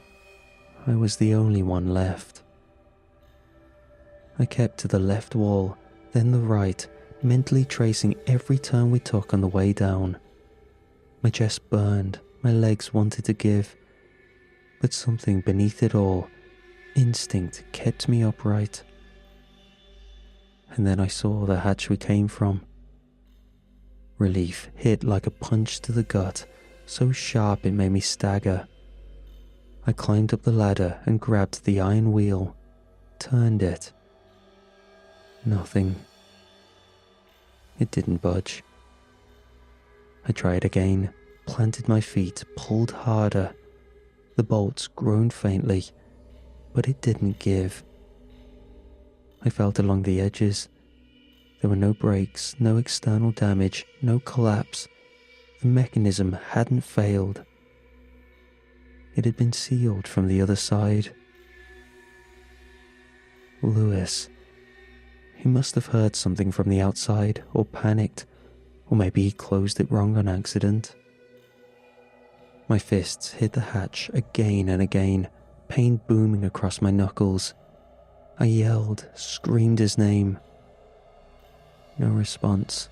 I was the only one left. I kept to the left wall, then the right, mentally tracing every turn we took on the way down. My chest burned, my legs wanted to give, but something beneath it all, instinct, kept me upright. And then I saw the hatch we came from. Relief hit like a punch to the gut, so sharp it made me stagger. I climbed up the ladder and grabbed the iron wheel, turned it. Nothing. It didn't budge. I tried again, planted my feet, pulled harder. The bolts groaned faintly, but it didn't give. I felt along the edges. There were no breaks, no external damage, no collapse. The mechanism hadn't failed. It had been sealed from the other side. Lewis. He must have heard something from the outside, or panicked, or maybe he closed it wrong on accident. My fists hit the hatch again and again, pain booming across my knuckles. I yelled, screamed his name. No response.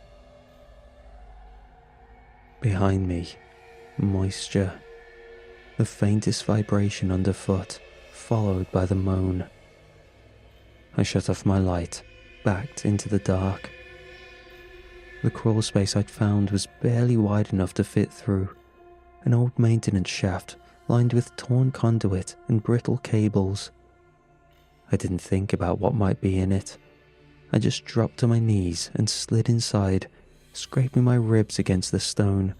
Behind me, moisture. The faintest vibration underfoot, followed by the moan. I shut off my light, backed into the dark. The crawl space I'd found was barely wide enough to fit through. An old maintenance shaft lined with torn conduit and brittle cables. I didn't think about what might be in it. I just dropped to my knees and slid inside, scraping my ribs against the stone,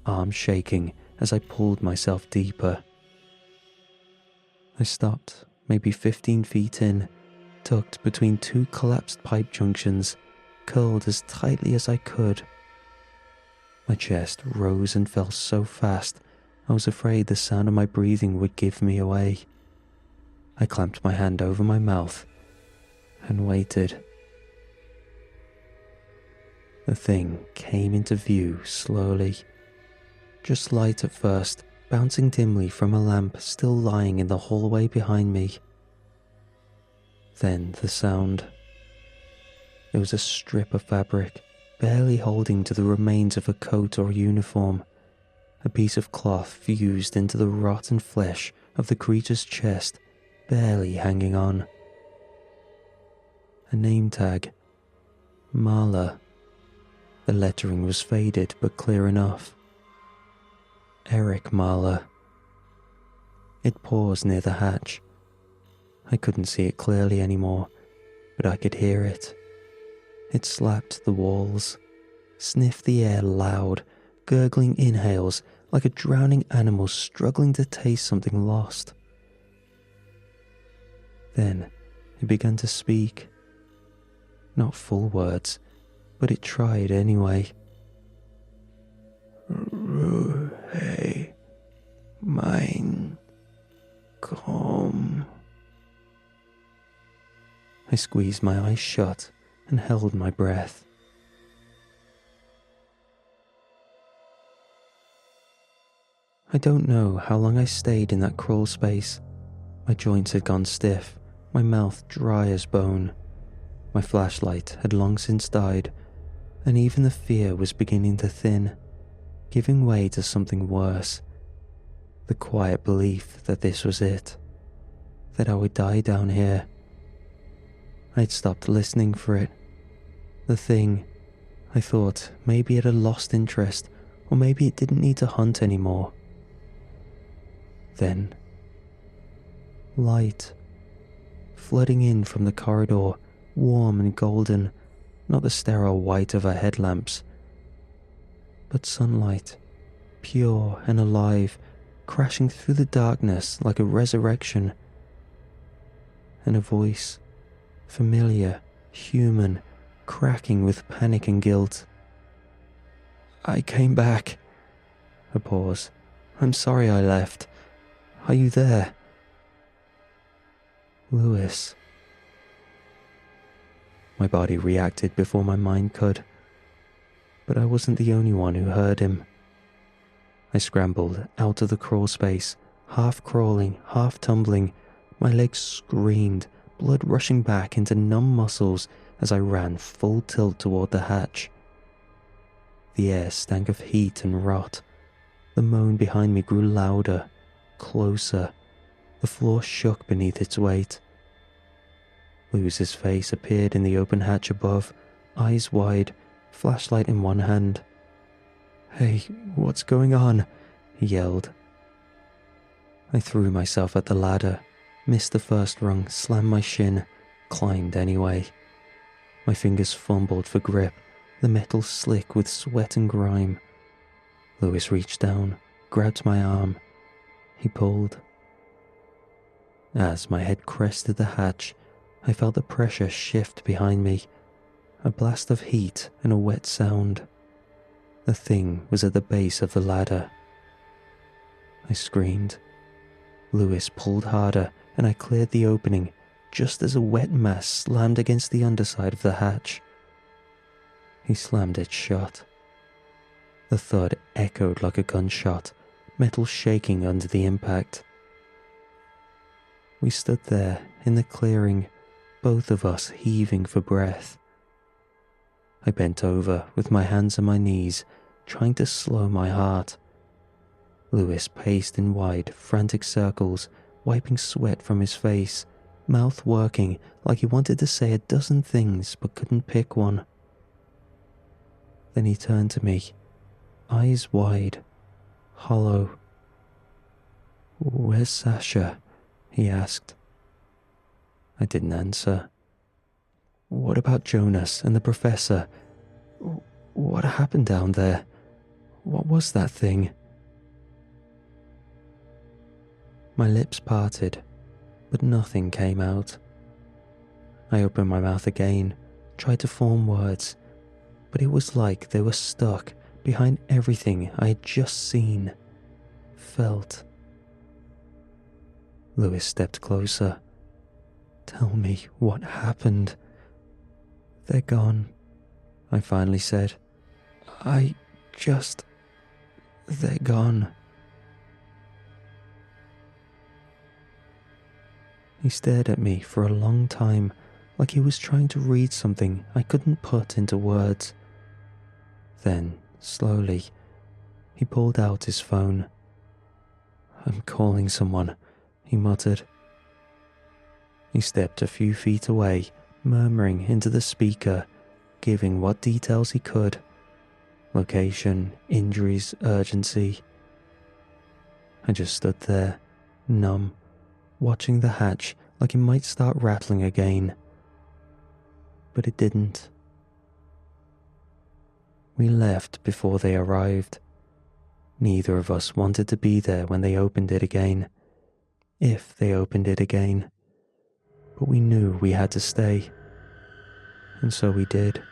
arms shaking as I pulled myself deeper. I stopped, maybe 15 feet in, tucked between two collapsed pipe junctions, curled as tightly as I could. My chest rose and fell so fast, I was afraid the sound of my breathing would give me away. I clamped my hand over my mouth and waited. The thing came into view slowly, just light at first, bouncing dimly from a lamp still lying in the hallway behind me. Then the sound. It was a strip of fabric, barely holding to the remains of a coat or uniform, a piece of cloth fused into the rotten flesh of the creature's chest, barely hanging on. A name tag. Marla. The lettering was faded but clear enough. Eric Marla. It paused near the hatch. I couldn't see it clearly anymore, but I could hear it. It slapped the walls, sniffed the air loud, gurgling inhales like a drowning animal struggling to taste something lost. Then it began to speak. Not full words, but it tried anyway. Ruhe, mein, komm. I squeezed my eyes shut and held my breath. I don't know how long I stayed in that crawl space. My joints had gone stiff, my mouth dry as bone. My flashlight had long since died, and even the fear was beginning to thin, giving way to something worse. The quiet belief that this was it, that I would die down here. I'd stopped listening for it. The thing, I thought maybe it had lost interest, or maybe it didn't need to hunt anymore. Then, light, flooding in from the corridor, warm and golden, not the sterile white of our headlamps, but sunlight, pure and alive, crashing through the darkness like a resurrection. And a voice, familiar, human, cracking with panic and guilt. I came back. A pause. I'm sorry I left. Are you there? Lewis. My body reacted before my mind could, but I wasn't the only one who heard him. I scrambled out of the crawl space, half crawling, half tumbling. My legs screamed, blood rushing back into numb muscles as I ran full tilt toward the hatch. The air stank of heat and rot. The moan behind me grew louder, closer. The floor shook beneath its weight. Lewis's face appeared in the open hatch above, eyes wide, flashlight in one hand. "Hey, what's going on?" he yelled. I threw myself at the ladder, missed the first rung, slammed my shin, climbed anyway. My fingers fumbled for grip, the metal slick with sweat and grime. Lewis reached down, grabbed my arm. He pulled. As my head crested the hatch, I felt the pressure shift behind me, a blast of heat and a wet sound. The thing was at the base of the ladder. I screamed. Lewis pulled harder, and I cleared the opening just as a wet mass slammed against the underside of the hatch. He slammed it shut. The thud echoed like a gunshot, metal shaking under the impact. We stood there in the clearing, both of us heaving for breath. I bent over with my hands on my knees, trying to slow my heart. Lewis paced in wide, frantic circles, wiping sweat from his face, mouth working like he wanted to say a dozen things but couldn't pick one. Then he turned to me, eyes wide, hollow. "Where's Sasha?" he asked. I didn't answer. "What about Jonas and the professor? What happened down there? What was that thing?" My lips parted, but nothing came out. I opened my mouth again, tried to form words, but it was like they were stuck behind everything I had just seen, felt. Lewis stepped closer. "Tell me what happened." "They're gone," I finally said. They're gone." He stared at me for a long time, like he was trying to read something I couldn't put into words. Then, slowly, he pulled out his phone. "I'm calling someone," he muttered. He stepped a few feet away, murmuring into the speaker, giving what details he could. Location, injuries, urgency. I just stood there, numb, watching the hatch like it might start rattling again. But it didn't. We left before they arrived. Neither of us wanted to be there when they opened it again, if they opened it again. But we knew we had to stay, and so we did.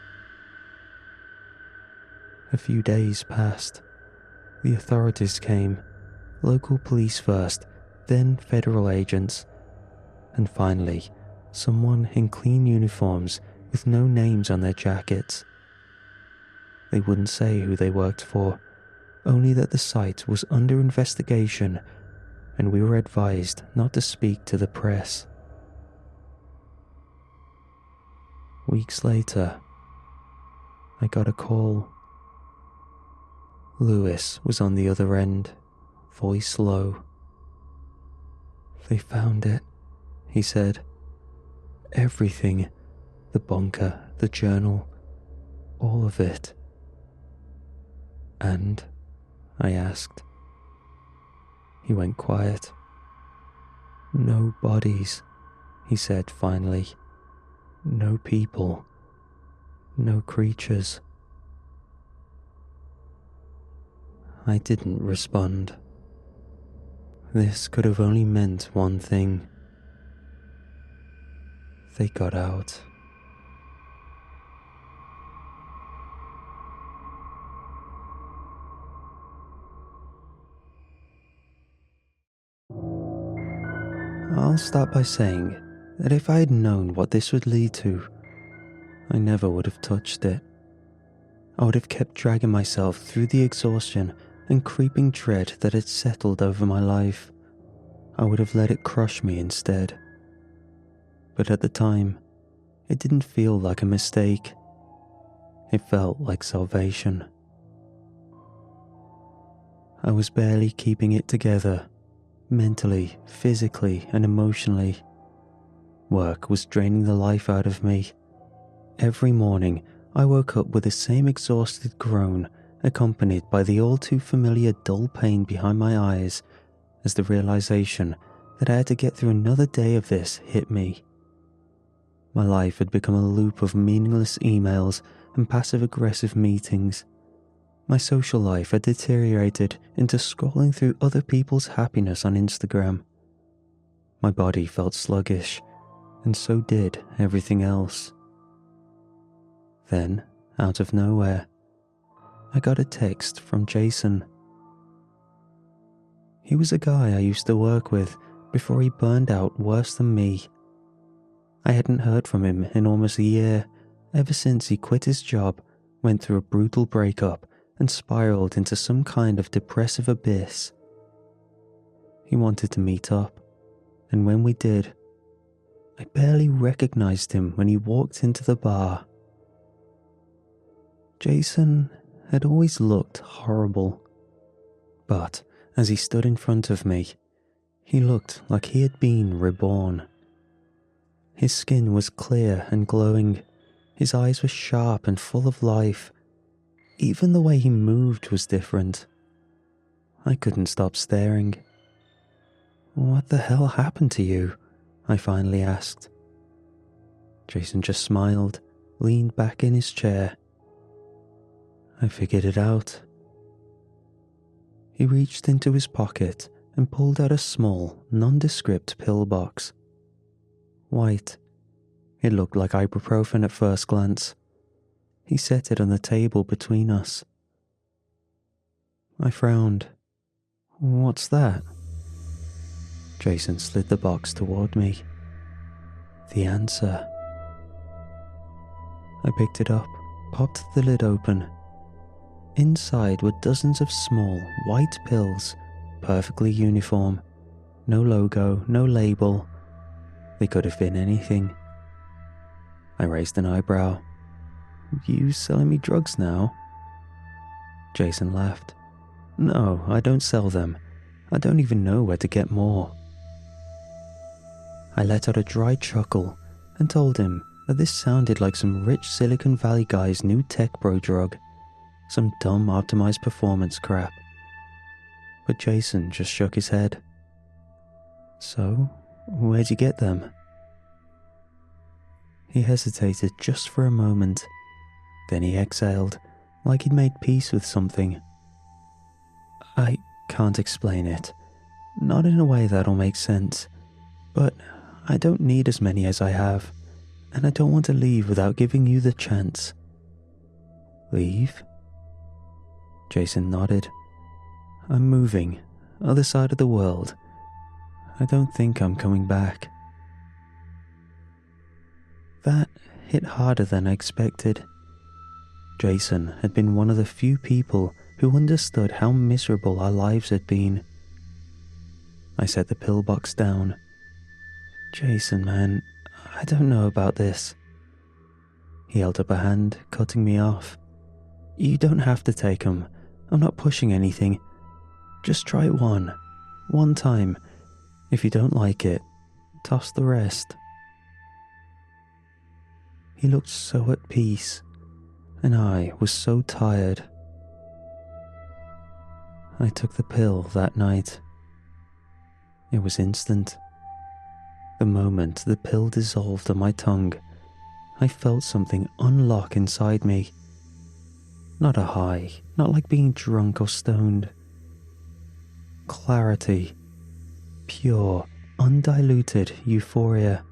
A few days passed. The authorities came, local police first, then federal agents, and finally, someone in clean uniforms with no names on their jackets. They wouldn't say who they worked for, only that the site was under investigation, and we were advised not to speak to the press. Weeks later, I got a call. Lewis was on the other end, voice low. "They found it," he said. "Everything. The bunker, the journal, all of it." "And?" I asked. He went quiet. "No bodies," he said finally. "No people. No creatures." I didn't respond. This could have only meant one thing. They got out. I'll start by saying that if I had known what this would lead to, I never would have touched it. I would have kept dragging myself through the exhaustion and creeping dread that had settled over my life. I would have let it crush me instead. But at the time, it didn't feel like a mistake. It felt like salvation. I was barely keeping it together, mentally, physically, and emotionally. Work was draining the life out of me. Every morning, I woke up with the same exhausted groan, accompanied by the all too familiar dull pain behind my eyes as the realization that I had to get through another day of this hit me. My life had become a loop of meaningless emails and passive-aggressive meetings. My social life had deteriorated into scrolling through other people's happiness on Instagram. My body felt sluggish, and so did everything else. Then, out of nowhere, I got a text from Jason. He was a guy I used to work with before he burned out worse than me. I hadn't heard from him in almost a year, ever since he quit his job, went through a brutal breakup, and spiraled into some kind of depressive abyss. He wanted to meet up, and when we did, I barely recognized him when he walked into the bar. Jason had always looked horrible, but as he stood in front of me, he looked like he had been reborn. His skin was clear and glowing, his eyes were sharp and full of life. Even the way he moved was different. I couldn't stop staring. "What the hell happened to you?" I finally asked. Jason just smiled, leaned back in his chair. "I figured it out." He reached into his pocket and pulled out a small, nondescript pill box. White. It looked like ibuprofen at first glance. He set it on the table between us. I frowned. "What's that?" Jason slid the box toward me. The answer. I picked it up, popped the lid open. Inside were dozens of small, white pills, perfectly uniform. No logo, no label. They could have been anything. I raised an eyebrow. "You selling me drugs now?" Jason laughed. "No, I don't sell them. I don't even know where to get more." I let out a dry chuckle and told him that this sounded like some rich Silicon Valley guy's new tech bro drug, some dumb optimized performance crap. But Jason just shook his head. "So, where'd you get them?" He hesitated just for a moment. Then he exhaled, like he'd made peace with something. "I can't explain it. Not in a way that'll make sense. But I don't need as many as I have, and I don't want to leave without giving you the chance." "Leave?" Jason nodded. "I'm moving, other side of the world. I don't think I'm coming back." That hit harder than I expected. Jason had been one of the few people who understood how miserable our lives had been. I set the pillbox down. "Jason, man, I don't know about this." He held up a hand, cutting me off. "You don't have to take them. I'm not pushing anything. Just try one time. If you don't like it, toss the rest." He looked so at peace, and I was so tired. I took the pill that night. It was instant. The moment the pill dissolved on my tongue, I felt something unlock inside me. Not a high, not like being drunk or stoned. Clarity. Pure, undiluted euphoria.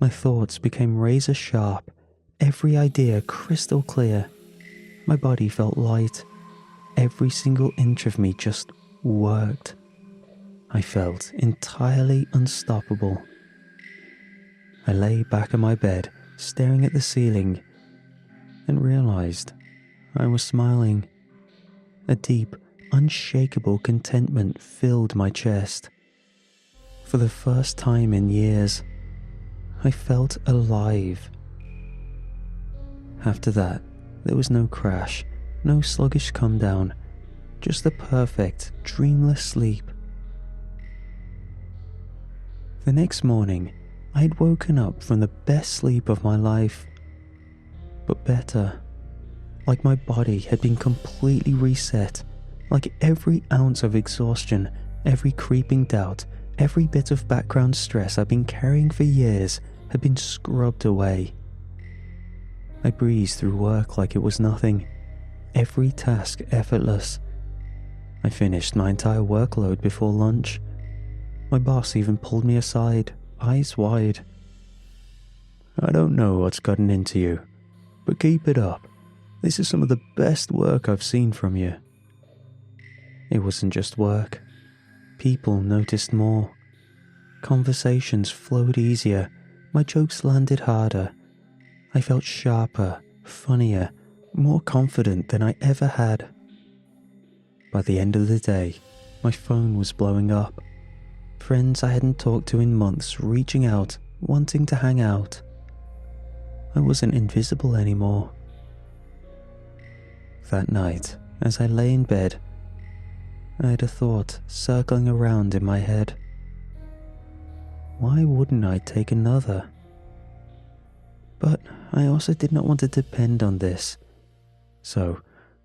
My thoughts became razor sharp, every idea crystal clear. My body felt light. Every single inch of me just worked. I felt entirely unstoppable. I lay back in my bed, staring at the ceiling, and realized I was smiling. A deep, unshakable contentment filled my chest. For the first time in years, I felt alive. After that, there was no crash, no sluggish come down, just a perfect, dreamless sleep. The next morning, I had woken up from the best sleep of my life, but better. Like my body had been completely reset, like every ounce of exhaustion, every creeping doubt, every bit of background stress I'd been carrying for years had been scrubbed away. I breezed through work like it was nothing, every task effortless. I finished my entire workload before lunch. My boss even pulled me aside, eyes wide. "I don't know what's gotten into you, but keep it up. This is some of the best work I've seen from you." It wasn't just work. People noticed more. Conversations flowed easier. My jokes landed harder. I felt sharper, funnier, more confident than I ever had. By the end of the day, my phone was blowing up. Friends I hadn't talked to in months reaching out, wanting to hang out. I wasn't invisible anymore. That night, as I lay in bed, I had a thought circling around in my head. Why wouldn't I take another? But I also did not want to depend on this, so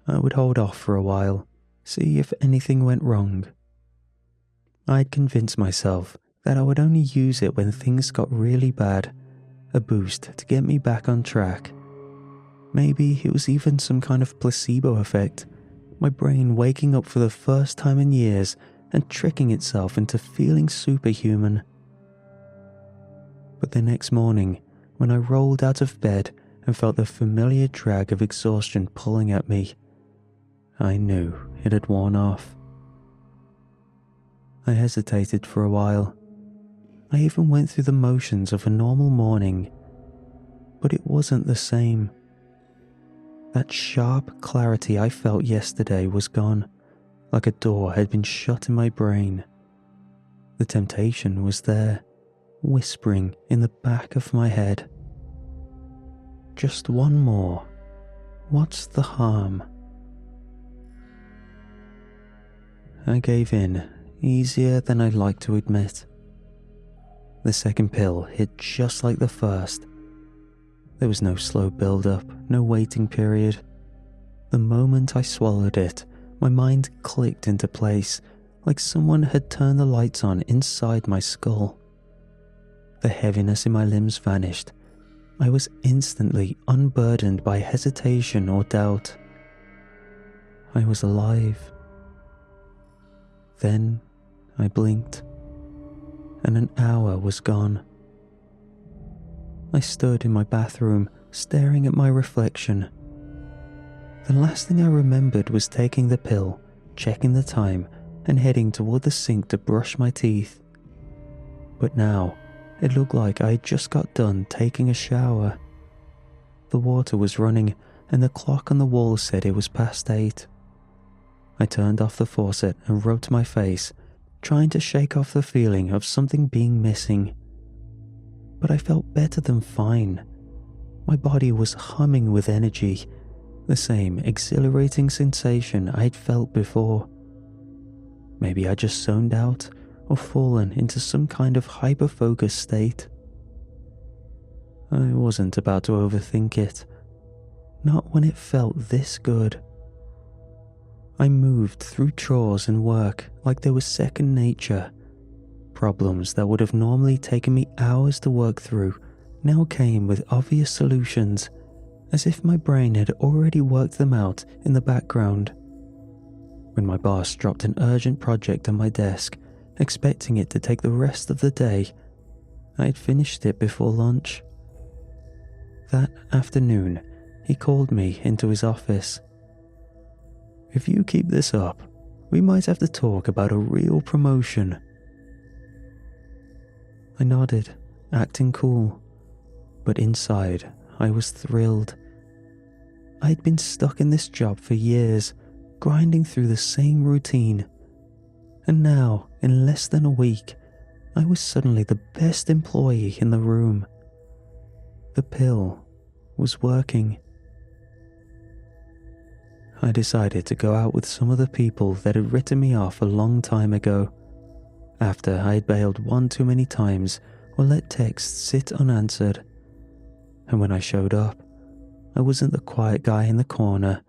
I would hold off for a while, see if anything went wrong. I'd convinced myself that I would only use it when things got really bad, a boost to get me back on track. Maybe it was even some kind of placebo effect, my brain waking up for the first time in years and tricking itself into feeling superhuman. But the next morning, when I rolled out of bed and felt the familiar drag of exhaustion pulling at me, I knew it had worn off. I hesitated for a while. I even went through the motions of a normal morning, but it wasn't the same. That sharp clarity I felt yesterday was gone, like a door had been shut in my brain. The temptation was there, whispering in the back of my head. Just one more. What's the harm? I gave in, easier than I'd like to admit. The second pill hit just like the first. There was no slow build-up, no waiting period. The moment I swallowed it, my mind clicked into place, like someone had turned the lights on inside my skull. The heaviness in my limbs vanished. I was instantly unburdened by hesitation or doubt. I was alive. Then I blinked, and an hour was gone. I stood in my bathroom, staring at my reflection. The last thing I remembered was taking the pill, checking the time, and heading toward the sink to brush my teeth. But now, it looked like I had just got done taking a shower. The water was running, and the clock on the wall said it was past 8. I turned off the faucet and rubbed my face, trying to shake off the feeling of something being missing. But I felt better than fine. My body was humming with energy, the same exhilarating sensation I had felt before. Maybe I just zoned out or fallen into some kind of hyper-focused state. I wasn't about to overthink it, not when it felt this good. I moved through chores and work like they were second nature. Problems that would have normally taken me hours to work through now came with obvious solutions, as if my brain had already worked them out in the background. When my boss dropped an urgent project on my desk, expecting it to take the rest of the day, I had finished it before lunch. That afternoon, he called me into his office. "If you keep this up, we might have to talk about a real promotion." I nodded, acting cool, but inside I was thrilled. I'd been stuck in this job for years, grinding through the same routine, and now, in less than a week, I was suddenly the best employee in the room. The pill was working. I decided to go out with some of the people that had written me off a long time ago, after I had bailed one too many times or let texts sit unanswered. And when I showed up, I wasn't the quiet guy in the corner.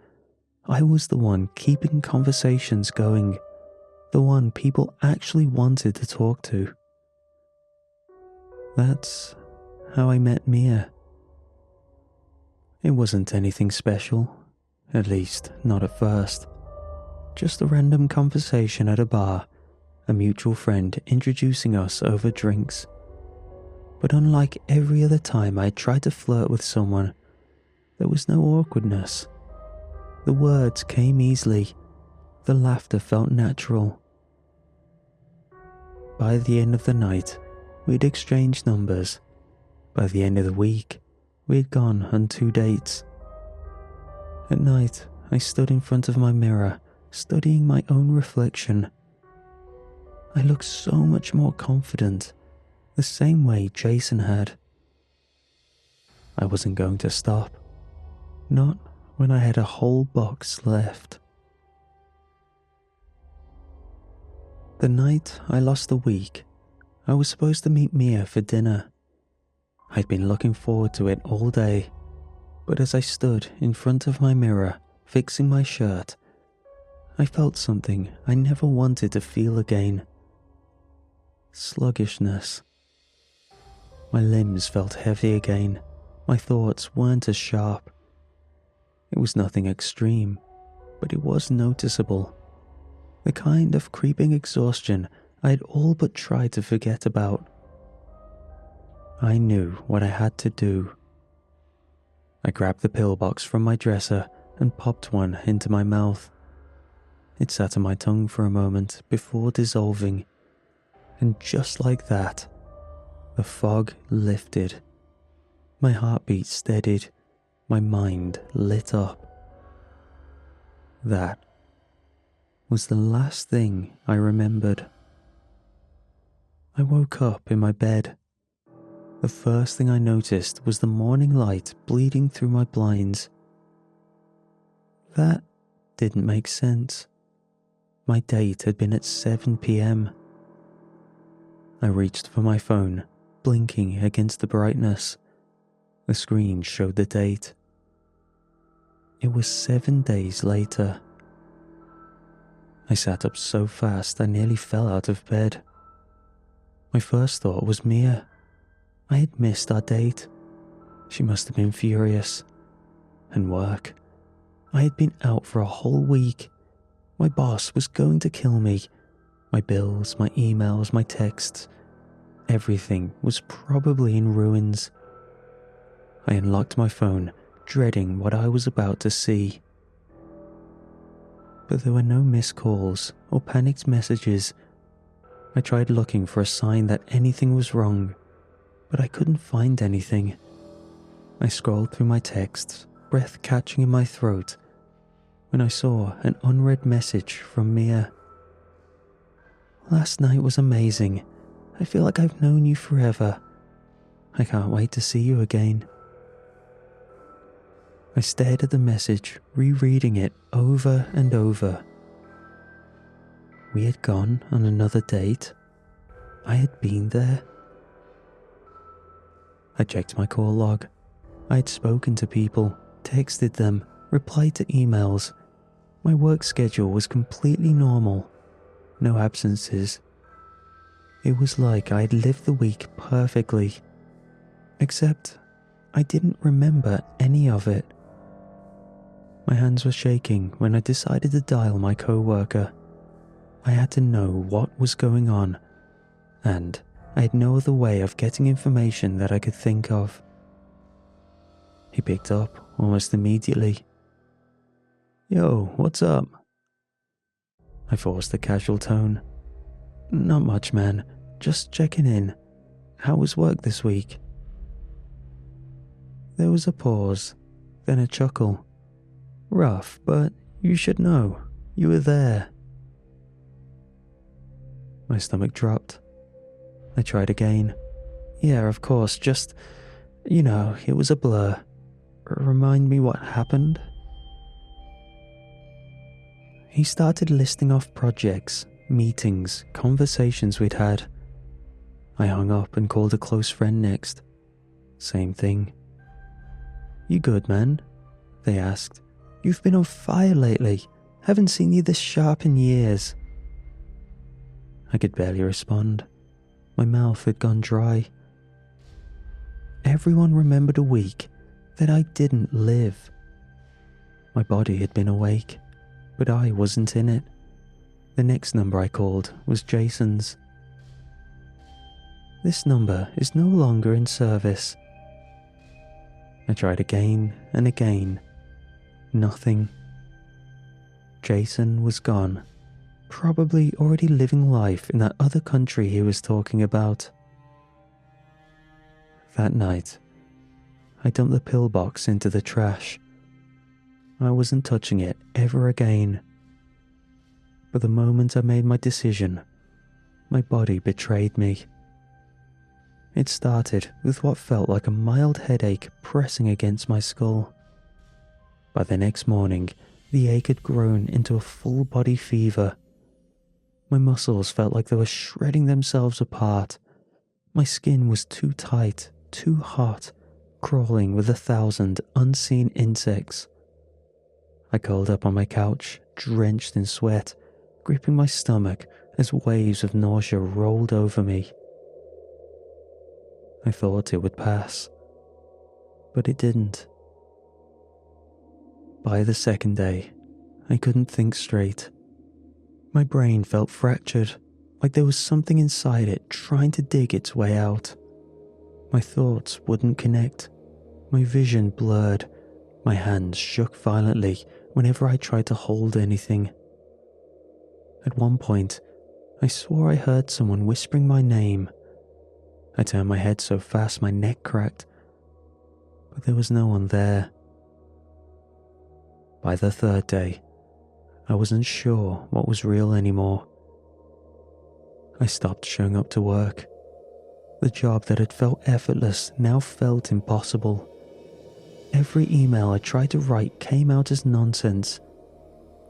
I was the one keeping conversations going, the one people actually wanted to talk to. That's how I met Mia. It wasn't anything special, at least not at first. Just a random conversation at a bar, a mutual friend introducing us over drinks. But unlike every other time I tried to flirt with someone, there was no awkwardness. The words came easily. The laughter felt natural. By the end of the night, we'd exchanged numbers. By the end of the week, we had gone on 2 dates. At night, I stood in front of my mirror, studying my own reflection. I looked so much more confident, the same way Jason had. I wasn't going to stop. Not when I had a whole box left. The night I lost the week, I was supposed to meet Mia for dinner. I'd been looking forward to it all day, but as I stood in front of my mirror, fixing my shirt, I felt something I never wanted to feel again. Sluggishness. My limbs felt heavy again. My thoughts weren't as sharp. It was nothing extreme, but it was noticeable. The kind of creeping exhaustion I had all but tried to forget about. I knew what I had to do. I grabbed the pillbox from my dresser and popped one into my mouth. It sat on my tongue for a moment before dissolving, and just like that, the fog lifted. My heartbeat steadied. My mind lit up. That was the last thing I remembered. I woke up in my bed. The first thing I noticed was the morning light bleeding through my blinds. That didn't make sense. My date had been at 7 p.m. I reached for my phone, blinking against the brightness. The screen showed the date. It was 7 days later. I sat up so fast I nearly fell out of bed. My first thought was Mia. I had missed our date. She must have been furious. And work. I had been out for a whole week. My boss was going to kill me. My bills, my emails, my texts. Everything was probably in ruins. I unlocked my phone, dreading what I was about to see. But there were no missed calls or panicked messages. I tried looking for a sign that anything was wrong, but I couldn't find anything. I scrolled through my texts, breath catching in my throat, when I saw an unread message from Mia. "Last night was amazing. I feel like I've known you forever. I can't wait to see you again." I stared at the message, rereading it over and over. We had gone on another date. I had been there. I checked my call log. I had spoken to people, texted them, replied to emails. My work schedule was completely normal. No absences. It was like I had lived the week perfectly. Except I didn't remember any of it. My hands were shaking when I decided to dial my co-worker. I had to know what was going on, and I had no other way of getting information that I could think of. He picked up almost immediately. "Yo, what's up?" I forced a casual tone. "Not much, man. Just checking in. How was work this week?" There was a pause, then a chuckle. "Rough, but you should know. You were there." My stomach dropped. I tried again. "Yeah, of course, just, it was a blur. Remind me what happened?" He started listing off projects, meetings, conversations we'd had. I hung up and called a close friend next. Same thing. "You good, man?" they asked. "You've been on fire lately. Haven't seen you this sharp in years." I could barely respond. My mouth had gone dry. Everyone remembered a week that I didn't live. My body had been awake, but I wasn't in it. The next number I called was Jason's. "This number is no longer in service." I tried again and again. Nothing. Jason was gone, probably already living life in that other country he was talking about. That night, I dumped the pillbox into the trash. I wasn't touching it ever again. But the moment I made my decision, my body betrayed me. It started with what felt like a mild headache pressing against my skull. By the next morning, the ache had grown into a full-body fever. My muscles felt like they were shredding themselves apart. My skin was too tight, too hot, crawling with 1,000 unseen insects. I curled up on my couch, drenched in sweat, gripping my stomach as waves of nausea rolled over me. I thought it would pass, but it didn't. By the second day, I couldn't think straight. My brain felt fractured, like there was something inside it trying to dig its way out. My thoughts wouldn't connect. My vision blurred. My hands shook violently whenever I tried to hold anything. At one point, I swore I heard someone whispering my name. I turned my head so fast my neck cracked, but there was no one there. By the third day, I wasn't sure what was real anymore. I stopped showing up to work. The job that had felt effortless now felt impossible. Every email I tried to write came out as nonsense.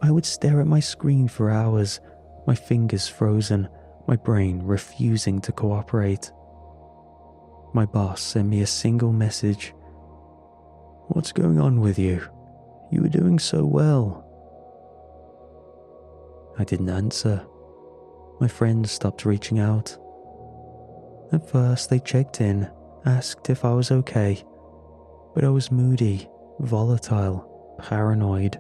I would stare at my screen for hours, my fingers frozen, my brain refusing to cooperate. My boss sent me a single message. "What's going on with you? You were doing so well." I didn't answer. My friends stopped reaching out. At first they checked in, asked if I was okay, but I was moody, volatile, paranoid.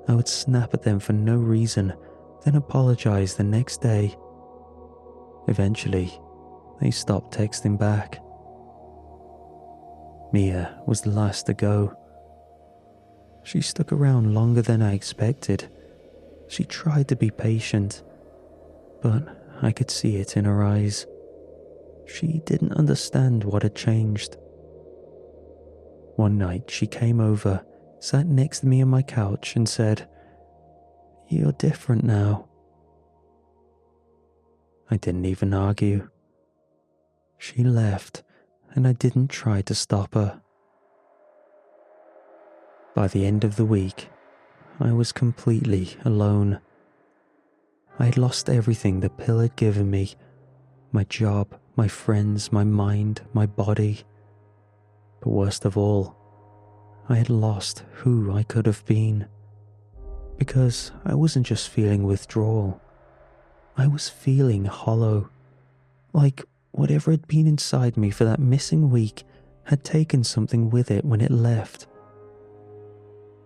I would snap at them for no reason, then apologize the next day. Eventually, they stopped texting back. Mia was the last to go. She stuck around longer than I expected. She tried to be patient, but I could see it in her eyes. She didn't understand what had changed. One night she came over, sat next to me on my couch and said, "You're different now." I didn't even argue. She left, and I didn't try to stop her. By the end of the week, I was completely alone. I had lost everything the pill had given me: my job, my friends, my mind, my body. But worst of all, I had lost who I could have been. Because I wasn't just feeling withdrawal. I was feeling hollow. Like whatever had been inside me for that missing week had taken something with it when it left.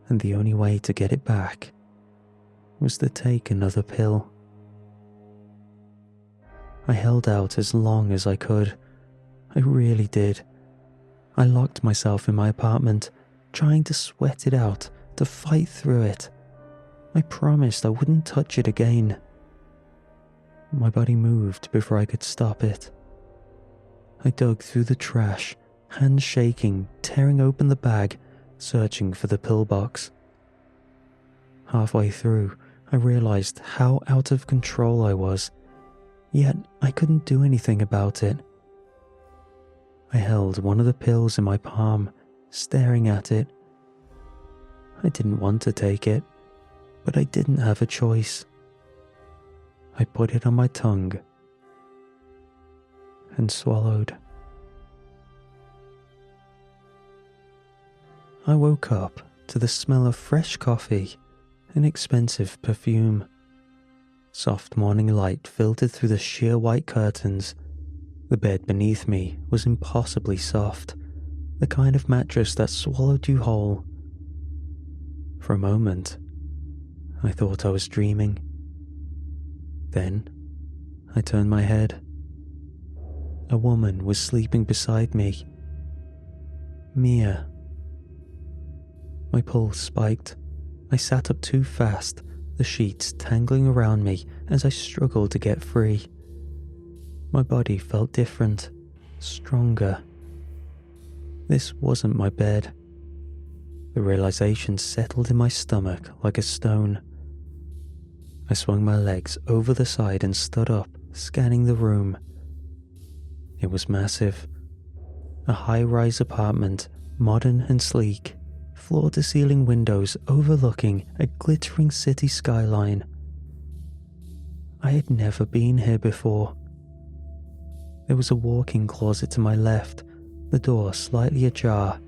And the only way to get it back was to take another pill. I held out as long as I could. I really did. I locked myself in my apartment, trying to sweat it out, to fight through it. I promised I wouldn't touch it again. My body moved before I could stop it. I dug through the trash, hands shaking, tearing open the bag, searching for the pillbox. Halfway through, I realized how out of control I was, yet I couldn't do anything about it. I held one of the pills in my palm, staring at it. I didn't want to take it, but I didn't have a choice. I put it on my tongue and swallowed. I woke up to the smell of fresh coffee and expensive perfume. Soft morning light filtered through the sheer white curtains. The bed beneath me was impossibly soft, the kind of mattress that swallowed you whole. For a moment, I thought I was dreaming. Then, I turned my head. A woman was sleeping beside me. Mia. My pulse spiked. I sat up too fast, the sheets tangling around me as I struggled to get free. My body felt different, stronger. This wasn't my bed. The realization settled in my stomach like a stone. I swung my legs over the side and stood up, scanning the room. It was massive. A high-rise apartment, modern and sleek, floor-to-ceiling windows overlooking a glittering city skyline. I had never been here before. There was a walk-in closet to my left, the door slightly ajar.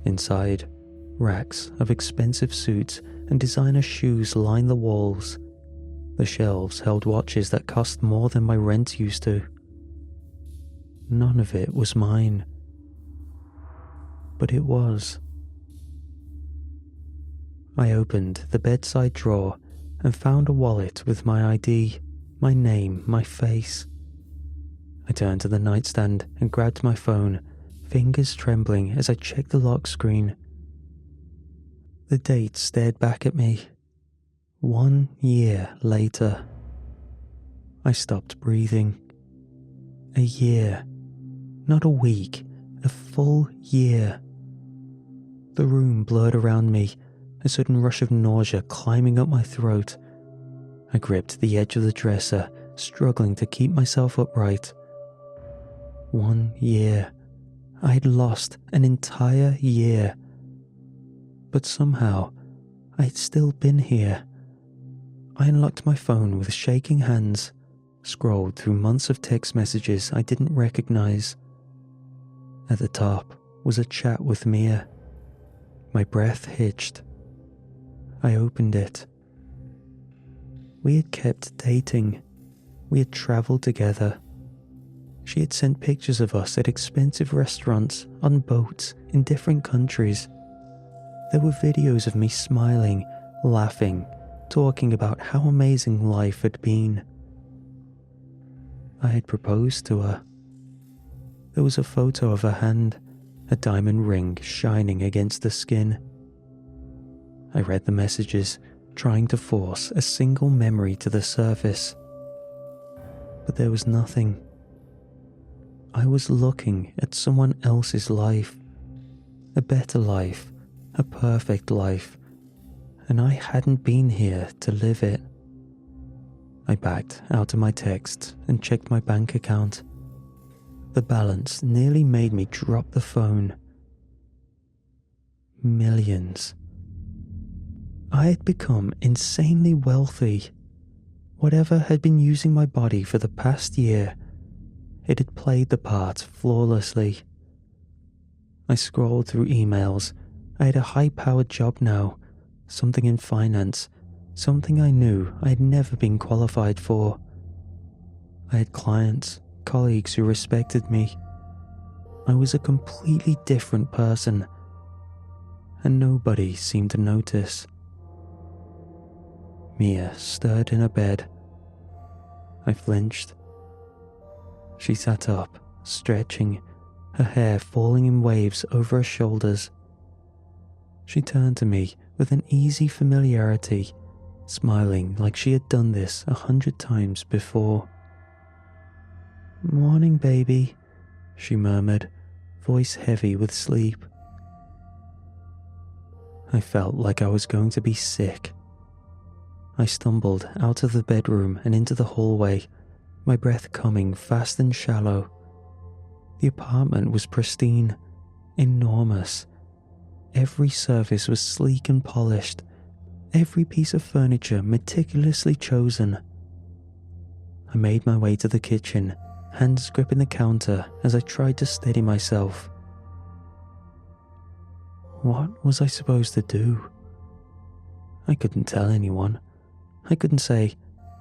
Inside, racks of expensive suits and designer shoes lined the walls. The shelves held watches that cost more than my rent used to. None of it was mine. But it was. I opened the bedside drawer and found a wallet with my ID, my name, my face. I turned to the nightstand and grabbed my phone, fingers trembling as I checked the lock screen. The date stared back at me. 1 year later. I stopped breathing. A year. Not a week. A full year. The room blurred around me, a sudden rush of nausea climbing up my throat. I gripped the edge of the dresser, struggling to keep myself upright. 1 year. I had lost an entire year. But somehow, I had still been here. I unlocked my phone with shaking hands, scrolled through months of text messages I didn't recognize. At the top was a chat with Mia. My breath hitched. I opened it. We had kept dating. We had traveled together. She had sent pictures of us at expensive restaurants, on boats, in different countries. There were videos of me smiling, laughing, talking about how amazing life had been. I had proposed to her. There was a photo of her hand, a diamond ring shining against the skin. I read the messages, trying to force a single memory to the surface. But there was nothing. I was looking at someone else's life, a better life, a perfect life, and I hadn't been here to live it. I backed out of my texts and checked my bank account. The balance nearly made me drop the phone. Millions. I had become insanely wealthy. Whatever had been using my body for the past year, it had played the part flawlessly. I scrolled through emails. I had a high-powered job now, something in finance, something I knew I had never been qualified for. I had clients, colleagues who respected me. I was a completely different person, and nobody seemed to notice. Mia stirred in her bed. I flinched, She sat up, stretching, her hair falling in waves over her shoulders. She turned to me with an easy familiarity, smiling like she had done this 100 times before. "Morning, baby," she murmured, voice heavy with sleep. I felt like I was going to be sick. I stumbled out of the bedroom and into the hallway, my breath coming fast and shallow. The apartment was pristine, enormous. Every surface was sleek and polished, every piece of furniture meticulously chosen. I made my way to the kitchen, hands gripping the counter as I tried to steady myself. What was I supposed to do? I couldn't tell anyone. I couldn't say,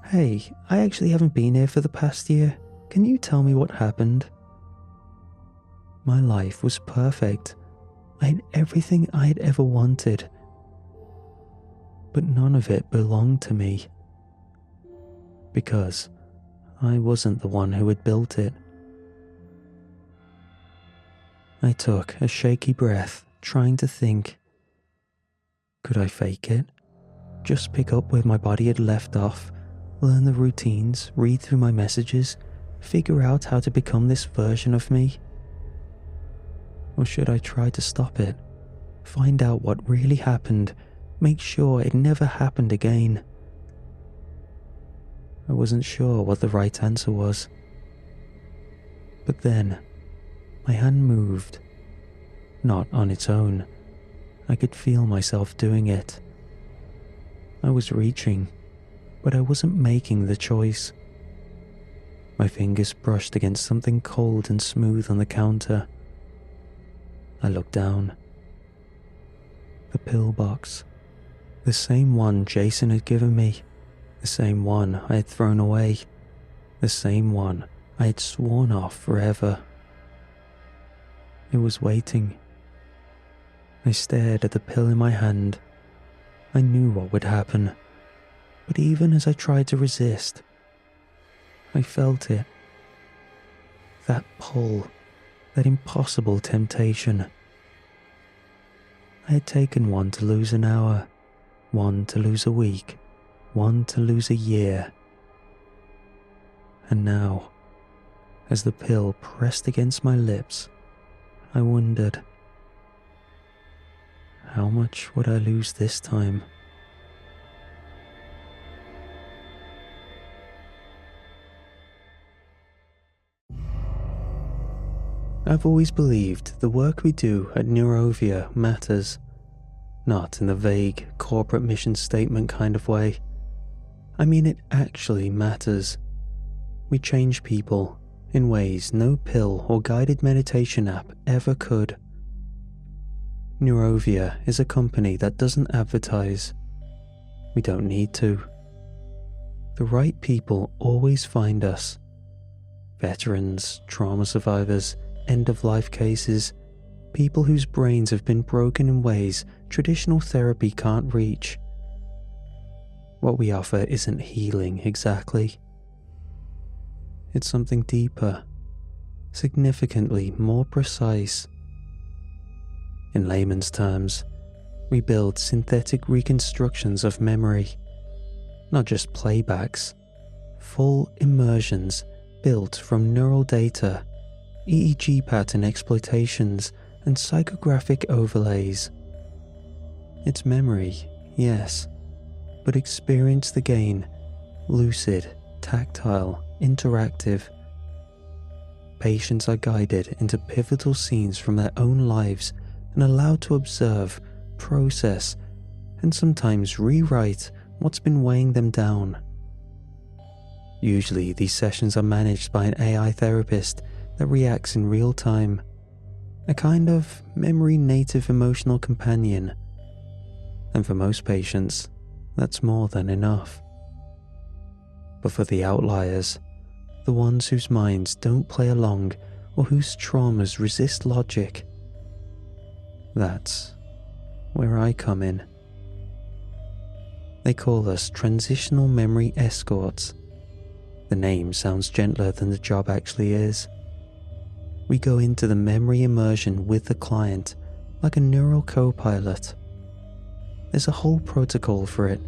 "Hey, I actually haven't been here for the past year. Can you tell me what happened?" My life was perfect. I had everything I had ever wanted. But none of it belonged to me. Because I wasn't the one who had built it. I took a shaky breath, trying to think. Could I fake it? Just pick up where my body had left off, learn the routines, read through my messages, figure out how to become this version of me? Or should I try to stop it, find out what really happened, make sure it never happened again? I wasn't sure what the right answer was. But then, my hand moved. Not on its own. I could feel myself doing it. I was reaching, but I wasn't making the choice. My fingers brushed against something cold and smooth on the counter. I looked down. The pill box. The same one Jason had given me. The same one I had thrown away. The same one I had sworn off forever. It was waiting. I stared at the pill in my hand. I knew what would happen, but even as I tried to resist, I felt it. That pull, that impossible temptation. I had taken one to lose an hour, one to lose a week, one to lose a year. And now, as the pill pressed against my lips, I wondered, how much would I lose this time? I've always believed the work we do at Neurovia matters, not in the vague corporate mission statement kind of way. I mean, it actually matters. We change people in ways no pill or guided meditation app ever could. Neurovia is a company that doesn't advertise. We don't need to. The right people always find us. Veterans, trauma survivors, end-of-life cases, people whose brains have been broken in ways traditional therapy can't reach. What we offer isn't healing exactly. It's something deeper, significantly more precise. In layman's terms, we build synthetic reconstructions of memory, not just playbacks, full immersions built from neural data, EEG pattern exploitations, and psychographic overlays. It's memory, yes, but experience the gain, lucid, tactile, interactive. Patients are guided into pivotal scenes from their own lives and allowed to observe, process, and sometimes rewrite what's been weighing them down. Usually, these sessions are managed by an AI therapist that reacts in real time, a kind of memory-native emotional companion. And for most patients, that's more than enough. But for the outliers, the ones whose minds don't play along or whose traumas resist logic, that's where I come in. They call us transitional memory escorts. The name sounds gentler than the job actually is. We go into the memory immersion with the client, like a neural co-pilot. There's a whole protocol for it.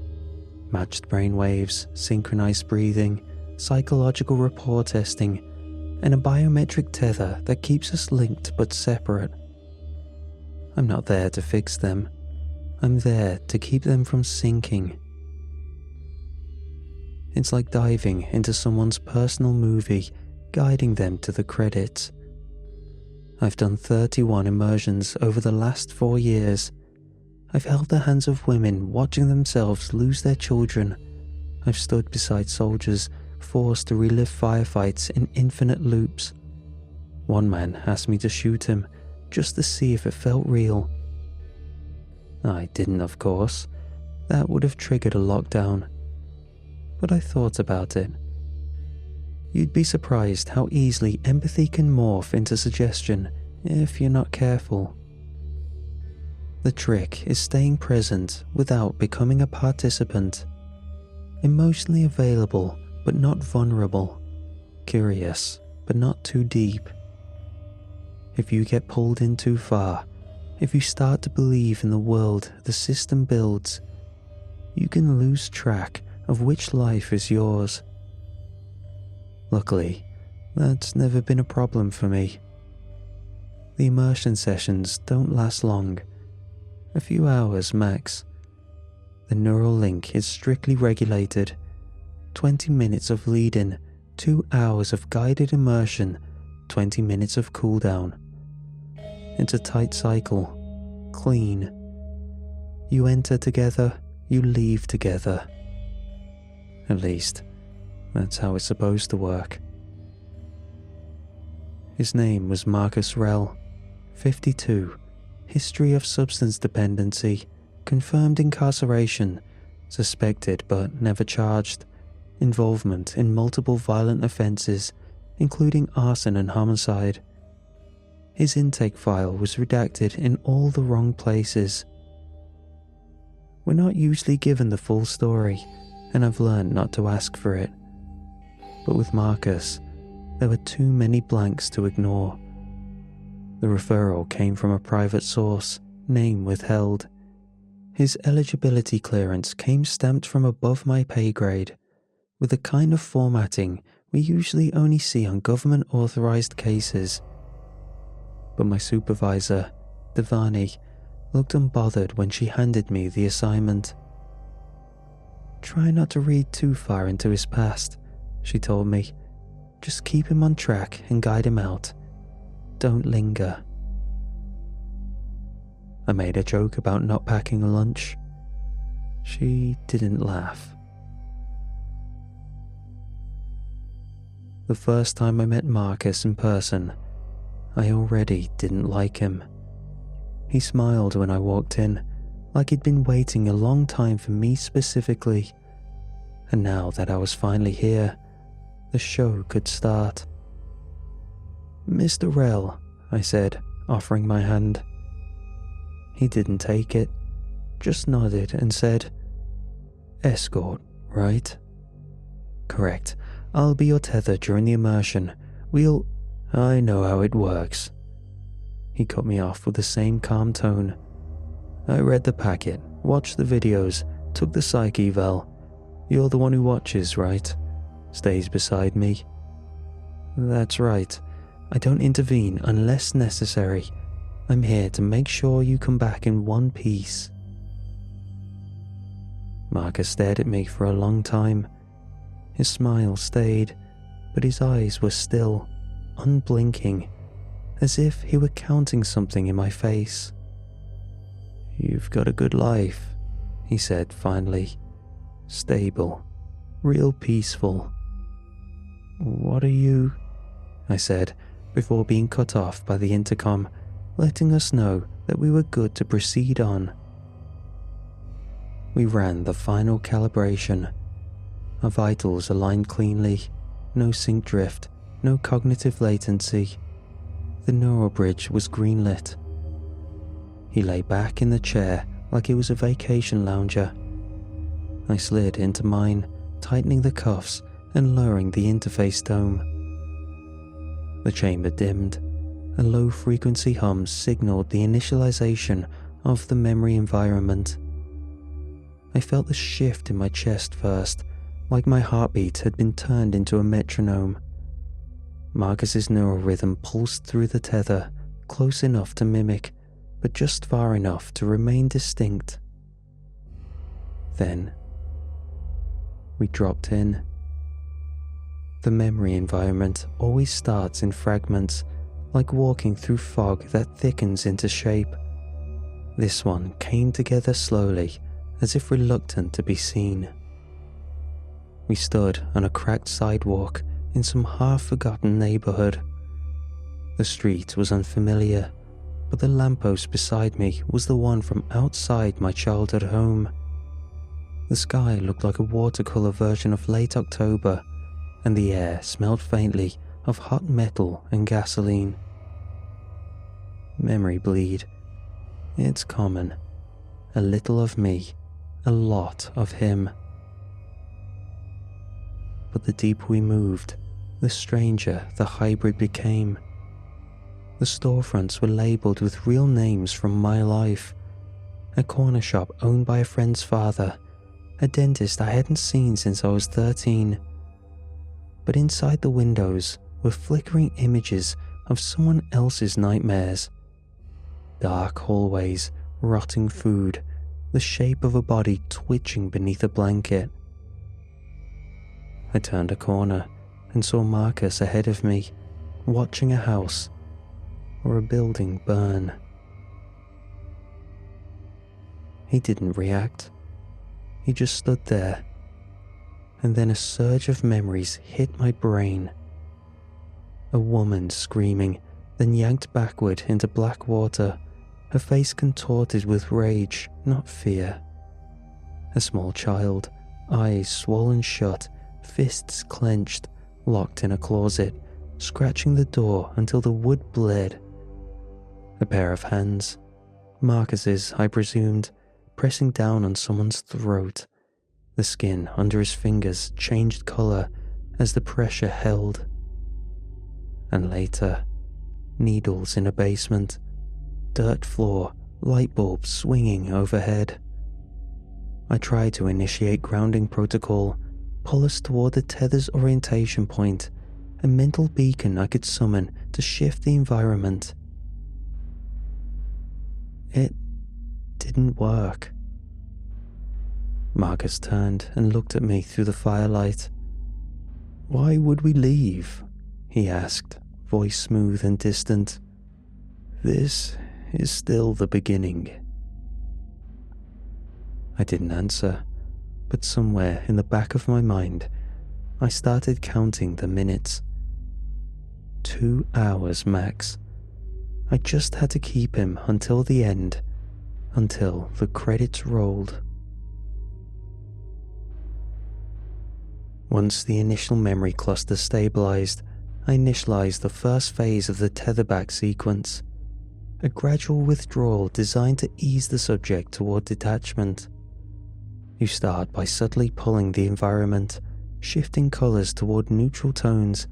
Matched brainwaves, synchronized breathing, psychological rapport testing, and a biometric tether that keeps us linked but separate. I'm not there to fix them. I'm there to keep them from sinking. It's like diving into someone's personal movie, guiding them to the credits. I've done 31 immersions over the last 4 years. I've held the hands of women watching themselves lose their children. I've stood beside soldiers forced to relive firefights in infinite loops. One man asked me to shoot him just to see if it felt real. I didn't, of course. That would have triggered a lockdown. But I thought about it. You'd be surprised how easily empathy can morph into suggestion if you're not careful. The trick is staying present without becoming a participant. Emotionally available but not vulnerable. Curious but not too deep. If you get pulled in too far, if you start to believe in the world the system builds, you can lose track of which life is yours. Luckily, that's never been a problem for me. The immersion sessions don't last long, a few hours max. The neural link is strictly regulated. 20 minutes of lead-in, 2 hours of guided immersion, 20 minutes of cooldown. It's a tight cycle, clean. You enter together, you leave together. At least, that's how it's supposed to work. His name was Marcus Rell, 52, history of substance dependency, confirmed incarceration, suspected but never charged, involvement in multiple violent offences, including arson and homicide. His intake file was redacted in all the wrong places. We're not usually given the full story, and I've learned not to ask for it. But with Marcus, there were too many blanks to ignore. The referral came from a private source, name withheld. His eligibility clearance came stamped from above my pay grade, with the kind of formatting we usually only see on government-authorized cases. But my supervisor, Devani, looked unbothered when she handed me the assignment. "Try not to read too far into his past," she told me. "Just keep him on track and guide him out. Don't linger." I made a joke about not packing a lunch. She didn't laugh. The first time I met Marcus in person, I already didn't like him. He smiled when I walked in, like he'd been waiting a long time for me specifically. And now that I was finally here, the show could start. "Mr. Rell," I said, offering my hand. He didn't take it, just nodded and said, "Escort, right?" "Correct. I'll be your tether during the immersion. I know how it works." He cut me off with the same calm tone. "I read the packet, watched the videos, took the psych eval. You're the one who watches, right? Stays beside me." "That's right. I don't intervene unless necessary. I'm here to make sure you come back in one piece." Marcus stared at me for a long time. His smile stayed, but his eyes were still, unblinking, as if he were counting something in my face. "You've got a good life," he said finally. "Stable, real peaceful." "What are you?" I said, before being cut off by the intercom, letting us know that we were good to proceed on. We ran the final calibration. Our vitals aligned cleanly, no sync drift, no cognitive latency. The neural bridge was greenlit. He lay back in the chair like he was a vacation lounger. I slid into mine, tightening the cuffs and lowering the interface dome. The chamber dimmed. A low-frequency hum signaled the initialization of the memory environment. I felt the shift in my chest first, like my heartbeat had been turned into a metronome. Marcus's neural rhythm pulsed through the tether, close enough to mimic, but just far enough to remain distinct. Then, we dropped in. The memory environment always starts in fragments, like walking through fog that thickens into shape. This one came together slowly, as if reluctant to be seen. We stood on a cracked sidewalk in some half-forgotten neighborhood. The street was unfamiliar, but the lamppost beside me was the one from outside my childhood home. The sky looked like a watercolor version of late October, and the air smelled faintly of hot metal and gasoline. Memory bleed. It's common. A little of me, a lot of him. But the deeper we moved, the stranger the hybrid became. The storefronts were labelled with real names from my life. A corner shop owned by a friend's father, a dentist I hadn't seen since I was 13. But inside the windows were flickering images of someone else's nightmares. Dark hallways, rotting food, the shape of a body twitching beneath a blanket. I turned a corner and saw Marcus ahead of me, watching a house or a building burn. He didn't react. He just stood there, and then a surge of memories hit my brain. A woman screaming, then yanked backward into black water, her face contorted with rage, not fear. A small child, eyes swollen shut, fists clenched, locked in a closet, scratching the door until the wood bled. A pair of hands, Marcus's, I presumed, pressing down on someone's throat. The skin under his fingers changed colour as the pressure held. And later, needles in a basement, dirt floor, light bulbs swinging overhead. I tried to initiate grounding protocol, pull us toward the tether's orientation point, a mental beacon I could summon to shift the environment. It didn't work. Marcus turned and looked at me through the firelight. "Why would we leave?" he asked, voice smooth and distant. "This is still the beginning." I didn't answer, but somewhere in the back of my mind, I started counting the minutes. 2 hours max. I just had to keep him until the end, until the credits rolled. Once the initial memory cluster stabilized, I initialized the first phase of the tetherback sequence, a gradual withdrawal designed to ease the subject toward detachment. You start by subtly pulling the environment, shifting colors toward neutral tones,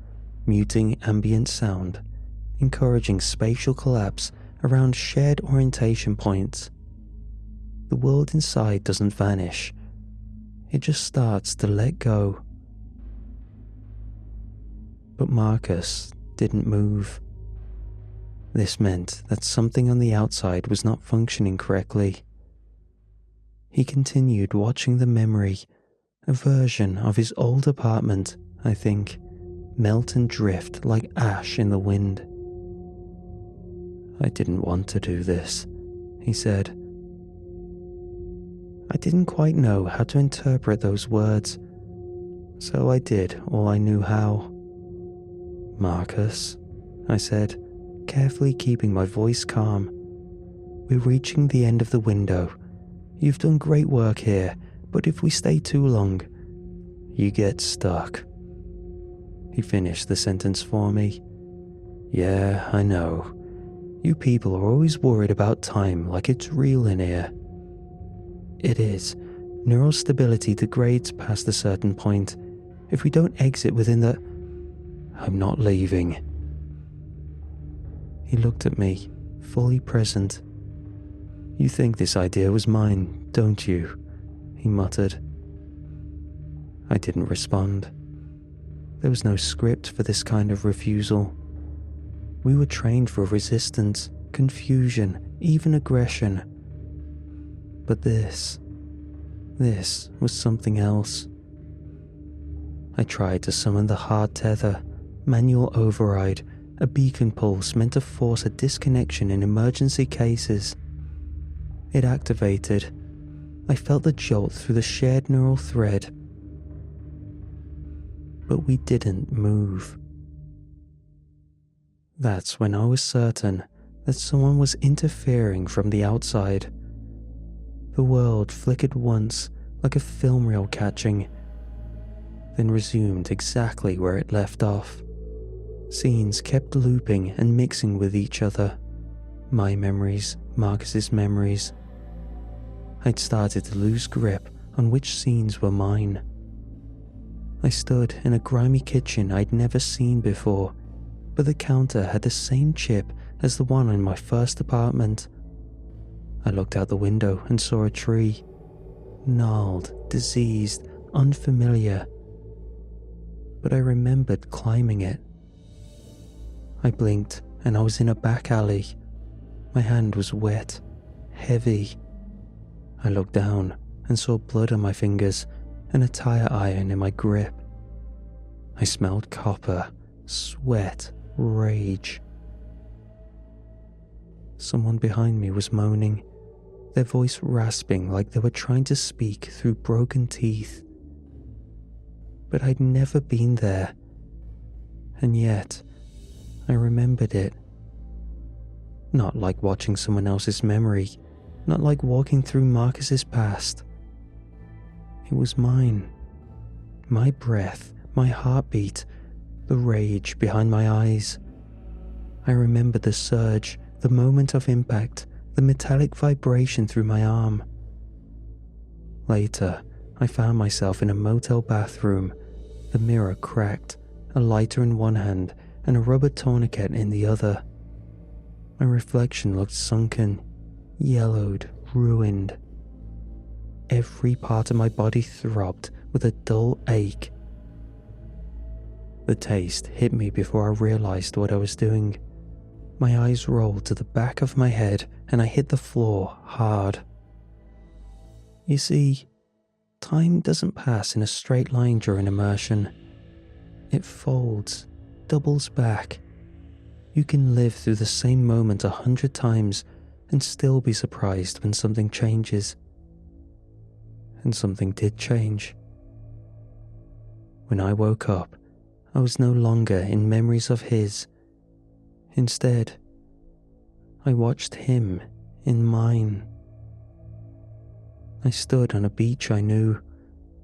muting ambient sound, encouraging spatial collapse around shared orientation points. The world inside doesn't vanish. It just starts to let go. But Marcus didn't move. This meant that something on the outside was not functioning correctly. He continued watching the memory, a version of his old apartment, I think, melt and drift like ash in the wind. "I didn't want to do this," he said. I didn't quite know how to interpret those words, so I did all I knew how. "Marcus," I said, carefully keeping my voice calm. "We're reaching the end of the window. You've done great work here, but if we stay too long, you get stuck." He finished the sentence for me. "Yeah, I know. You people are always worried about time like it's real in here." It is. Neural stability degrades past a certain point. if we don't exit within the... I'm not leaving. He looked at me, fully present. You think this idea was mine, don't you? He muttered. I didn't respond. There was no script for this kind of refusal. We were trained for resistance, confusion, even aggression. But this was something else. I tried to summon the hard tether, manual override, a beacon pulse meant to force a disconnection in emergency cases. It activated. I felt the jolt through the shared neural thread. But we didn't move. That's when I was certain that someone was interfering from the outside. The world flickered once, like a film reel catching, then resumed exactly where it left off. Scenes kept looping and mixing with each other. My memories, Marcus's memories. I'd started to lose grip on which scenes were mine. I stood in a grimy kitchen I'd never seen before, but the counter had the same chip as the one in my first apartment. I looked out the window and saw a tree. Gnarled, diseased, unfamiliar. But I remembered climbing it. I blinked and I was in a back alley. My hand was wet, heavy. I looked down and saw blood on my fingers and a tire iron in my grip. I smelled copper, sweat, rage. Someone behind me was moaning, their voice rasping like they were trying to speak through broken teeth. But I'd never been there, and yet I remembered it. Not like watching someone else's memory, not like walking through Marcus's past. It was mine. My breath, my heartbeat, the rage behind my eyes. I remembered the surge, the moment of impact, the metallic vibration through my arm. Later, I found myself in a motel bathroom, the mirror cracked, a lighter in one hand and a rubber tourniquet in the other. My reflection looked sunken, yellowed, ruined. Every part of my body throbbed with a dull ache. The taste hit me before I realized what I was doing. My eyes rolled to the back of my head and I hit the floor hard. You see, time doesn't pass in a straight line during immersion. It folds, doubles back. You can live through the same moment 100 times and still be surprised when something changes. And something did change. When I woke up, I was no longer in memories of his. Instead, I watched him in mine. I stood on a beach I knew,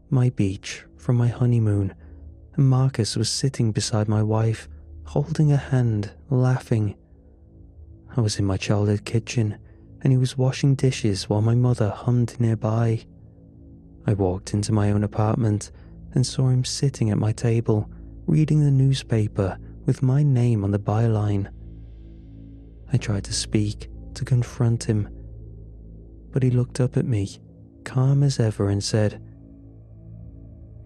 my beach from my honeymoon, and Marcus was sitting beside my wife, holding a hand, laughing. I was in my childhood kitchen, and he was washing dishes while my mother hummed nearby. I walked into my own apartment and saw him sitting at my table, reading the newspaper with my name on the byline. I tried to speak, to confront him, but he looked up at me, calm as ever, and said,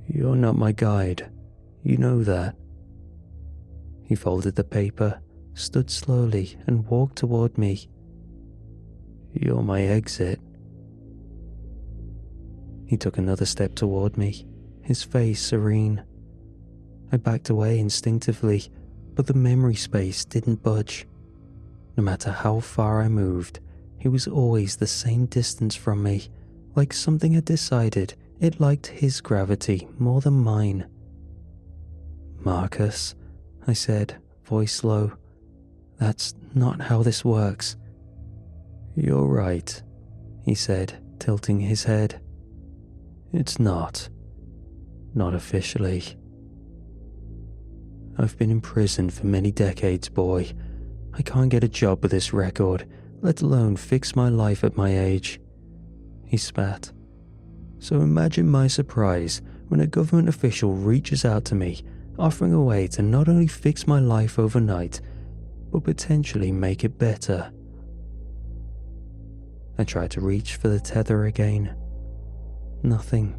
"You're not my guide, you know that." He folded the paper, stood slowly, and walked toward me. "You're my exit." He took another step toward me, his face serene. I backed away instinctively, but the memory space didn't budge. No matter how far I moved, he was always the same distance from me, like something had decided it liked his gravity more than mine. "Marcus," I said, voice low, "that's not how this works." "You're right," he said, tilting his head. "It's not. Not officially. I've been in prison for many decades, boy. I can't get a job with this record, let alone fix my life at my age." He spat. "So imagine my surprise when a government official reaches out to me, offering a way to not only fix my life overnight, but potentially make it better. I tried to reach for the tether again. Nothing.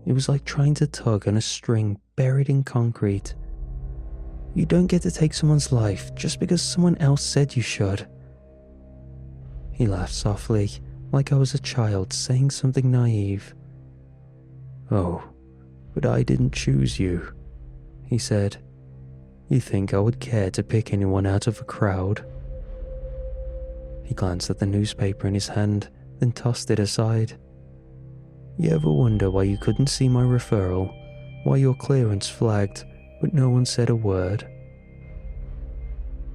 It was like trying to tug on a string buried in concrete. You don't get to take someone's life just because someone else said you should. He laughed softly, like I was a child saying something naive. "Oh, but I didn't choose you," he said. "You think I would care to pick anyone out of a crowd?" He glanced at the newspaper in his hand, then tossed it aside. "You ever wonder why you couldn't see my referral? Why your clearance flagged, but no one said a word?"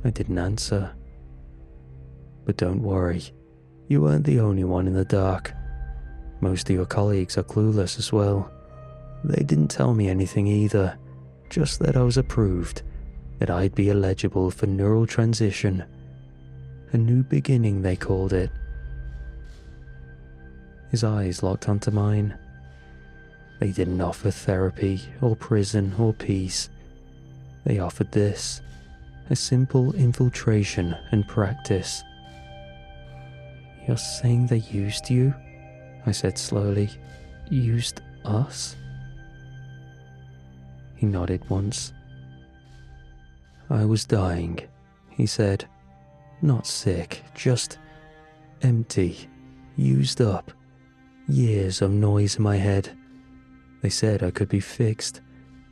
I didn't answer. "But don't worry, you weren't the only one in the dark. Most of your colleagues are clueless as well. They didn't tell me anything either, just that I was approved, that I'd be eligible for neural transition. A new beginning, they called it." His eyes locked onto mine. "They didn't offer therapy or prison or peace. They offered this, a simple infiltration and practice." "You're saying they used you?" I said slowly. "Used us?" He nodded once. "I was dying," he said. "Not sick, just empty, used up. Years of noise in my head. They said I could be fixed,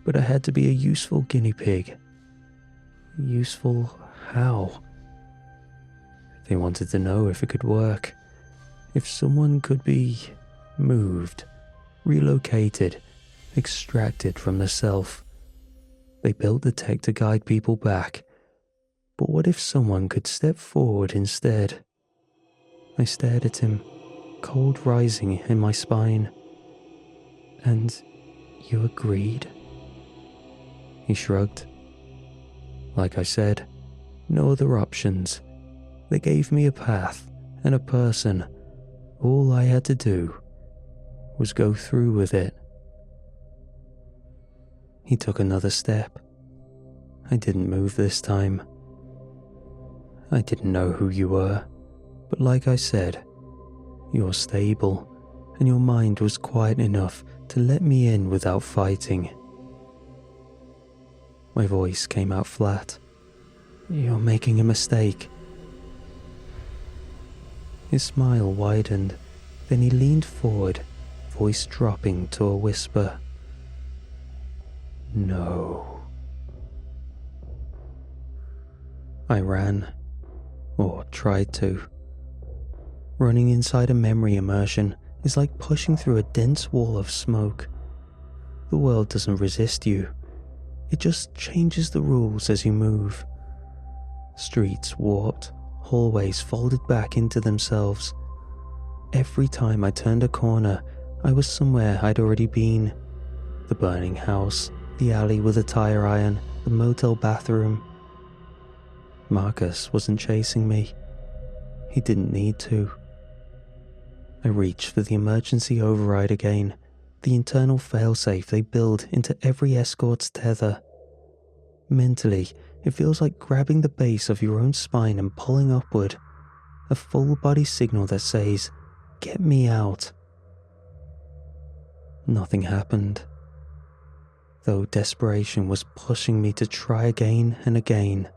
but I had to be a useful guinea pig." "Useful how?" "They wanted to know if it could work. If someone could be moved, relocated, extracted from the self. They built the tech to guide people back. But what if someone could step forward instead?" I stared at him, cold rising in my spine. "And you agreed?" He shrugged. "Like I said, no other options. They gave me a path and a person. All I had to do was go through with it." He took another step. I didn't move this time. "I didn't know who you were, but like I said, you're stable, and your mind was quiet enough to let me in without fighting." My voice came out flat. "You're making a mistake." His smile widened, then he leaned forward, voice dropping to a whisper. "No." I ran, or tried to. Running inside a memory immersion is like pushing through a dense wall of smoke. The world doesn't resist you. It just changes the rules as you move. Streets warped, hallways folded back into themselves. Every time I turned a corner, I was somewhere I'd already been. The burning house, the alley with a tire iron, the motel bathroom. Marcus wasn't chasing me. He didn't need to. I reached for the emergency override again, the internal failsafe they build into every escort's tether. Mentally, it feels like grabbing the base of your own spine and pulling upward, a full-body signal that says, "Get me out." Nothing happened, though desperation was pushing me to try again and again.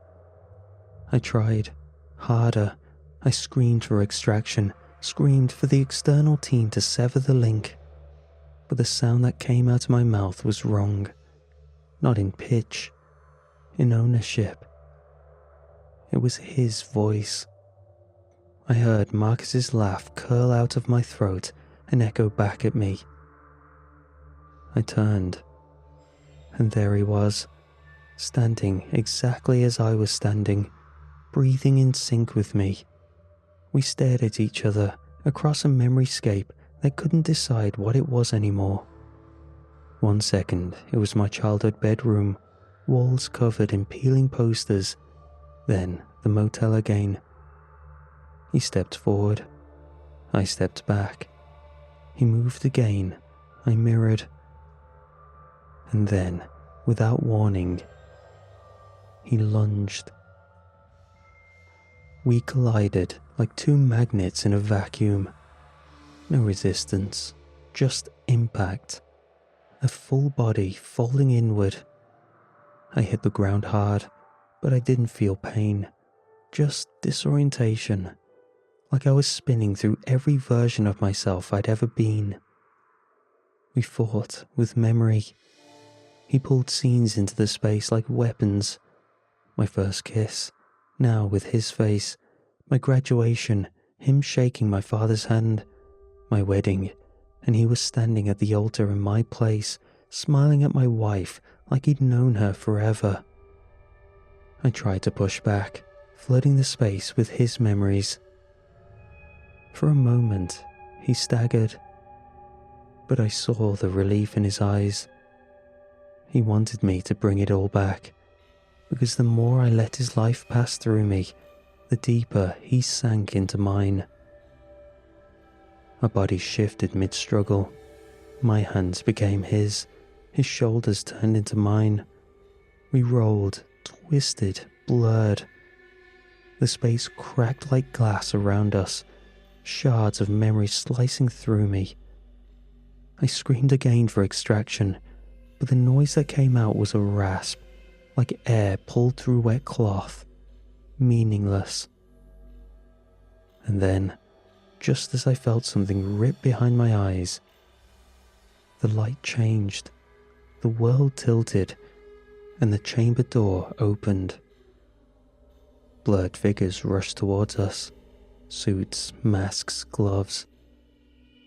I tried, harder. I screamed for extraction, screamed for the external team to sever the link. But the sound that came out of my mouth was wrong. Not in pitch, in ownership. It was his voice. I heard Marcus's laugh curl out of my throat and echo back at me. I turned, and there he was, standing exactly as I was standing, breathing in sync with me. We stared at each other across a memoryscape that couldn't decide what it was anymore. 1 second, it was my childhood bedroom, walls covered in peeling posters, then the motel again. He stepped forward. I stepped back. He moved again. I mirrored. And then, without warning, he lunged. We collided like two magnets in a vacuum. No resistance, just impact. A full body falling inward. I hit the ground hard, but I didn't feel pain, just disorientation, like I was spinning through every version of myself I'd ever been. We fought with memory. He pulled scenes into the space like weapons. My first kiss, now with his face, my graduation, him shaking my father's hand, my wedding, and he was standing at the altar in my place, smiling at my wife like he'd known her forever. I tried to push back, flooding the space with his memories. For a moment, he staggered, but I saw the relief in his eyes. He wanted me to bring it all back, because the more I let his life pass through me, the deeper he sank into mine. Our bodies shifted mid-struggle. My hands became his shoulders turned into mine. We rolled, twisted, blurred. The space cracked like glass around us, shards of memory slicing through me. I screamed again for extraction, but the noise that came out was a rasp, like air pulled through wet cloth, meaningless. And then, just as I felt something rip behind my eyes, the light changed, the world tilted, and the chamber door opened. Blurred figures rushed towards us, suits, masks, gloves.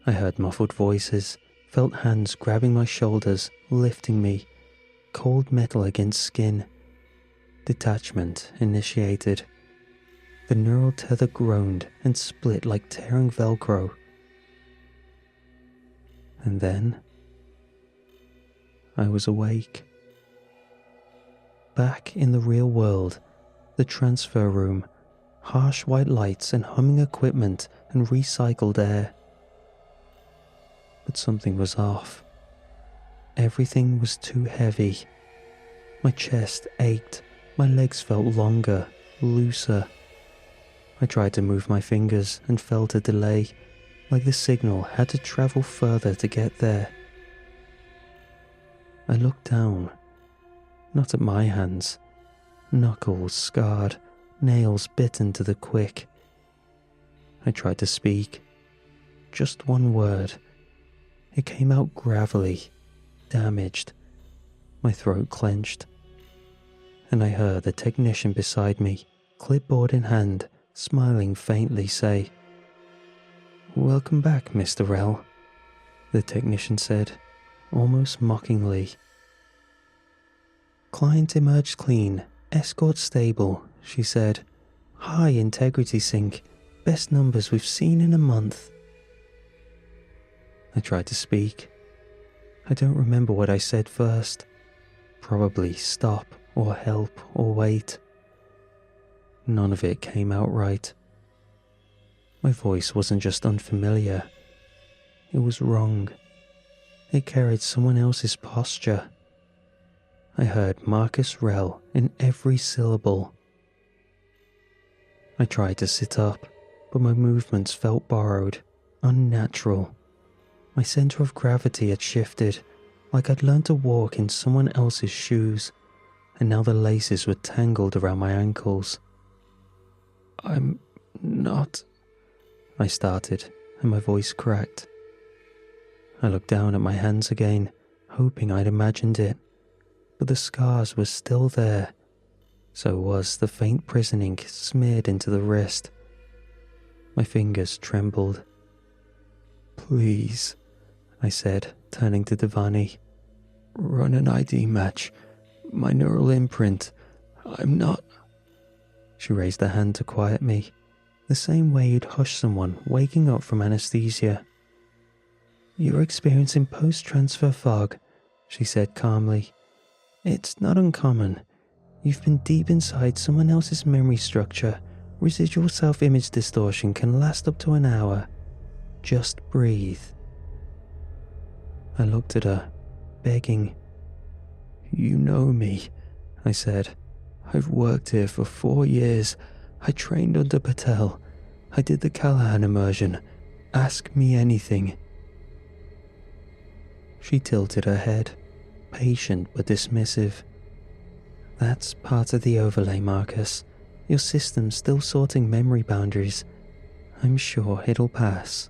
I heard muffled voices, felt hands grabbing my shoulders, lifting me, cold metal against skin. Detachment initiated. The neural tether groaned and split like tearing Velcro. And then, I was awake. Back in the real world, the transfer room, harsh white lights and humming equipment and recycled air. But something was off. Everything was too heavy. My chest ached, my legs felt longer, looser. I tried to move my fingers and felt a delay, like the signal had to travel further to get there. I looked down, not at my hands, knuckles scarred, nails bitten to the quick. I tried to speak, just one word. It came out gravelly, damaged. My throat clenched, and I heard the technician beside me, clipboard in hand, smiling faintly, say, "Welcome back, Mr. Rell," the technician said, almost mockingly. "Client emerged clean, escort stable," she said. "High integrity sync, best numbers we've seen in a month." I tried to speak. I don't remember what I said first. Probably stop or help or wait. None of it came out right. My voice wasn't just unfamiliar. It was wrong. It carried someone else's posture. I heard Marcus Rell in every syllable. I tried to sit up, but my movements felt borrowed, unnatural. My center of gravity had shifted, like I'd learned to walk in someone else's shoes, and now the laces were tangled around my ankles. "I'm not," I started, and my voice cracked. I looked down at my hands again, hoping I'd imagined it, but the scars were still there. So was the faint prison ink smeared into the wrist. My fingers trembled. "Please," I said, turning to Devani. "Run an ID match. My neural imprint. I'm not..." She raised a hand to quiet me, the same way you'd hush someone waking up from anesthesia. "You're experiencing post-transfer fog," she said calmly. "It's not uncommon. You've been deep inside someone else's memory structure. Residual self-image distortion can last up to an hour. Just breathe." I looked at her, begging. You know me, I said. I've worked here for 4 years. I trained under Patel. I did the Callahan immersion. Ask me anything. She tilted her head, patient but dismissive. That's part of the overlay, Marcus. Your system's still sorting memory boundaries. I'm sure it'll pass.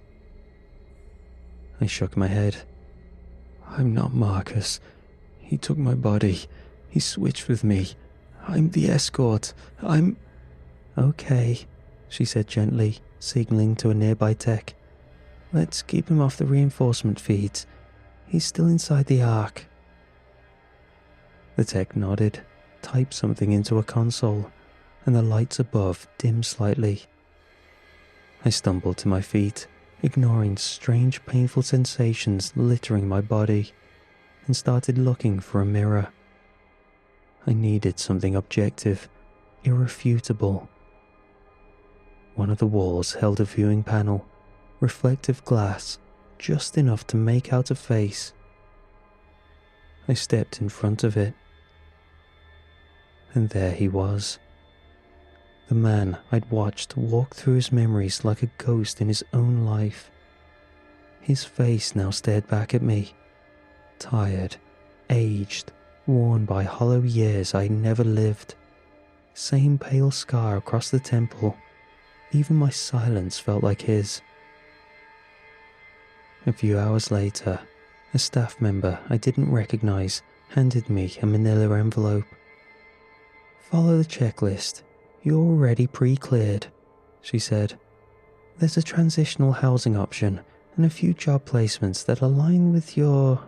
I shook my head. I'm not Marcus. He took my body. He switched with me. I'm the escort. I'm... Okay, she said gently, signaling to a nearby tech. Let's keep him off the reinforcement feeds. He's still inside the Ark. The tech nodded, typed something into a console, and the lights above dimmed slightly. I stumbled to my feet, ignoring strange painful sensations littering my body, and started looking for a mirror. I needed something objective, irrefutable. One of the walls held a viewing panel, reflective glass, just enough to make out a face. I stepped in front of it, and there he was. The man I'd watched walk through his memories like a ghost in his own life. His face now stared back at me, tired, aged, worn by hollow years I never lived. Same pale scar across the temple. Even my silence felt like his. A few hours later, a staff member I didn't recognize handed me a manila envelope. Follow the checklist. You're already pre-cleared, she said. There's a transitional housing option and a few job placements that align with your...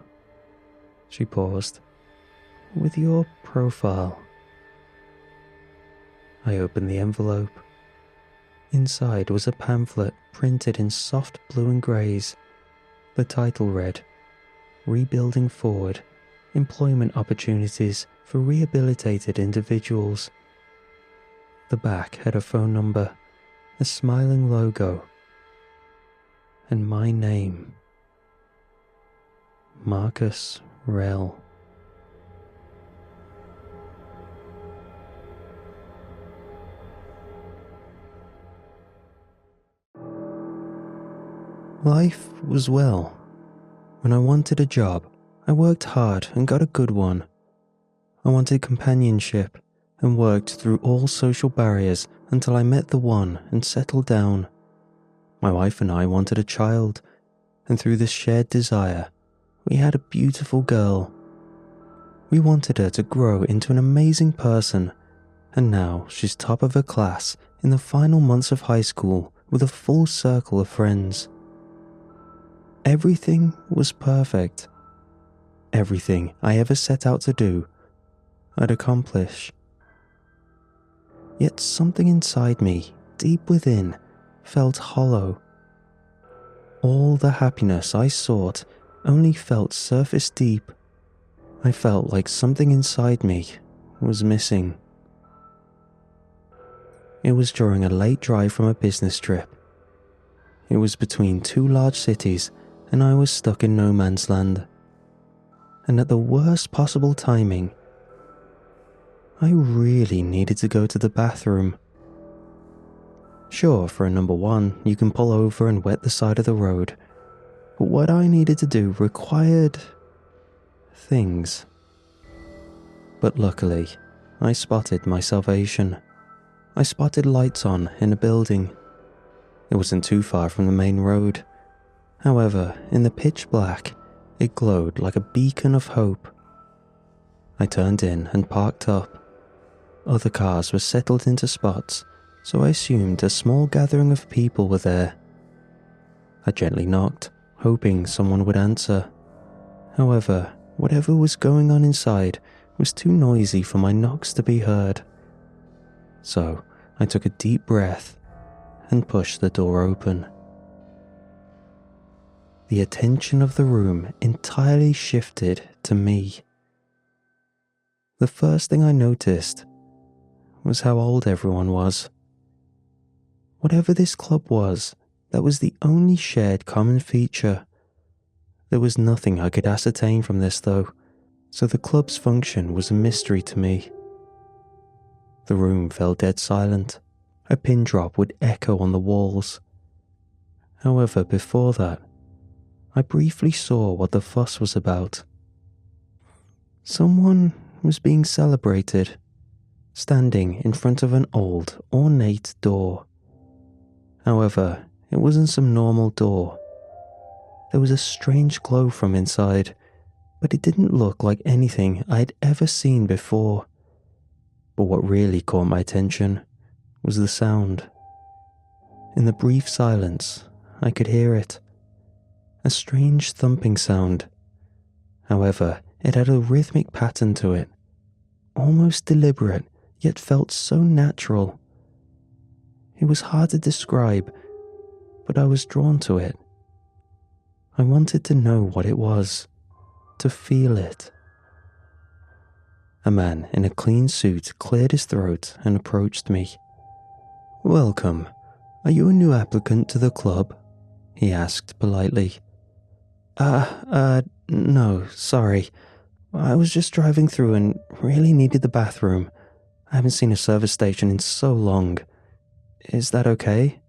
She paused. With your profile. I opened the envelope. Inside was a pamphlet printed in soft blue and greys. The title read, Rebuilding Forward, Employment Opportunities for Rehabilitated Individuals. The back had a phone number, a smiling logo, and my name. Marcus Rell. Life was well. When I wanted a job, I worked hard and got a good one. I wanted companionship and worked through all social barriers until I met the one and settled down. My wife and I wanted a child, and through this shared desire, we had a beautiful girl. We wanted her to grow into an amazing person, and now she's top of her class in the final months of high school with a full circle of friends. Everything was perfect. Everything I ever set out to do, I'd accomplish. Yet something inside me, deep within, felt hollow. All the happiness I sought only felt surface deep. I felt like something inside me was missing. It was during a late drive from a business trip. It was between two large cities, and I was stuck in no man's land. And at the worst possible timing, I really needed to go to the bathroom. Sure, for a number one, you can pull over and wet the side of the road, but what I needed to do required things. But luckily, I spotted my salvation. I spotted lights on in a building. It wasn't too far from the main road. However, in the pitch black, it glowed like a beacon of hope. I turned in and parked up. Other cars were settled into spots, so I assumed a small gathering of people were there. I gently knocked, hoping someone would answer. However, whatever was going on inside was too noisy for my knocks to be heard. So I took a deep breath and pushed the door open. The attention of the room entirely shifted to me. The first thing I noticed was how old everyone was. Whatever this club was, that was the only shared common feature. There was nothing I could ascertain from this though, so the club's function was a mystery to me. The room fell dead silent. A pin drop would echo on the walls. However, before that, I briefly saw what the fuss was about. Someone was being celebrated, standing in front of an old, ornate door. However, it wasn't some normal door. There was a strange glow from inside, but it didn't look like anything I'd ever seen before. But what really caught my attention was the sound. In the brief silence, I could hear it. A strange thumping sound. However, it had a rhythmic pattern to it, almost deliberate, yet felt so natural. It was hard to describe, but I was drawn to it. I wanted to know what it was, to feel it. A man in a clean suit cleared his throat and approached me. "Welcome. Are you a new applicant to the club?" he asked politely. No, sorry. I was just driving through and really needed the bathroom. I haven't seen a service station in so long. Is that okay?"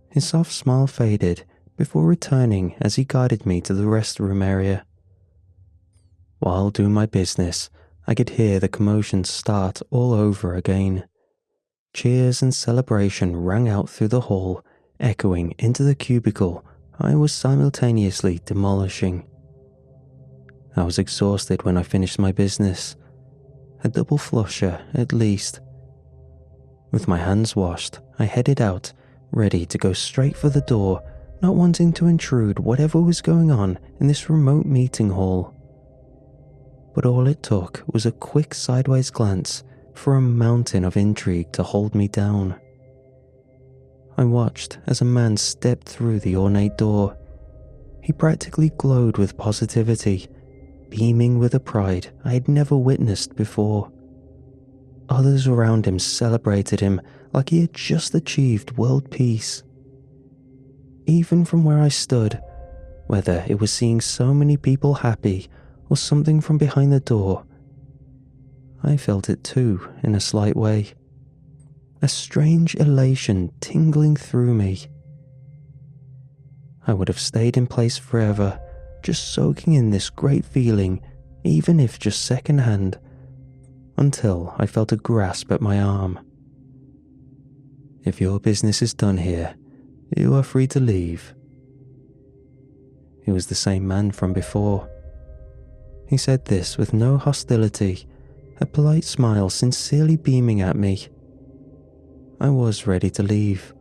His soft smile faded before returning as he guided me to the restroom area. While doing my business, I could hear the commotion start all over again. Cheers and celebration rang out through the hall, echoing into the cubicle I was simultaneously demolishing. I was exhausted when I finished my business. A double flusher, at least. With my hands washed, I headed out, ready to go straight for the door, not wanting to intrude whatever was going on in this remote meeting hall. But all it took was a quick sideways glance for a mountain of intrigue to hold me down. I watched as a man stepped through the ornate door. He practically glowed with positivity, beaming with a pride I had never witnessed before. Others around him celebrated him like he had just achieved world peace. Even from where I stood, whether it was seeing so many people happy or something from behind the door, I felt it too in a slight way. A strange elation tingling through me. I would have stayed in place forever, just soaking in this great feeling, even if just secondhand, until I felt a grasp at my arm. "If your business is done here, you are free to leave." It was the same man from before. He said this with no hostility, a polite smile sincerely beaming at me. I was ready to leave.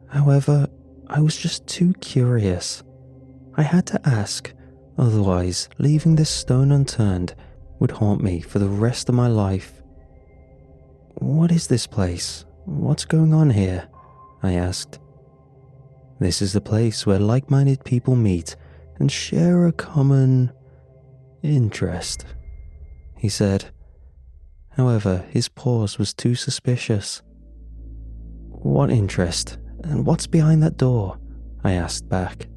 However, I was just too curious. I had to ask, otherwise leaving this stone unturned would haunt me for the rest of my life. "What is this place? What's going on here?" I asked. "This is the place where like-minded people meet and share a common interest," he said. However, his pause was too suspicious. "What interest? And what's behind that door?" I asked back.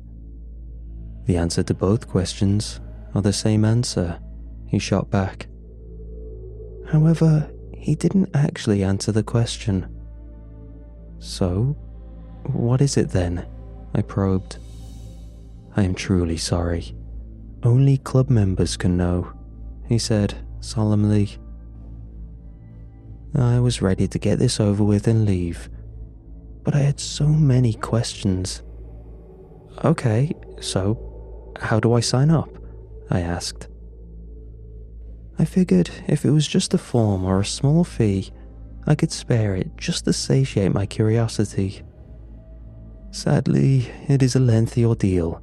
"The answer to both questions are the same answer," he shot back. However, he didn't actually answer the question. "So, what is it then?" I probed. "I am truly sorry. Only club members can know," he said solemnly. I was ready to get this over with and leave, but I had so many questions. "Okay, so how do I sign up?" I asked. I figured if it was just a form or a small fee, I could spare it just to satiate my curiosity. "Sadly, it is a lengthy ordeal,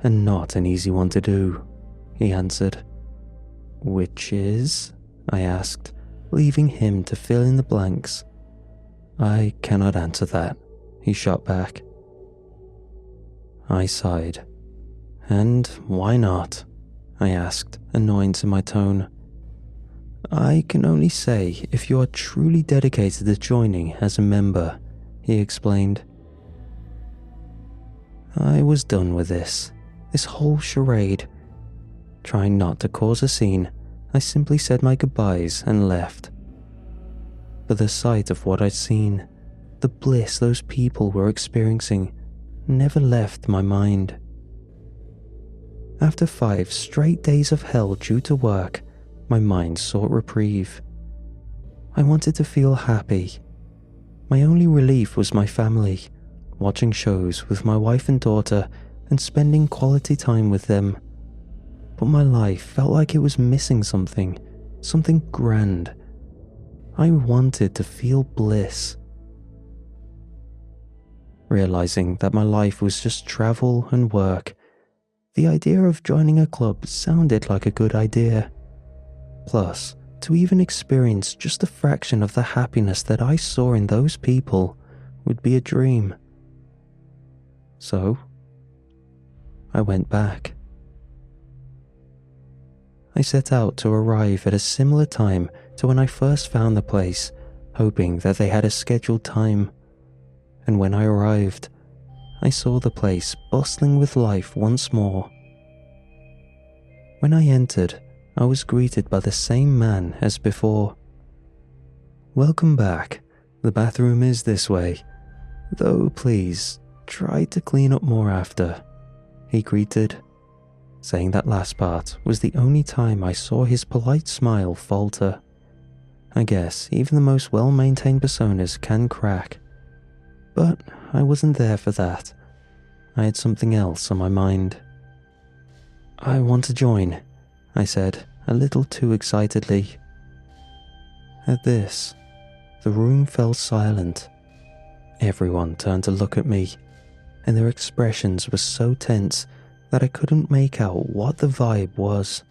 and not an easy one to do," he answered. "Which is?" I asked, leaving him to fill in the blanks. "I cannot answer that," he shot back. I sighed. "And why not?" I asked, annoyance in my tone. "I can only say if you are truly dedicated to joining as a member," he explained. I was done with this whole charade. Trying not to cause a scene, I simply said my goodbyes and left. But the sight of what I'd seen, the bliss those people were experiencing, never left my mind. After 5 straight days of hell due to work, my mind sought reprieve. I wanted to feel happy. My only relief was my family, watching shows with my wife and daughter and spending quality time with them. But my life felt like it was missing something grand. I wanted to feel bliss. Realizing that my life was just travel and work, the idea of joining a club sounded like a good idea. Plus, to even experience just a fraction of the happiness that I saw in those people would be a dream. So, I went back. I set out to arrive at a similar time to when I first found the place, hoping that they had a scheduled time. And when I arrived, I saw the place bustling with life once more. When I entered, I was greeted by the same man as before. "Welcome back. The bathroom is this way. Though please, try to clean up more after," he greeted. Saying that last part was the only time I saw his polite smile falter. I guess even the most well-maintained personas can crack. But I wasn't there for that. I had something else on my mind. "I want to join," I said, a little too excitedly. At this, the room fell silent. Everyone turned to look at me, and their expressions were so tense that I couldn't make out what the vibe was.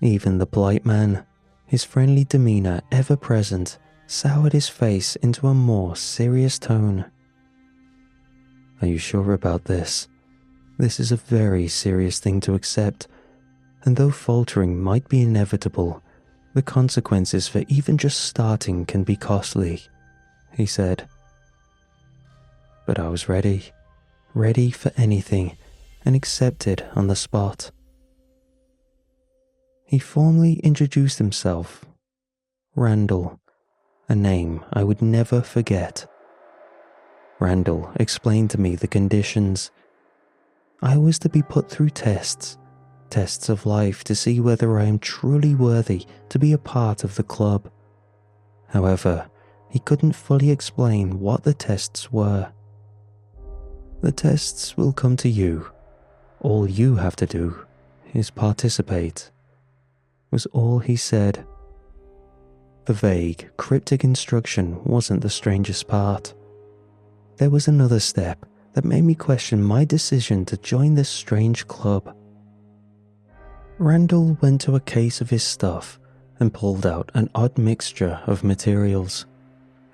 Even the polite man, his friendly demeanor ever present, soured his face into a more serious tone. "Are you sure about this? This is a very serious thing to accept, and though faltering might be inevitable, the consequences for even just starting can be costly," he said. But I was ready for anything, and accepted on the spot. He formally introduced himself. Randall, a name I would never forget. Randall explained to me the conditions. I was to be put through tests of life to see whether I am truly worthy to be a part of the club. However, he couldn't fully explain what the tests were. "The tests will come to you. All you have to do is participate," was all he said. The vague, cryptic instruction wasn't the strangest part. There was another step that made me question my decision to join this strange club. Randall went to a case of his stuff and pulled out an odd mixture of materials.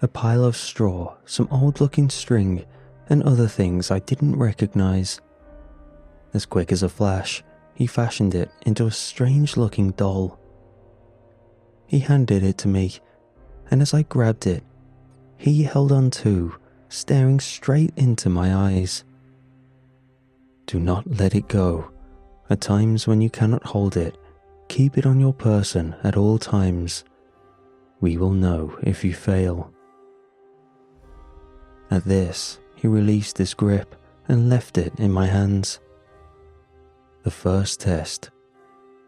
A pile of straw, some old-looking string, and other things I didn't recognize. As quick as a flash, he fashioned it into a strange-looking doll. He handed it to me, and as I grabbed it, he held on too, staring straight into my eyes. "Do not let it go. At times when you cannot hold it, keep it on your person at all times. We will know if you fail." At this, he released his grip and left it in my hands. "The first test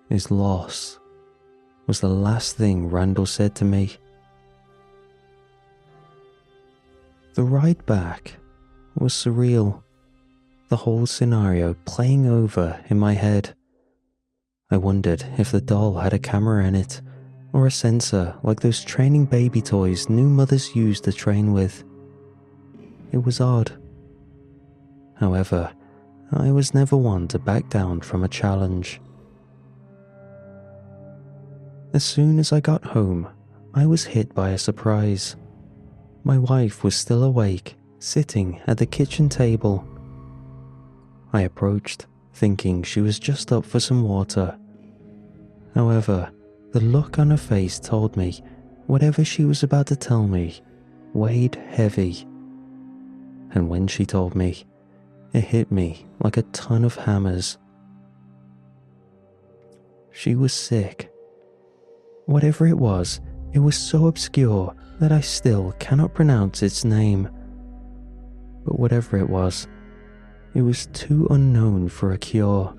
is loss," was the last thing Randall said to me. The ride back was surreal, the whole scenario playing over in my head. I wondered if the doll had a camera in it, or a sensor like those training baby toys new mothers use to train with. It was odd. However, I was never one to back down from a challenge. As soon as I got home, I was hit by a surprise. My wife was still awake, sitting at the kitchen table. I approached, thinking she was just up for some water. However, the look on her face told me whatever she was about to tell me weighed heavy. And when she told me, it hit me like a ton of hammers. She was sick. Whatever it was so obscure that I still cannot pronounce its name. But whatever it was too unknown for a cure.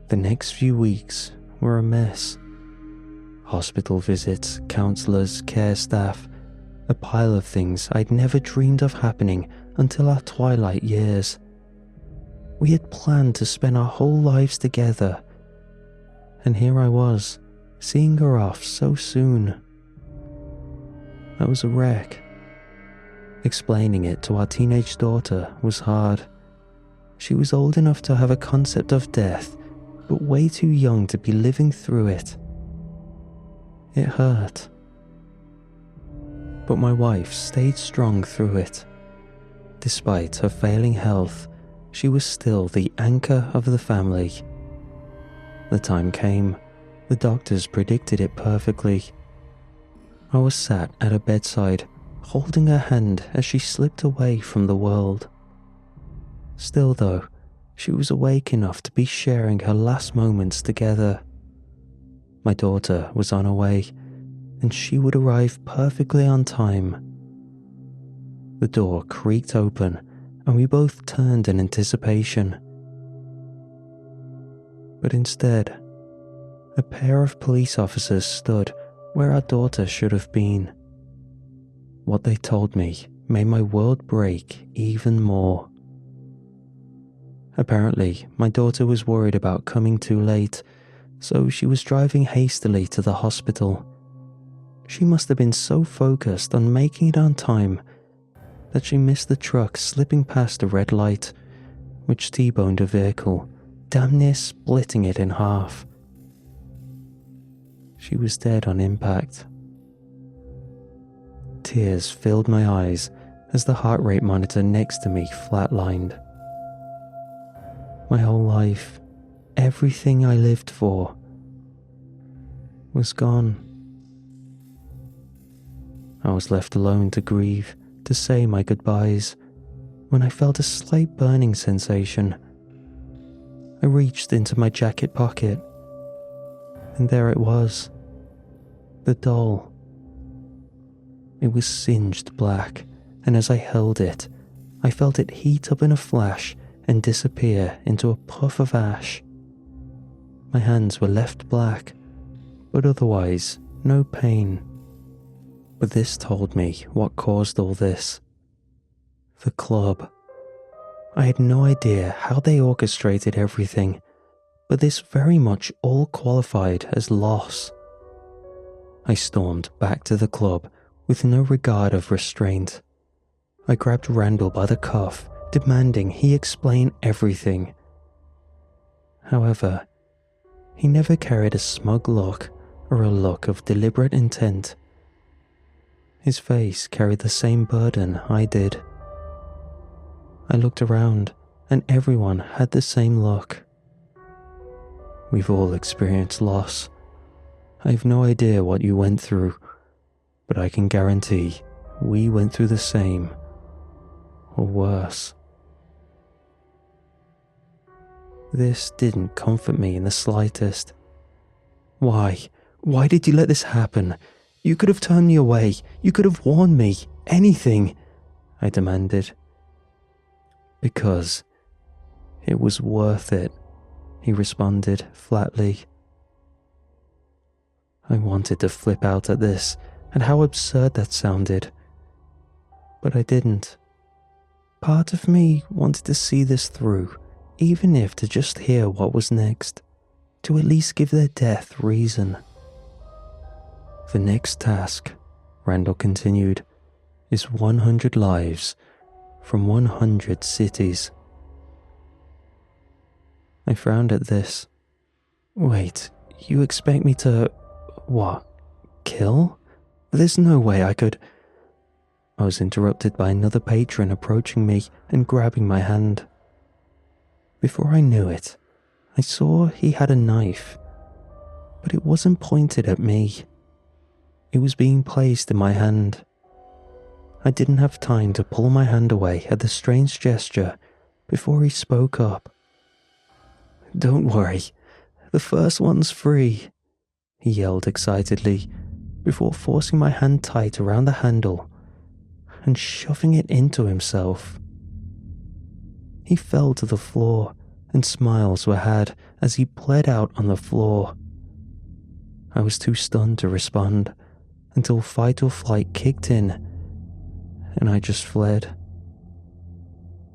The next few weeks were a mess. Hospital visits, counsellors, care staff, a pile of things I'd never dreamed of happening until our twilight years. We had planned to spend our whole lives together, and here I was, seeing her off so soon. I was a wreck. Explaining it to our teenage daughter was hard. She was old enough to have a concept of death, but way too young to be living through it. It hurt. But my wife stayed strong through it. Despite her failing health, she was still the anchor of the family. The time came. The doctors predicted it perfectly. I was sat at her bedside, holding her hand as she slipped away from the world. Still though, she was awake enough to be sharing her last moments together. My daughter was on her way, and she would arrive perfectly on time. The door creaked open, and we both turned in anticipation. But instead, a pair of police officers stood where our daughter should have been. What they told me made my world break even more. Apparently, my daughter was worried about coming too late, so she was driving hastily to the hospital. She must have been so focused on making it on time that she missed the truck slipping past a red light, which T-boned a vehicle, damn near splitting it in half. She was dead on impact. Tears filled my eyes as the heart rate monitor next to me flatlined. My whole life, everything I lived for, was gone. I was left alone to grieve, to say my goodbyes, when I felt a slight burning sensation. I reached into my jacket pocket, and there it was, the doll. It was singed black, and as I held it, I felt it heat up in a flash and disappear into a puff of ash. My hands were left black, but otherwise no pain. But this told me what caused all this. The club. I had no idea how they orchestrated everything, but this very much all qualified as loss. I stormed back to the club with no regard of restraint. I grabbed Randall by the cuff, demanding he explain everything. However, he never carried a smug look or a look of deliberate intent. His face carried the same burden I did. I looked around, and everyone had the same look. We've all experienced loss. I have no idea what you went through, but I can guarantee we went through the same, or worse. This didn't comfort me in the slightest. Why? Why did you let this happen? You could have turned me away. You could have warned me. Anything, I demanded. Because it was worth it, he responded flatly. I wanted to flip out at this and how absurd that sounded, but I didn't. Part of me wanted to see this through, even if to just hear what was next, to at least give their death reason. The next task, Randall continued, is 100 lives from 100 cities. I frowned at this. Wait, you expect me to, what, kill? There's no way I could. I was interrupted by another patron approaching me and grabbing my hand. Before I knew it, I saw he had a knife, but it wasn't pointed at me. It was being placed in my hand. I didn't have time to pull my hand away at the strange gesture before he spoke up. Don't worry, The first one's free," he yelled excitedly, before forcing my hand tight around the handle and shoving it into himself. He fell to the floor, and smiles were had as he bled out on the floor. I was too stunned to respond until fight or flight kicked in, and I just fled.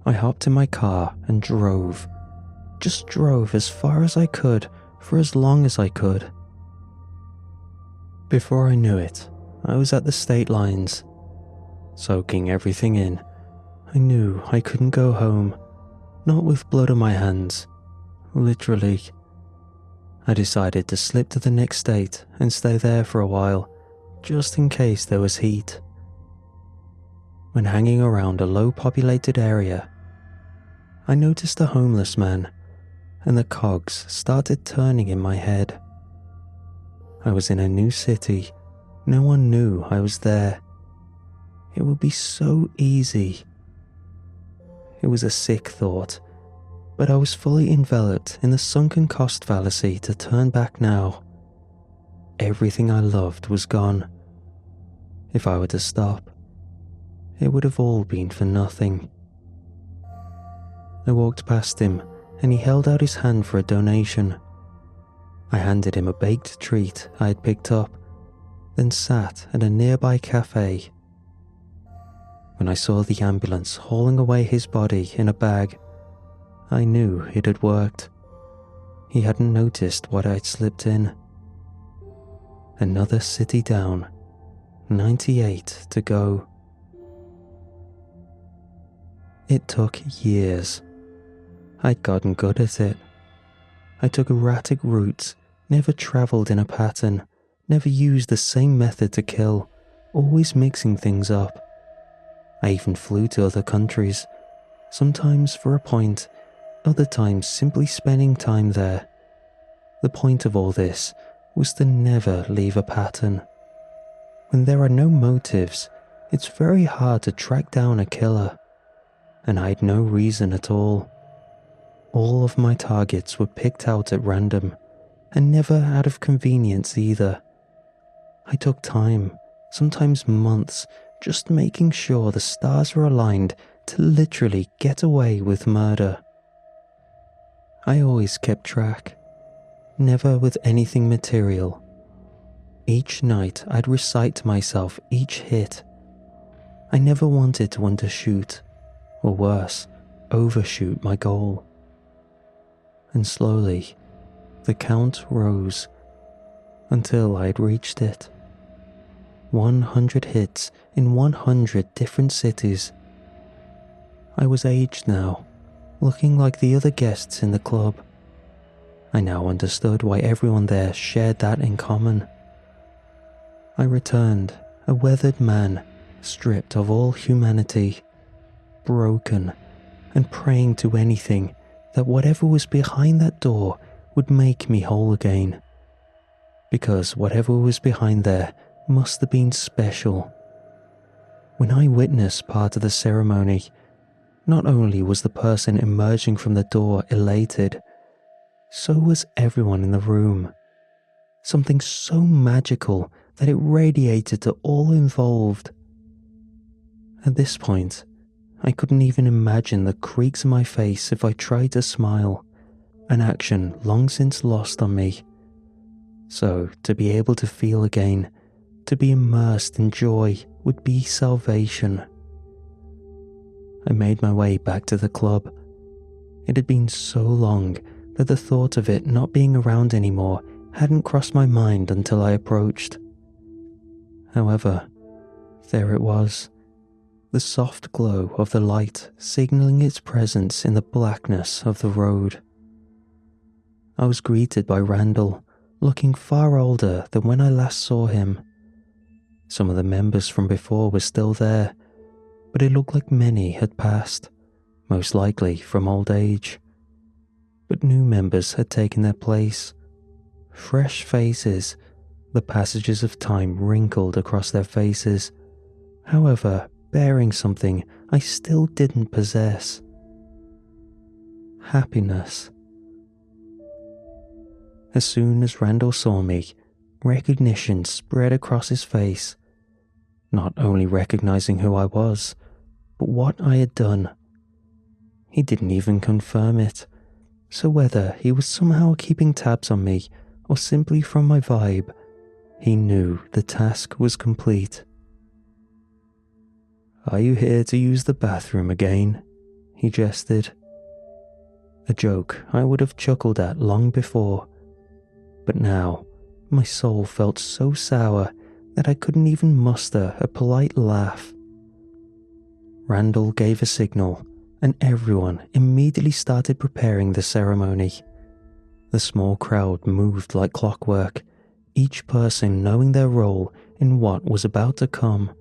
I hopped in my car and drove. Just drove as far as I could for as long as I could. Before I knew it, I was at the state lines. Soaking everything in, I knew I couldn't go home, not with blood on my hands, literally. I decided to slip to the next state and stay there for a while, just in case there was heat. When hanging around a low-populated area, I noticed a homeless man, and the cogs started turning in my head. I was in a new city. No one knew I was there. It would be so easy. It was a sick thought, but I was fully enveloped in the sunken cost fallacy to turn back now. Everything I loved was gone. If I were to stop, it would have all been for nothing. I walked past him, and he held out his hand for a donation. I handed him a baked treat I had picked up, then sat at a nearby cafe. When I saw the ambulance hauling away his body in a bag, I knew it had worked. He hadn't noticed what I'd slipped in. Another city down, 98 to go. It took years. I'd gotten good at it. I took erratic routes, never travelled in a pattern, never used the same method to kill, always mixing things up. I even flew to other countries, sometimes for a point, other times simply spending time there. The point of all this was to never leave a pattern. When there are no motives, it's very hard to track down a killer, and I had no reason at all. All of my targets were picked out at random, and never out of convenience either. I took time, sometimes months, just making sure the stars were aligned to literally get away with murder. I always kept track, never with anything material. Each night I'd recite to myself each hit. I never wanted to undershoot, or worse, overshoot my goal. And slowly, the count rose, until I had reached it. 100 hits in 100 different cities. I was aged now, looking like the other guests in the club. I now understood why everyone there shared that in common. I returned, a weathered man, stripped of all humanity, broken, and praying to anything that whatever was behind that door would make me whole again. Because whatever was behind there must have been special. When I witnessed part of the ceremony, not only was the person emerging from the door elated, so was everyone in the room. Something so magical that it radiated to all involved. At this point, I couldn't even imagine the creaks in my face if I tried to smile, an action long since lost on me. So, to be able to feel again, to be immersed in joy, would be salvation. I made my way back to the club. It had been so long that the thought of it not being around anymore hadn't crossed my mind until I approached. However, there it was, the soft glow of the light signalling its presence in the blackness of the road. I was greeted by Randall, looking far older than when I last saw him. Some of the members from before were still there, but it looked like many had passed, most likely from old age. But new members had taken their place. Fresh faces, the passages of time wrinkled across their faces, however, bearing something I still didn't possess. Happiness. As soon as Randall saw me, recognition spread across his face. Not only recognizing who I was, but what I had done. He didn't even confirm it, so whether he was somehow keeping tabs on me or simply from my vibe, he knew the task was complete. "Are you here to use the bathroom again?" he gestured. A joke I would have chuckled at long before, but now my soul felt so sour that I couldn't even muster a polite laugh. Randall gave a signal, and everyone immediately started preparing the ceremony. The small crowd moved like clockwork, each person knowing their role in what was about to come.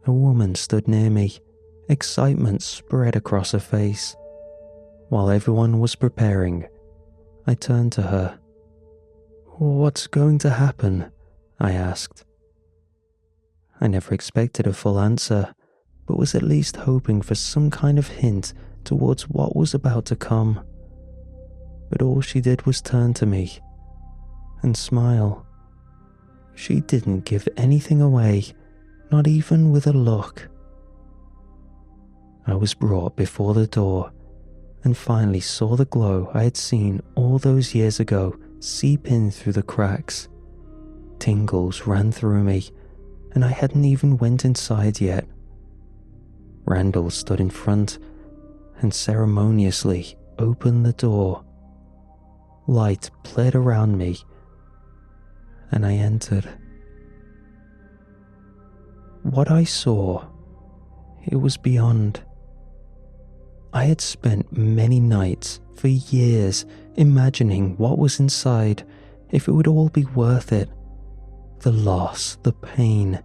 A woman stood near me, excitement spread across her face. While everyone was preparing, I turned to her. "What's going to happen?" I asked. I never expected a full answer, but was at least hoping for some kind of hint towards what was about to come. But all she did was turn to me and smile. She didn't give anything away, not even with a look. I was brought before the door and finally saw the glow I had seen all those years ago seep in through the cracks. Tingles ran through me, and I hadn't even went inside yet. Randall stood in front and ceremoniously opened the door. Light played around me, and I entered. What I saw, it was beyond. I had spent many nights for years imagining what was inside, if it would all be worth it. The loss, the pain,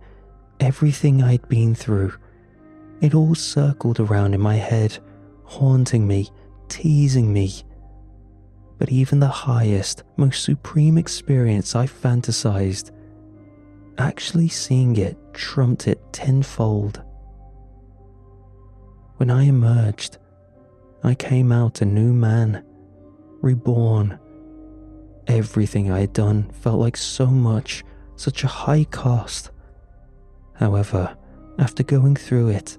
everything I'd been through, it all circled around in my head, haunting me, teasing me. But even the highest, most supreme experience I fantasized, actually seeing it trumped it tenfold. When I emerged, I came out a new man, reborn. Everything I had done felt like so much, such a high cost. However, after going through it,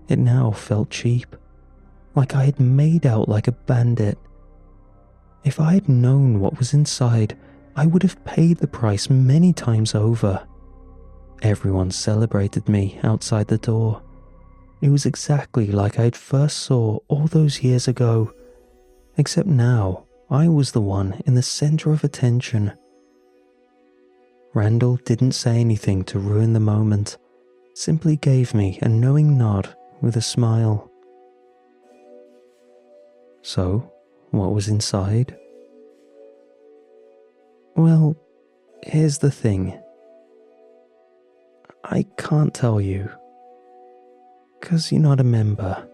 it now felt cheap, like I had made out like a bandit. If I had known what was inside, I would have paid the price many times over. Everyone celebrated me outside the door. It was exactly like I had first saw all those years ago, except now I was the one in the center of attention. Randall didn't say anything to ruin the moment, simply gave me a knowing nod with a smile. So, what was inside? Well, here's the thing. I can't tell you, 'cause you're not a member.